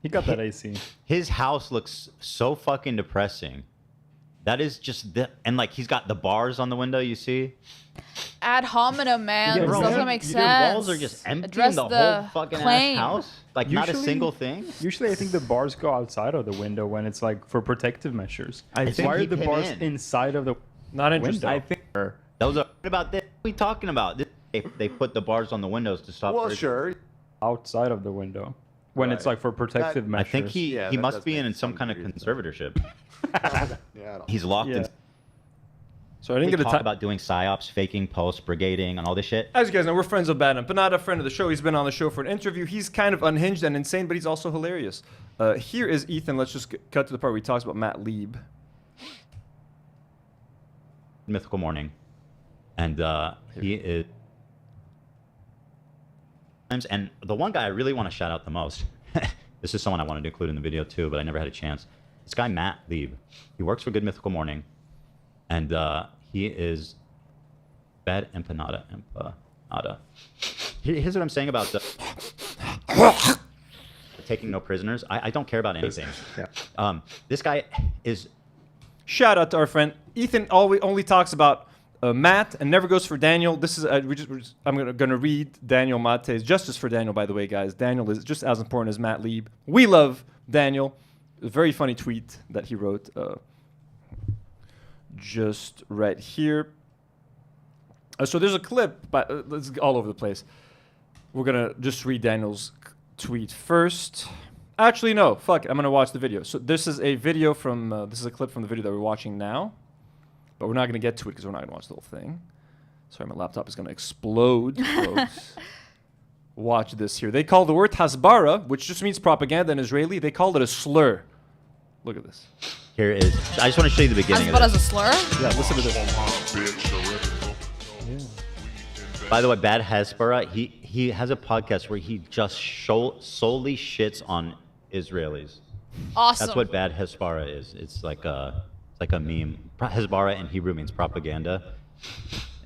he got that AC. His house looks so fucking depressing. That is just and like he's got the bars on the window, you see? Ad hominem, man. Yeah, this bro, doesn't make sense. Your walls are just empty Address in the whole fucking ass house. Like not a single thing. Usually I think the bars go outside of the window when it's like for protective measures. Why are the bars inside of the Not interesting. window? I think Those are what about this? What are we talking about? They put the bars on the windows to stop. Well, sure. Outside of the window. When it's like for protective measures. I think he must be in some kind of conservatorship. He's locked in. So I didn't get a talk about doing psyops, faking posts, brigading, and all this shit. As you guys know, we're friends with Bad Empanada, friend of the show. He's been on the show for an interview. He's kind of unhinged and insane, but he's also hilarious. Here is Ethan. Let's just cut to the part where he talks about Matt Lieb. Mythical Morning, and he is. And the one guy I really want to shout out the most. This is someone I wanted to include in the video too, but I never had a chance. This guy Matt Lieb. He works for Good Mythical Morning, and he is Bad Empanada. Here's what I'm saying about the taking no prisoners. I don't care about anything. This guy is. Shout out to our friend Ethan. Only talks about Matt and never goes for Daniel. This is I'm gonna read Daniel Mate's Justice for Daniel. By the way, guys, Daniel is just as important as Matt Lieb. We love Daniel. A very funny tweet that he wrote. Just right here. So there's a clip, but it's all over the place. We're gonna just read Daniel's tweet first. Actually, no. Fuck it. I'm gonna watch the video. So this is a video from. This is a clip from the video that we're watching now. But we're not going to get to it because we're not going to watch the whole thing. Sorry, my laptop is going to explode, folks. Watch this here. They call the word hasbara, which just means propaganda in Israeli, they call it a slur. Look at this. Here is. I just want to show you the beginning of Hasbara this. as a slur? Yeah, listen to this. By the way, Bad Hasbara, he has a podcast where he just solely shits on Israelis. Awesome. That's what Bad Hasbara is. It's like a meme. Hasbara in Hebrew means propaganda.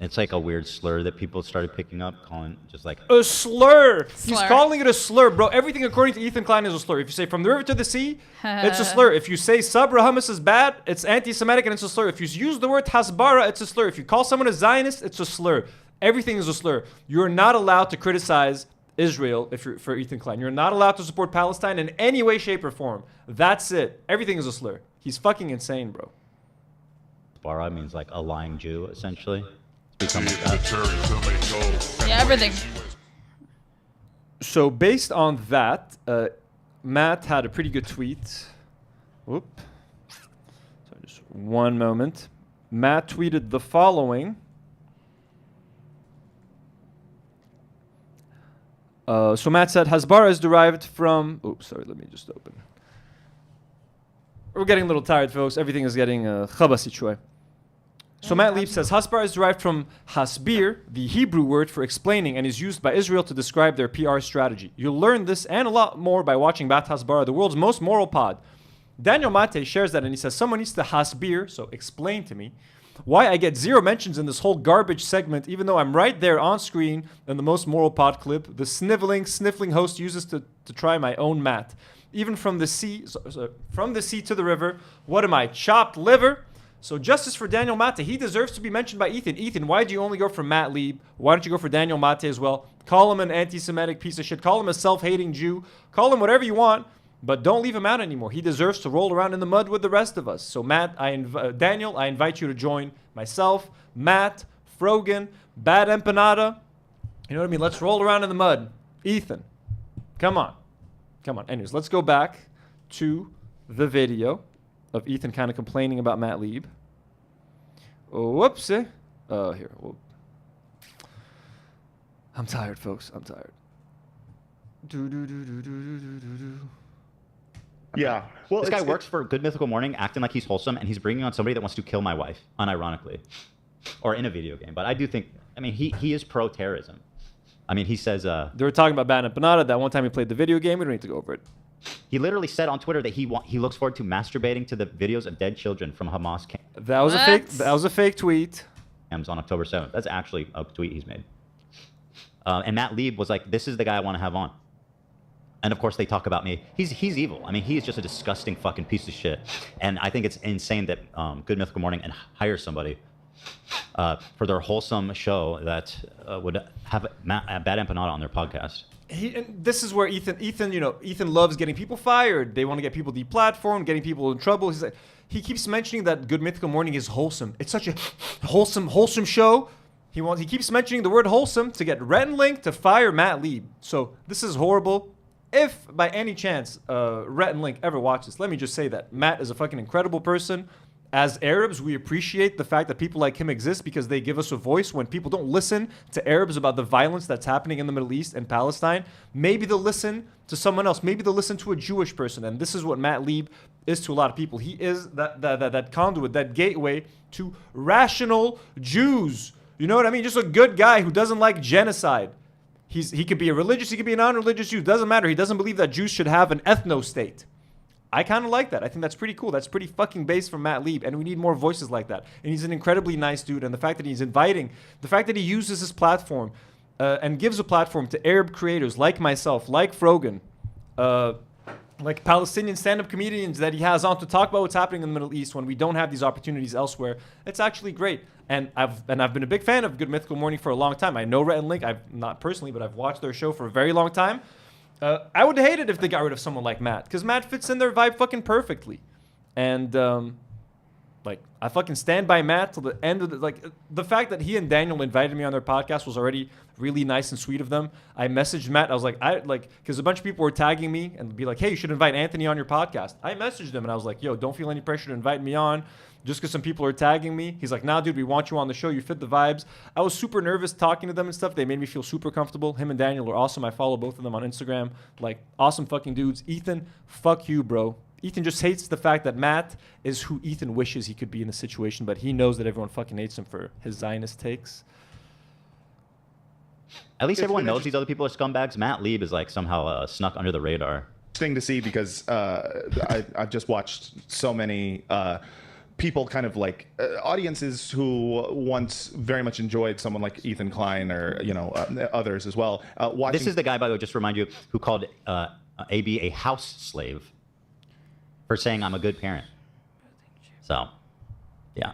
It's like a weird slur that people started picking up, calling just like a slur. He's Slur. calling it a slur, bro. Everything according to Ethan Klein is a slur. If you say from the river to the sea, it's a slur. If you say Sabra hummus is bad, it's anti-Semitic and it's a slur. If you use the word hasbara, it's a slur. If you call someone a Zionist, it's a slur. Everything is a slur. You're not allowed to criticize Israel if you're for Ethan Klein. You're not allowed to support Palestine in any way, shape, or form. That's it. Everything is a slur. He's fucking insane, bro. Bara means like a lying Jew, essentially. It's become like that. Yeah, everything. So based on that, Matt had a pretty good tweet. Whoop. So just one moment. Matt tweeted the following. So Matt said, Hasbara is derived from... Oops, sorry, let me just open. We're getting a little tired, folks. Everything is getting chabasi choy. So Matt Lieb says, Hasbara is derived from hasbir, the Hebrew word for explaining, and is used by Israel to describe their PR strategy. You'll learn this and a lot more by watching Bat Hasbara, the world's most moral pod. Daniel Mate shares that, and he says, someone needs to hasbir, so explain to me, why I get 0 mentions in this whole garbage segment, even though I'm right there on screen in the most moral pod clip the sniffling host uses to try my own mat. Even from the sea, from the sea to the river, what am I, chopped liver? So justice for Daniel Mate. He deserves to be mentioned by Ethan. Ethan, why do you only go for Matt Lieb? Why don't you go for Daniel Mate as well? Call him an anti-Semitic piece of shit. Call him a self-hating Jew. Call him whatever you want, but don't leave him out anymore. He deserves to roll around in the mud with the rest of us. So Matt, Daniel, I invite you to join myself, Matt, Frogan, Bad Empanada. You know what I mean? Let's roll around in the mud. Ethan, come on. Come on. Anyways, let's go back to the video of Ethan kind of complaining about Matt Lieb. Whoopsie. Here. Whoop. I'm tired, folks. I'm tired. Yeah. Well, this guy works for Good Mythical Morning, acting like he's wholesome, and he's bringing on somebody that wants to kill my wife, unironically, or in a video game. But I do think, I mean, he is pro-terrorism. I mean, he says... They were talking about Bad Empanada. That one time he played the video game. We don't need to go over it. He literally said on Twitter that he looks forward to masturbating to the videos of dead children from Hamas camp. That was a fake. That was a fake tweet. On October 7th. That's actually a tweet he's made. And Matt Lieb was like, "This is the guy I want to have on." And of course, they talk about me. He's evil. I mean, he is just a disgusting fucking piece of shit. And I think it's insane that Good Mythical Morning and hire somebody for their wholesome show that would have Bad Empanada on their podcast. And this is where Ethan loves getting people fired. They want to get people deplatformed, getting people in trouble. He keeps mentioning that Good Mythical Morning is wholesome. It's such a wholesome show. He keeps mentioning the word wholesome to get Rhett and Link to fire Matt Lieb. So this is horrible. If by any chance Rhett and Link ever watch this, let me just say that Matt is a fucking incredible person. As Arabs, we appreciate the fact that people like him exist because they give us a voice when people don't listen to Arabs about the violence that's happening in the Middle East and Palestine. Maybe they'll listen to someone else. Maybe they'll listen to a Jewish person. And this is what Matt Lieb is to a lot of people. He is that conduit, that gateway to rational Jews. You know what I mean? Just a good guy who doesn't like genocide. He could be a religious, he could be a non-religious Jew. Doesn't matter. He doesn't believe that Jews should have an ethno-state. I kind of like that. I think that's pretty cool. That's pretty fucking base from Matt Lieb, and we need more voices like that. And he's an incredibly nice dude, and the fact that he's inviting, the fact that he uses his platform and gives a platform to Arab creators like myself, like Frogan, like Palestinian stand-up comedians that he has on to talk about what's happening in the Middle East when we don't have these opportunities elsewhere. It's actually great. And I've been a big fan of Good Mythical Morning for a long time. I know Rhett and Link. I've not personally, but I've watched their show for a very long time. I would hate it if they got rid of someone like Matt, because Matt fits in their vibe fucking perfectly. And Like, I fucking stand by Matt till the end of the fact that he and Daniel invited me on their podcast was already really nice and sweet of them. I messaged Matt. I was like, because a bunch of people were tagging me and be like, hey, you should invite Anthony on your podcast. I messaged him and I was like, yo, don't feel any pressure to invite me on just because some people are tagging me. He's like, nah, dude, we want you on the show. You fit the vibes. I was super nervous talking to them and stuff. They made me feel super comfortable. Him and Daniel are awesome. I follow both of them on Instagram. Like, awesome fucking dudes. Ethan, fuck you, bro. Ethan just hates the fact that Matt is who Ethan wishes he could be in the situation, but he knows that everyone fucking hates him for his Zionist takes. At least everyone knows these other people are scumbags. Matt Lieb is like somehow snuck under the radar. Thing to see because I've just watched so many people kind of like audiences who once very much enjoyed someone like Ethan Klein or others as well. Watching This is the guy, by the way, just to remind you, who called AB a house slave for saying I'm a good parent. So, yeah.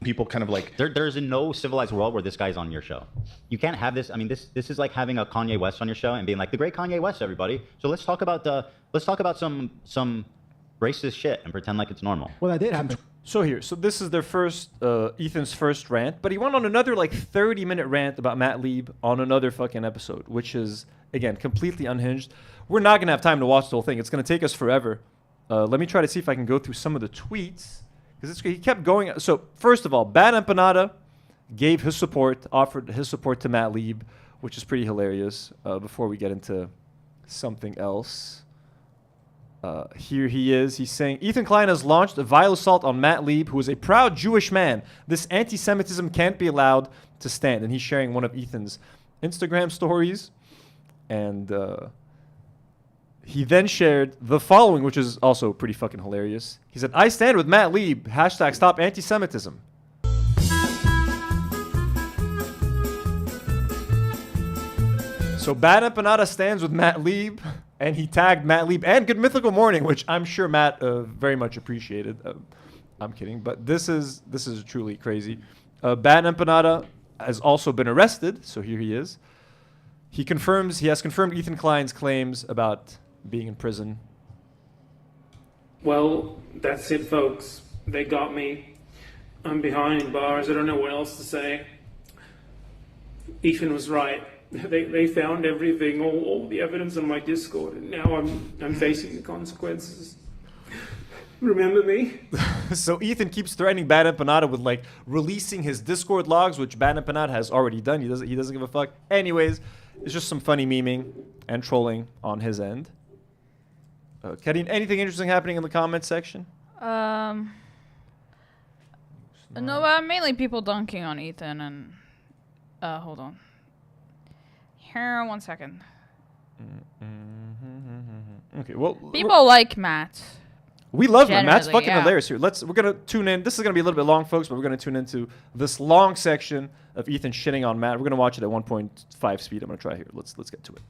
People kind of like there's no civilized world where this guy's on your show. You can't have this. I mean, this is like having a Kanye West on your show and being like the great Kanye West, everybody. So let's talk about some racist shit and pretend like it's normal. Well, that did happen. So this is their first Ethan's first rant, but he went on another like 30-minute rant about Matt Lieb on another fucking episode, which is again completely unhinged. We're not gonna have time to watch the whole thing. It's gonna take us forever. Let me try to see if I can go through some of the tweets. Because he kept going. So, first of all, Bad Empanada gave his support, offered his support to Matt Lieb, which is pretty hilarious. Before we get into something else. Here he is. He's saying, Ethan Klein has launched a vile assault on Matt Lieb, who is a proud Jewish man. This anti-Semitism can't be allowed to stand. And he's sharing one of Ethan's Instagram stories. And he then shared the following, which is also pretty fucking hilarious. He said, I stand with Matt Lieb, hashtag stop anti-Semitism. So Bad Empanada stands with Matt Lieb, and he tagged Matt Lieb and Good Mythical Morning, which I'm sure Matt very much appreciated. I'm kidding, but this is truly crazy. Bad Empanada has also been arrested, so here he is. He has confirmed Ethan Klein's claims about being in prison. Well, that's it, folks. They got me. I'm behind bars. I don't know what else to say. Ethan was right. They found everything, all the evidence on my Discord, and now I'm facing the consequences. Remember me? So Ethan keeps threatening Bad Empanada with like releasing his Discord logs, which Bad Empanada has already done. He doesn't give a fuck. Anyways, it's just some funny memeing and trolling on his end. Karine, anything interesting happening in the comments section? No, mainly people dunking on Ethan and hold on. Here, 1 second. Okay, well, people like Matt. We love Matt. Matt's fucking yeah. hilarious here. We're gonna tune in. This is gonna be a little bit long, folks, but we're gonna tune into this long section of Ethan shitting on Matt. We're gonna watch it at 1.5 speed. I'm gonna try here. Let's get to it.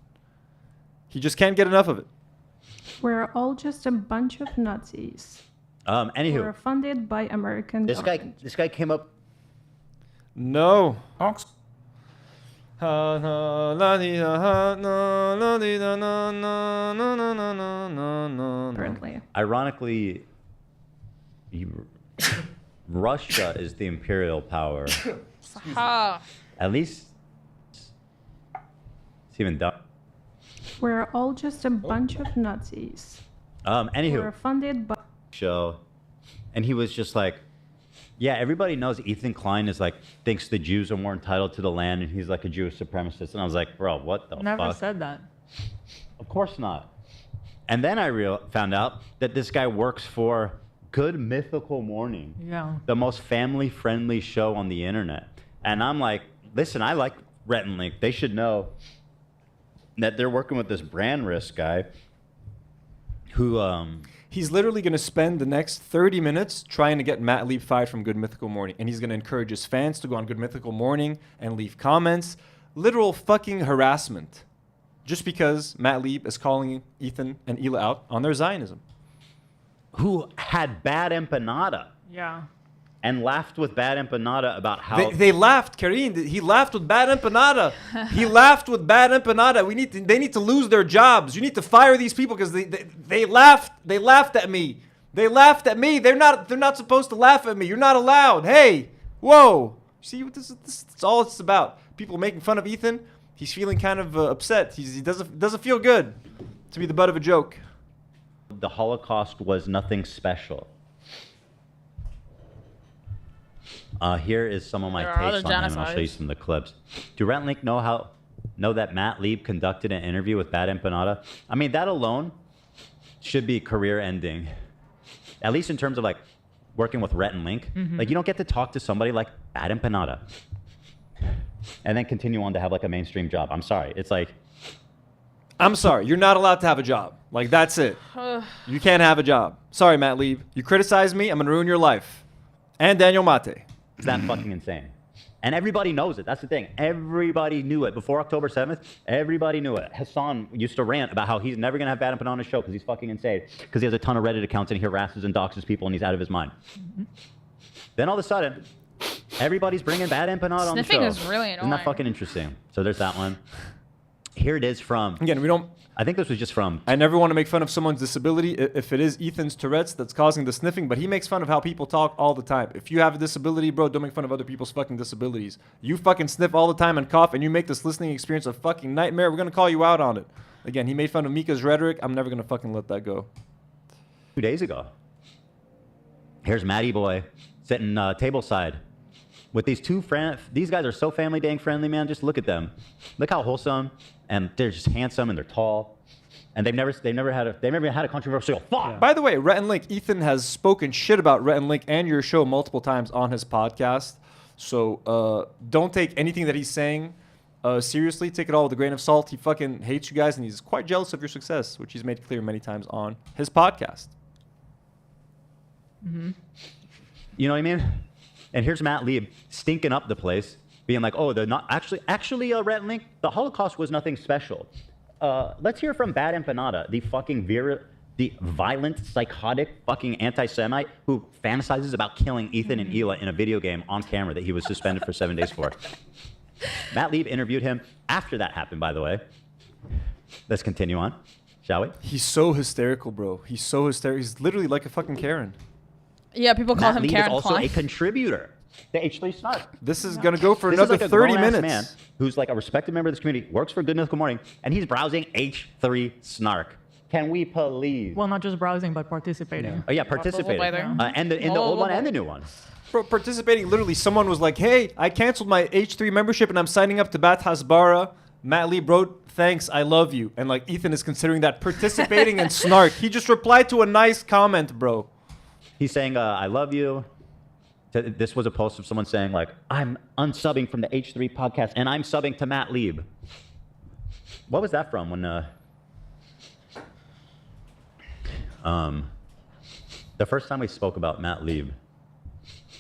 He just can't get enough of it. We're all just a bunch of Nazis. Anywho, We're funded by American government. This guy came up. No. Apparently. Ironically, Russia is the imperial power. At least it's even dumb. We're all just a bunch of Nazis. Anywho, We're funded by show, and he was just like, yeah, everybody knows Ethan Klein is like thinks the Jews are more entitled to the land, and he's like a Jewish supremacist. And I was like, bro, what the fuck? Never said that. Of course not. And then I found out that this guy works for Good Mythical Morning, the most family-friendly show on the internet. And I'm like, listen, I like Rhett and Link. They should know that they're working with this brand risk guy who he's literally going to spend the next 30 minutes trying to get Matt Lieb fired from Good Mythical Morning, and he's going to encourage his fans to go on Good Mythical Morning and leave comments. Literal fucking harassment, just because Matt Lieb is calling Ethan and Hila out on their Zionism. Who had Bad Empanada. Yeah. And laughed with Bad Empanada about how... They laughed, Karine. He laughed with Bad Empanada. He laughed with Bad Empanada. They need to lose their jobs. You need to fire these people because they laughed. They laughed at me. They laughed at me. They're not supposed to laugh at me. You're not allowed. Hey, whoa. See what this is all it's about. People making fun of Ethan. He's feeling kind of upset. He doesn't feel good to be the butt of a joke. The Holocaust was nothing special. Here is some of my takes on him, and I'll show you some of the clips. Do Rhett and Link know that Matt Lieb conducted an interview with Bad Empanada? I mean, that alone should be career-ending. At least in terms of like working with Rhett and Link. Like you don't get to talk to somebody like Bad Empanada and then continue on to have like a mainstream job. I'm sorry. It's like, I'm sorry. You're not allowed to have a job. Like that's it. You can't have a job. Sorry, Matt Lieb. You criticize me, I'm gonna ruin your life. And Daniel Mate. It's that fucking insane. And everybody knows it. That's the thing. Everybody knew it. Before October 7th, everybody knew it. HASAN used to rant about how he's never going to have Bad Empanada on his show because he's fucking insane. Because he has a ton of Reddit accounts and he harasses and doxes people and he's out of his mind. Then all of a sudden, everybody's bringing Bad Empanada on the show. Sniffing is really annoying. Isn't that fucking interesting? So there's that one. Here it is from... Again, we don't... I think this was just from... I never want to make fun of someone's disability if it is Ethan's Tourette's that's causing the sniffing, but he makes fun of how people talk all the time. If you have a disability, bro, don't make fun of other people's fucking disabilities. You fucking sniff all the time and cough, and you make this listening experience a fucking nightmare. We're going to call you out on it. Again, he made fun of Mika's rhetoric. I'm never going to fucking let that go. 2 days ago. Here's Matty Boy sitting tableside with these two friends. These guys are so family dang friendly, man. Just look at them. Look how wholesome, and they're just handsome and they're tall, and they've never had a controversial thought. Yeah. By the way, Rhett and Link, Ethan has spoken shit about Rhett and Link and your show multiple times on his podcast. So don't take anything that he's saying seriously. Take it all with a grain of salt. He fucking hates you guys, and he's quite jealous of your success, which he's made clear many times on his podcast. You know what I mean? And here's Matt Lieb stinking up the place, being like, oh, they're not actually, Rhett and Link, the Holocaust was nothing special. Let's hear from Bad Empanada, the violent, psychotic fucking anti-Semite who fantasizes about killing Ethan and Hila in a video game on camera that he was suspended for 7 days for. Matt Lieb interviewed him after that happened, by the way. Let's continue on, shall we? He's so hysterical, bro. He's so hysterical. He's literally like a fucking Karen. Yeah, people call him Matt Lieb Karen is also Klein. a contributor. The H3 Snark. This is going to go for This another is like 30 a grown-ass minutes. man who's like a respected member of this community, works for Good Mythical Morning, and he's browsing H3 Snark. Can we please? Well, not just browsing, but participating. Oh yeah, participating. In the old one and the new one. Bro, participating, literally, someone was like, hey, I canceled my H3 membership and I'm signing up to Bat Hasbara. Matt Lieb wrote, thanks, I love you. And like Ethan is considering that participating in Snark. He just replied to a nice comment, bro. He's saying, I love you. This was a post of someone saying, like, I'm unsubbing from the H3 podcast and I'm subbing to Matt Lieb. What was that from when, the first time we spoke about Matt Lieb,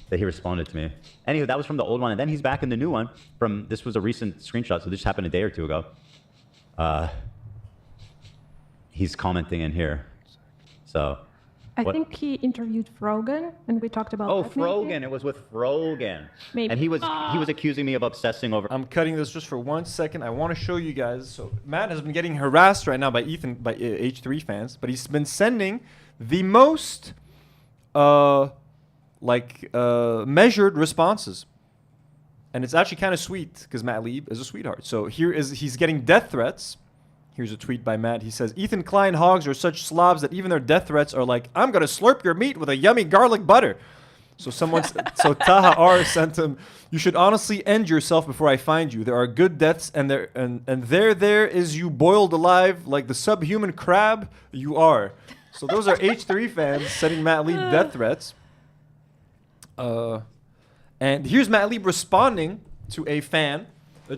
that he responded to me. Anyway, that was from the old one, and then he's back in the new one from, this was a recent screenshot, so this just happened a day or two ago. He's commenting in here. So. I think he interviewed Frogan, and we talked about Oh, that Frogan. maybe. It was with Frogan. Maybe. And he was accusing me of obsessing over. I'm cutting this just for 1 second. I want to show you guys. So Matt has been getting harassed right now by Ethan, by H3 fans, but he's been sending the most measured responses. And it's actually kind of sweet because Matt Lieb is a sweetheart. So he's getting death threats. Here's a tweet by Matt. He says, Ethan Klein hogs are such slobs that even their death threats are like, I'm going to slurp your meat with a yummy garlic butter. So so Taha R sent him, you should honestly end yourself before I find you. There are good deaths and there is you boiled alive like the subhuman crab you are. So those are H3 fans sending Matt Lieb death threats. And here's Matt Lieb responding to a fan,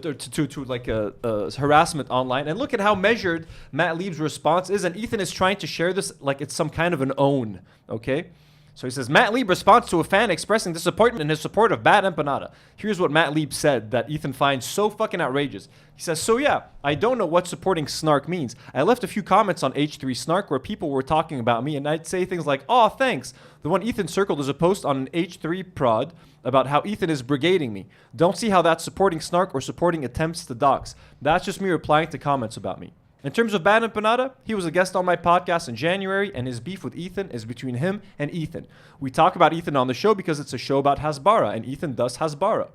to like a harassment online. And look at how measured Matt Lieb's response is. And Ethan is trying to share this like it's some kind of an own, okay? So he says, Matt Lieb responds to a fan expressing disappointment in his support of Bad Empanada. Here's what Matt Lieb said that Ethan finds so fucking outrageous. He says, so yeah, I don't know what supporting Snark means. I left a few comments on H3 Snark where people were talking about me, and I'd say things like, oh, thanks. The one Ethan circled is a post on an H3 prod about how Ethan is brigading me. Don't see how that's supporting Snark or supporting attempts to dox. That's just me replying to comments about me. In terms of Ban Empanada, he was a guest on my podcast in January, and his beef with Ethan is between him and Ethan. We talk about Ethan on the show because it's a show about Hasbara, and Ethan does Hasbara.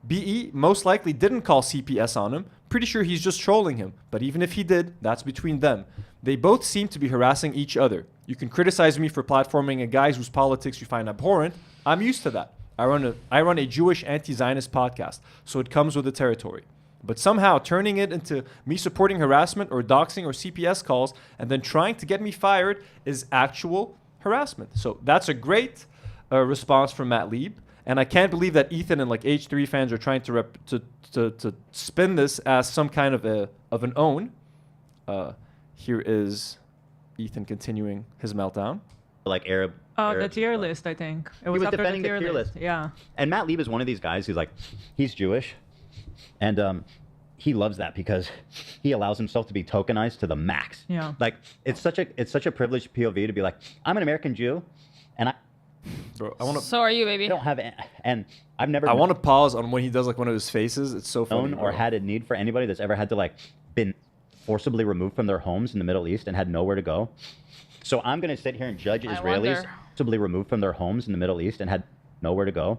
BE most likely didn't call CPS on him. Pretty sure he's just trolling him. But even if he did, that's between them. They both seem to be harassing each other. You can criticize me for platforming a guy whose politics you find abhorrent. I'm used to that. I run a Jewish anti-Zionist podcast, so it comes with the territory. But somehow turning it into me supporting harassment or doxing or CPS calls and then trying to get me fired is actual harassment. So that's a great response from Matt Lieb. And I can't believe that Ethan and like H3 fans are trying to spin this as some kind of an own. Here is Ethan continuing his meltdown. Like Arab. The tier list, I think. It was after defending the tier list. Yeah. And Matt Lieb is one of these guys who's like, he's Jewish, and he loves that because he allows himself to be tokenized to the max. Yeah. Like it's such a privileged POV to be like, I'm an American Jew, and I. Bro, I want to. So are you, baby? I don't have, and I've never. I want to pause on when he does like one of his faces. It's so funny. Or had a need for anybody that's ever had to like been forcibly removed from their homes in the Middle East and had nowhere to go. So I'm going to sit here and judge Israelis forcibly removed from their homes in the Middle East and had nowhere to go.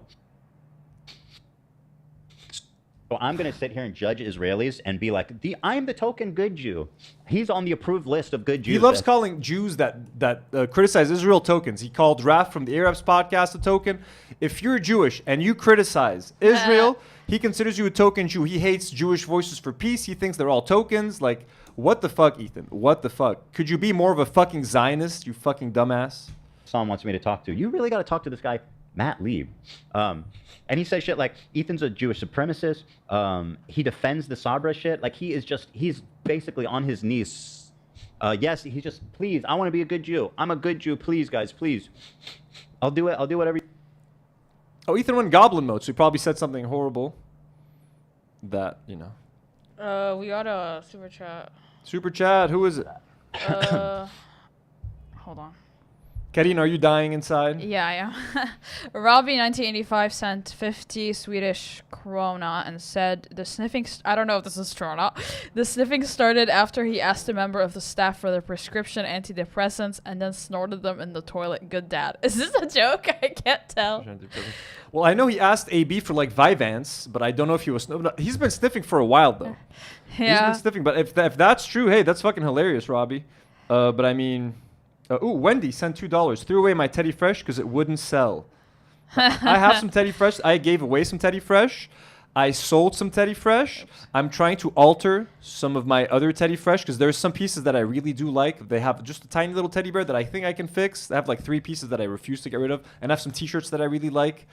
So I'm going to sit here and judge Israelis and be like, I'm the token good Jew. He's on the approved list of good Jews. He loves calling Jews that criticize Israel tokens. He called Raf from the Arabs podcast a token. If you're Jewish and you criticize Israel, he considers you a token Jew. He hates Jewish Voices for Peace. He thinks they're all tokens. Like, what the fuck, Ethan? What the fuck? Could you be more of a fucking Zionist, you fucking dumbass? Someone wants me to talk to. You really got to talk to this guy, Matt Lieb. And he says shit like, Ethan's a Jewish supremacist. He defends the Sabra shit. Like, he's basically on his knees. Yes, he's just, please, I want to be a good Jew. I'm a good Jew. Please, guys, please. I'll do it. I'll do whatever. Oh, Ethan went goblin mode, so he probably said something horrible. That, you know. We got a super chat. Super chat, who is it? Hold on. Karine, are you dying inside? Yeah, I am. Robbie 1985 sent 50 Swedish krona and said the sniffing. I don't know if this is true or not. The sniffing started after he asked a member of the staff for their prescription antidepressants and then snorted them in the toilet. Good dad. Is this a joke? I can't tell. Well, I know he asked AB for like Vyvanse, but I don't know if he was. He's been sniffing for a while though. Yeah. He's been sniffing, but if that's true, hey, that's fucking hilarious, Robbie. But I mean. Wendy sent $2. Threw away my Teddy Fresh because it wouldn't sell. I have some Teddy Fresh. I gave away some Teddy Fresh. I sold some Teddy Fresh. Oops. I'm trying to alter some of my other Teddy Fresh because there's some pieces that I really do like. They have just a tiny little teddy bear that I think I can fix. I have like 3 pieces that I refuse to get rid of. And I have some T-shirts that I really like.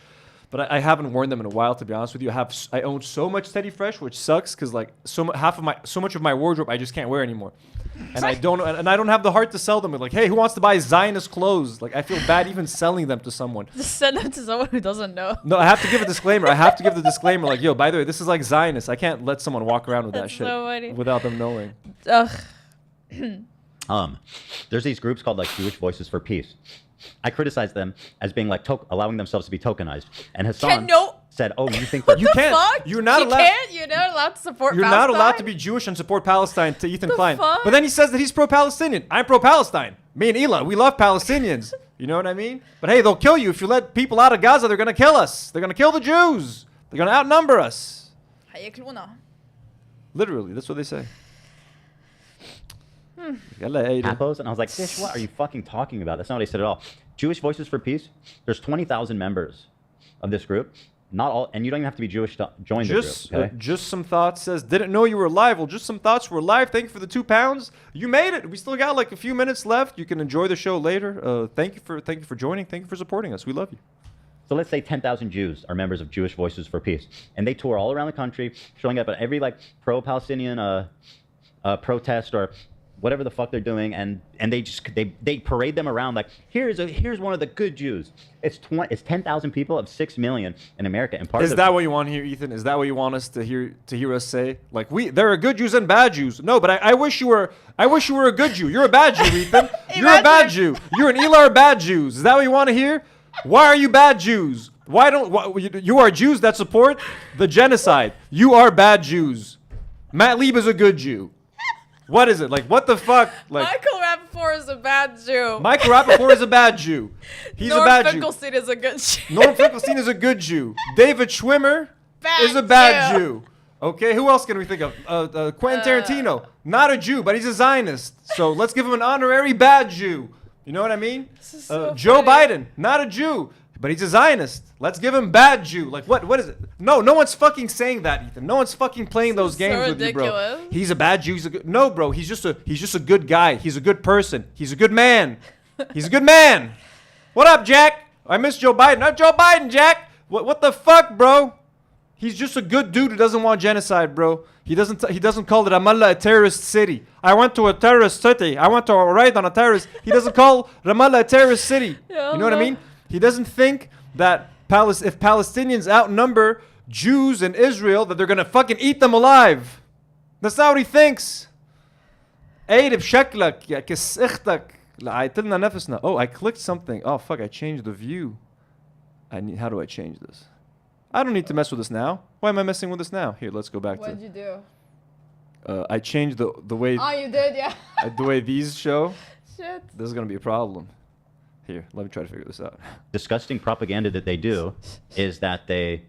But I haven't worn them in a while, to be honest with you. I own so much Teddy Fresh, which sucks because like so much of my wardrobe I just can't wear anymore. And I don't have the heart to sell them. Like, hey, who wants to buy Zionist clothes? Like, I feel bad even selling them to someone. Just send them to someone who doesn't know. No, I have to give a disclaimer. Like, yo, by the way, this is like Zionist. I can't let someone walk around with that shit without them knowing. Ugh. There's these groups called like Jewish Voices for Peace. I criticize them as being like allowing themselves to be tokenized. And HASAN said, "Oh, you think that you can't? Fuck? You're not allowed. You're not allowed to support. You're Palestine? not allowed to be Jewish and support Palestine." To Ethan Klein, fuck? but then he says that he's pro-Palestinian. I'm pro-Palestine. Me and Elon, we love Palestinians. You know what I mean? But hey, they'll kill you if you let people out of Gaza. They're gonna kill us. They're gonna kill the Jews. They're gonna outnumber us. Literally, that's what they say. Appos, and I was like, Dish, what are you fucking talking about? That's not what he said at all. Jewish Voices for Peace, there's 20,000 members of this group. Not all, and you don't even have to be Jewish to join the group. Okay? Just some thoughts says, didn't know you were live. Well, just some thoughts were live. Thank you for the £2. You made it. We still got like a few minutes left. You can enjoy the show later. Thank you for joining. Thank you for supporting us. We love you. So let's say 10,000 Jews are members of Jewish Voices for Peace, and they tour all around the country, showing up at every like pro-Palestinian protest or whatever the fuck they're doing, and they parade them around like here's one of the good Jews. It's 10,000 people of 6 million in America, and Is that what you want to hear, Ethan? Is that what you want us to hear us say? Like there are good Jews and bad Jews. No, but I wish you were a good Jew. You're a bad Jew, Ethan. You're a bad Jew. You and Eli are bad Jews. Is that what you want to hear? Why are you bad Jews? You are Jews that support the genocide. You are bad Jews. Matt Lieb is a good Jew. What is it? Like, what the fuck? Like, Michael Rapaport is a bad Jew. Michael Rapaport is a bad Jew. He's a bad Jew. Nour Finkelstein is a good Jew. Nour Finkelstein is a good Jew. David Schwimmer is a bad Jew. Okay, who else can we think of? Quentin Tarantino, not a Jew, but he's a Zionist. So let's give him an honorary bad Jew. You know what I mean? So Joe Biden, not a Jew, but he's a Zionist. Let's give him bad Jew. Like what is it? No one's fucking saying that, Ethan. No one's fucking playing those games with you, bro. He's a bad Jew. No, bro. He's just a good guy. He's a good person. He's a good man. He's a good man. What up, Jack? I miss Joe Biden. Not Joe Biden, Jack. What the fuck, bro? He's just a good dude who doesn't want genocide, bro. He doesn't call it Ramallah a terrorist city. I went to a terrorist city. I went to a raid on a terrorist. He doesn't call Ramallah a terrorist city. You know what I mean? He doesn't think that if Palestinians outnumber Jews in Israel, that they're gonna fucking eat them alive. That's not what he thinks. Oh, I clicked something. Oh fuck! I changed the view. How do I change this? I don't need to mess with this now. Why am I messing with this now? Here, let's go back What'd you do? I changed the way. Oh, you did, yeah. The way these show. Shit. This is gonna be a problem. Here, let me try to figure this out. Disgusting propaganda that they do is that they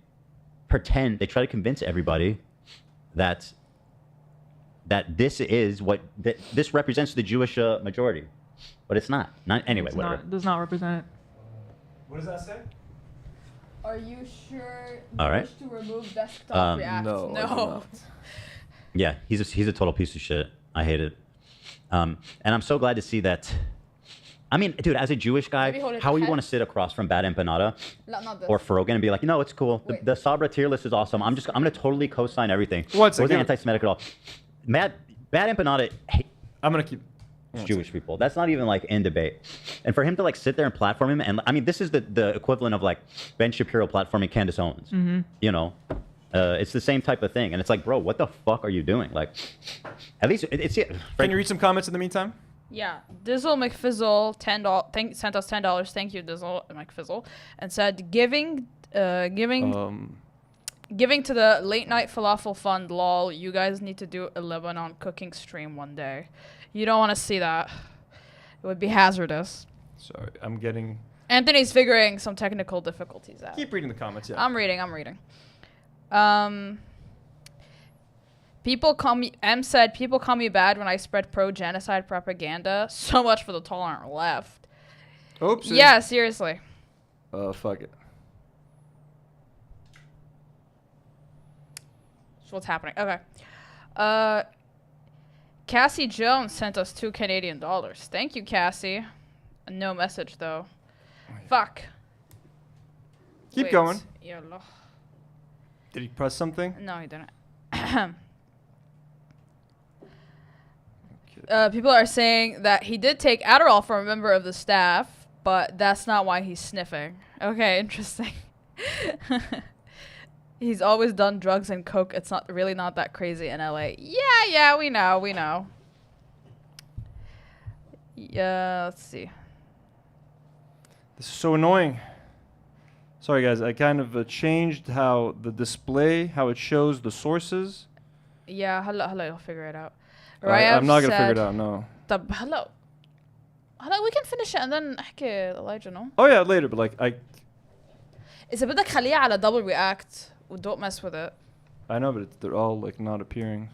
pretend, they try to convince everybody that this is that this represents the Jewish majority, but it's not. Anyway, It's whatever. not, does not represent it. What does that say? Are you sure you All right. wish to remove desktop React? No. I do not. Yeah, he's a total piece of shit. I hate it. And I'm so glad to see that. I mean, dude, as a Jewish guy, how you want to sit across from Bad Empanada or Ferogan and be like, no, it's cool. The Sabra tier list is awesome. I'm gonna totally co-sign everything. One second. Wasn't anti-Semitic at all. Bad Empanada. I'm gonna keep. Jewish people. That's not even like in debate. And for him to like sit there and platform him, and I mean, this is the equivalent of like Ben Shapiro platforming Candace Owens. Mm-hmm. You know, it's the same type of thing. And it's like, bro, what the fuck are you doing? Like, at least it's. Can you read some comments in the meantime? Yeah, Dizzle McFizzle sent us $10. Thank you, Dizzle McFizzle, and said giving to the late night falafel fund. Lol, you guys need to do a Lebanon cooking stream one day. You don't want to see that. It would be hazardous. Sorry, I'm getting. Anthony's figuring some technical difficulties out. Keep reading the comments. Yeah. I'm reading. People call me. M said people call me bad when I spread pro-genocide propaganda. So much for the tolerant left. Oops. Yeah, seriously. Fuck it. So what's happening? Okay. Cassie Jones sent us $2 Canadian. Thank you, Cassie. No message though. Fuck. Keep Wait. going. Yalla. Did he press something? No, he didn't. People are saying that he did take Adderall from a member of the staff, but that's not why he's sniffing. Okay, interesting. He's always done drugs and coke. It's not that crazy in LA. Yeah, we know. Yeah, let's see. This is so annoying. Sorry, guys. I kind of changed how the display, how it shows the sources. Yeah, hello, I'll figure it out. I'm not gonna figure it out. No. Hello, we can finish it and then احكي Elijah, no? Oh yeah, later. But like إذا بدك خليها على double react. Don't mess with it. I know, but they're all like not appearing.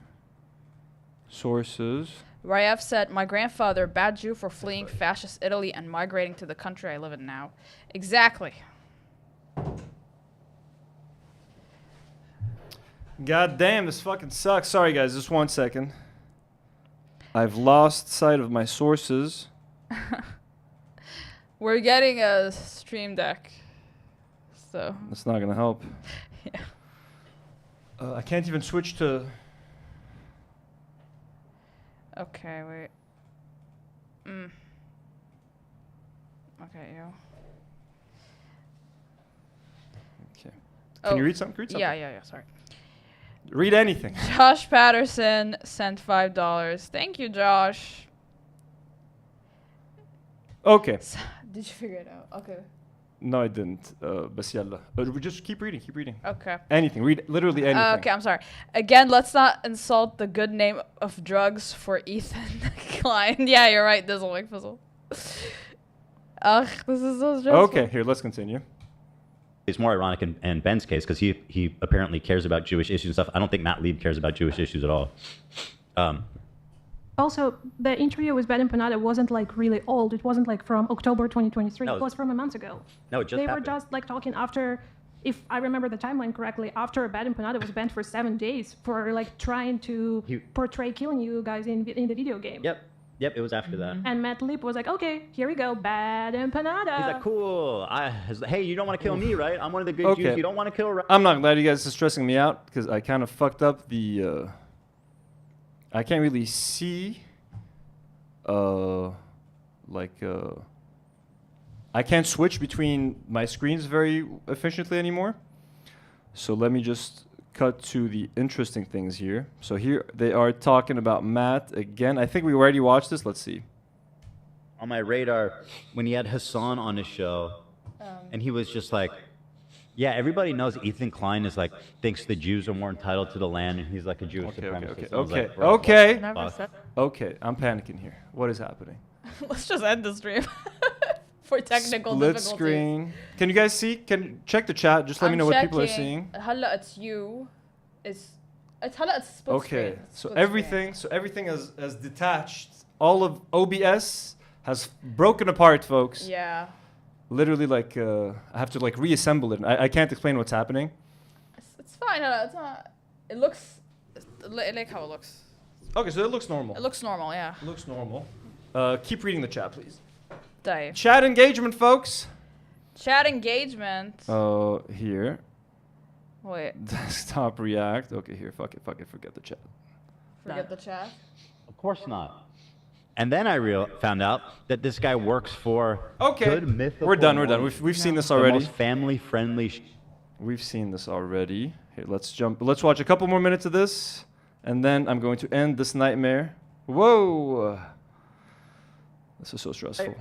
Sources. Rayev said, my grandfather, bad Jew for fleeing fascist Italy and migrating to the country I live in now. Exactly. God damn, this fucking sucks. Sorry, guys, just 1 second. I've lost sight of my sources. We're getting a stream deck. So. That's not gonna help. Yeah. I can't even switch to. Okay, wait. Okay, yo. Okay. Can you read something? Read something? Yeah, sorry. Read anything. Josh Patterson sent $5. Thank you, Josh. Okay. Did you figure it out? Okay. No, I didn't. بس يلا. Just keep reading. Okay. Anything. Read literally anything. Okay, I'm sorry. Again, let's not insult the good name of drugs for Ethan Klein. Yeah, you're right. Dizzle McFizzle. Ugh, this is so stressful. Okay, here, let's continue. It's more ironic in Ben's case because he apparently cares about Jewish issues and stuff. I don't think Matt Lieb cares about Jewish issues at all. Also, the interview with Ben and Panada wasn't like really old. It wasn't like from October 2023. No, it was from a month ago. No, it just They happened. were just like talking after, if I remember the timeline correctly, after Ben and Panada was banned for 7 days for like trying to portray killing you guys in the video game. Yep, it was after that. And Matt Lieb was like, okay, here we go, Bad Empanada. He's like, cool. Hey, you don't want to kill me, right? I'm one of the good Okay. Jews you don't want to kill, right? I'm not glad you guys are stressing me out because I kind of fucked up the. I can't really see. I can't switch between my screens very efficiently anymore. So let me just cut to the interesting things here. So here they are talking about Matt again. I think we already watched this. Let's see. On my radar, when he had HASAN on his show, and he was just like, yeah, everybody knows Ethan Klein is like, thinks the Jews are more entitled to the land, and he's like a Jewish supremacist. I was like, bro, Okay. what the fuck? Okay, I'm panicking here. What is happening? Let's just end the stream for technical Split difficulties. screen. Can you guys see? Can you check the chat? Just let me know what people are seeing. Halla, it's you. It's halla, it's split Okay, screen. so Split everything is detached. All of OBS has broken apart, folks. screen. Yeah. Literally, like I have to like reassemble it. I can't explain what's happening. It's fine. Halla, it's not. It looks. I like how it looks. Okay, so it looks normal. It looks normal. Yeah. It looks normal. Keep reading the chat, please. Dave. Chat engagement, folks. Chat engagement. Here. Wait. Desktop React. Okay, here. Fuck it. Forget the chat. Forget the chat. Of course not. And then I found out that this guy works for Good Mythical. We're done. We've seen this already. The most family-friendly. We've seen this already. Here, let's jump. Let's watch a couple more minutes of this, and then I'm going to end this nightmare. Whoa. This is so stressful.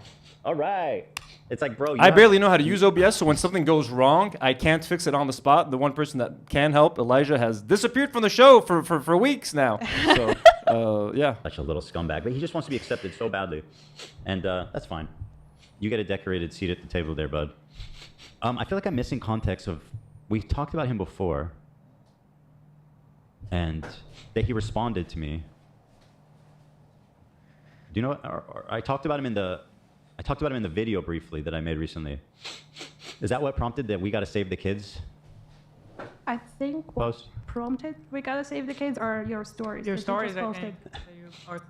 All right. It's like, bro. I barely know how to use OBS, so when something goes wrong, I can't fix it on the spot. The one person that can help, Elijah, has disappeared from the show for weeks now. So, yeah. Such a little scumbag, but he just wants to be accepted so badly, and that's fine. You get a decorated seat at the table there, bud. I feel like I'm missing context of. We talked about him before, and that he responded to me. Do you know what? Or I talked about him in the. I talked about him in the video briefly that I made recently. Is that what prompted that we got to save the kids? I think what prompted we gotta save the kids are your stories. Your that you stories, just I posted. think.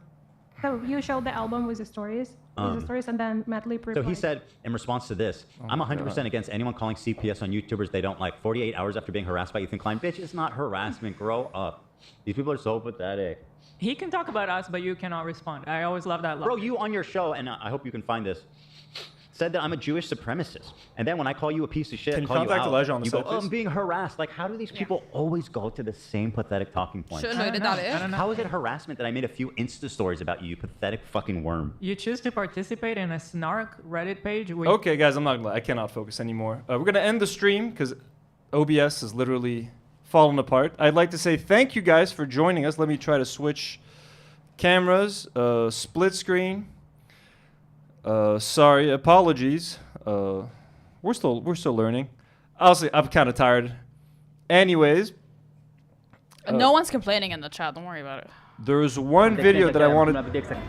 So you showed the album with the stories, and then Matt Lieb So replied. he said, in response to this, I'm 100% against anyone calling CPS on YouTubers they don't like 48 hours after being harassed by Ethan Klein. Bitch, it's not harassment. Grow up. These people are so pathetic. He can talk about us, but you cannot respond. I always love that. Bro, you on your show, and I hope you can find this, said that I'm a Jewish supremacist. And then when I call you a piece of shit, Can you call contact you out, Elijah on the you go, site, oh, please? I'm being harassed. Like, how do these people always go to the same pathetic talking points? I don't know. How is it harassment that I made a few Insta stories about you, you pathetic fucking worm? You choose to participate in a snark Reddit page. Okay, guys, I cannot focus anymore. We're gonna end the stream because OBS is literally falling apart. I'd like to say thank you guys for joining us. Let me try to switch cameras, split screen. Sorry, apologies. We're still learning. Honestly, I'm kind of tired. Anyways, No one's complaining in the chat. Don't worry about it. there's one video that I wanted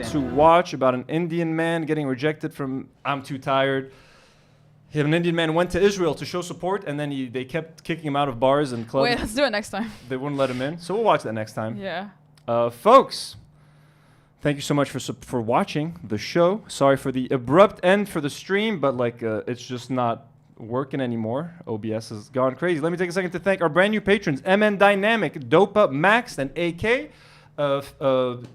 to watch about an Indian man getting rejected from. I'm too tired. An Indian man went to Israel to show support, and then they kept kicking him out of bars and clubs. Wait, let's do it next time. They wouldn't let him in, so we'll watch that next time. Yeah. Folks, thank you so much for watching the show. Sorry for the abrupt end for the stream, but like it's just not working anymore. OBS has gone crazy. Let me take a second to thank our brand new patrons: MN Dynamic, Dopa, Max, and AK.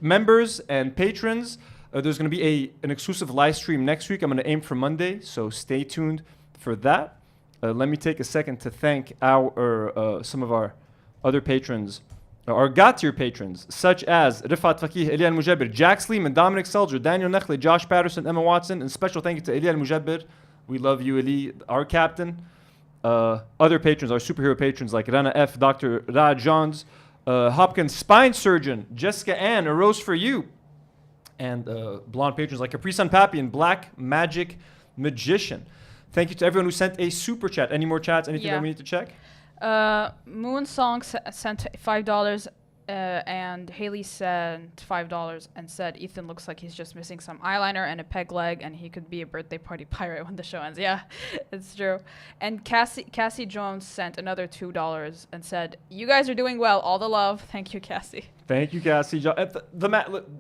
Members and patrons. There's going to be an exclusive live stream next week. I'm going to aim for Monday, so stay tuned for that. Let me take a second to thank some of our other patrons, our God-tier patrons, such as Rifat Fakih, Elian Mujabir, Jack Sleeman, Dominic Selger, Daniel Nechle, Josh Patterson, Emma Watson, and special thank you to Elian Mujabir, We love you, Ali, our captain. Other patrons, our superhero patrons like Rana F, Dr. Ra Johns, Hopkins spine surgeon, Jessica Ann, a rose for you. And blonde patrons like Capri Sun Pappy and Black Magic Magician. Thank you to everyone who sent a super chat. Any more chats? Anything that we need to check? Moon Song sent $5, and Haley sent $5 and said Ethan looks like he's just missing some eyeliner and a peg leg, and he could be a birthday party pirate when the show ends. Yeah, it's true. And Cassie Jones sent another $2 and said, "You guys are doing well. All the love. Thank you, Cassie." Thank you, Cassie. The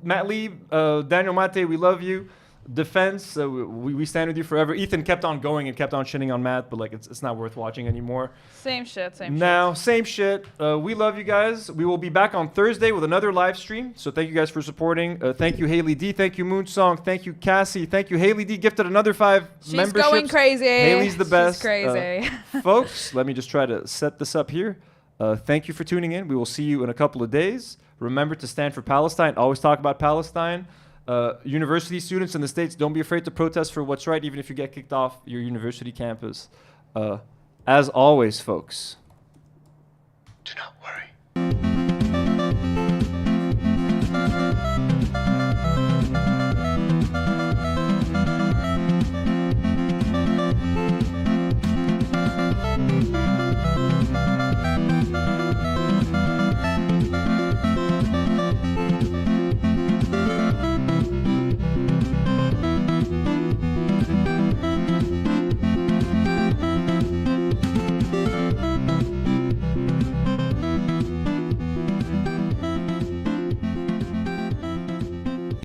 Matt Lieb, Daniel Mate, we love you. Defense, we stand with you forever. Ethan kept on going and kept on shitting on Matt, but like it's not worth watching anymore. Same shit. Same shit. We love you guys. We will be back on Thursday with another live stream. So thank you guys for supporting. Thank you, Haley D. Thank you, Moonsong. Thank you, Cassie. Thank you, Haley D. Gifted another 5 memberships. She's going crazy. Haley's the best. She's crazy. Folks, let me just try to set this up here. Thank you for tuning in. We will see you in a couple of days. Remember to stand for Palestine. Always talk about Palestine. University students in the States, don't be afraid to protest for what's right, even if you get kicked off your university campus. As always, folks, do not worry.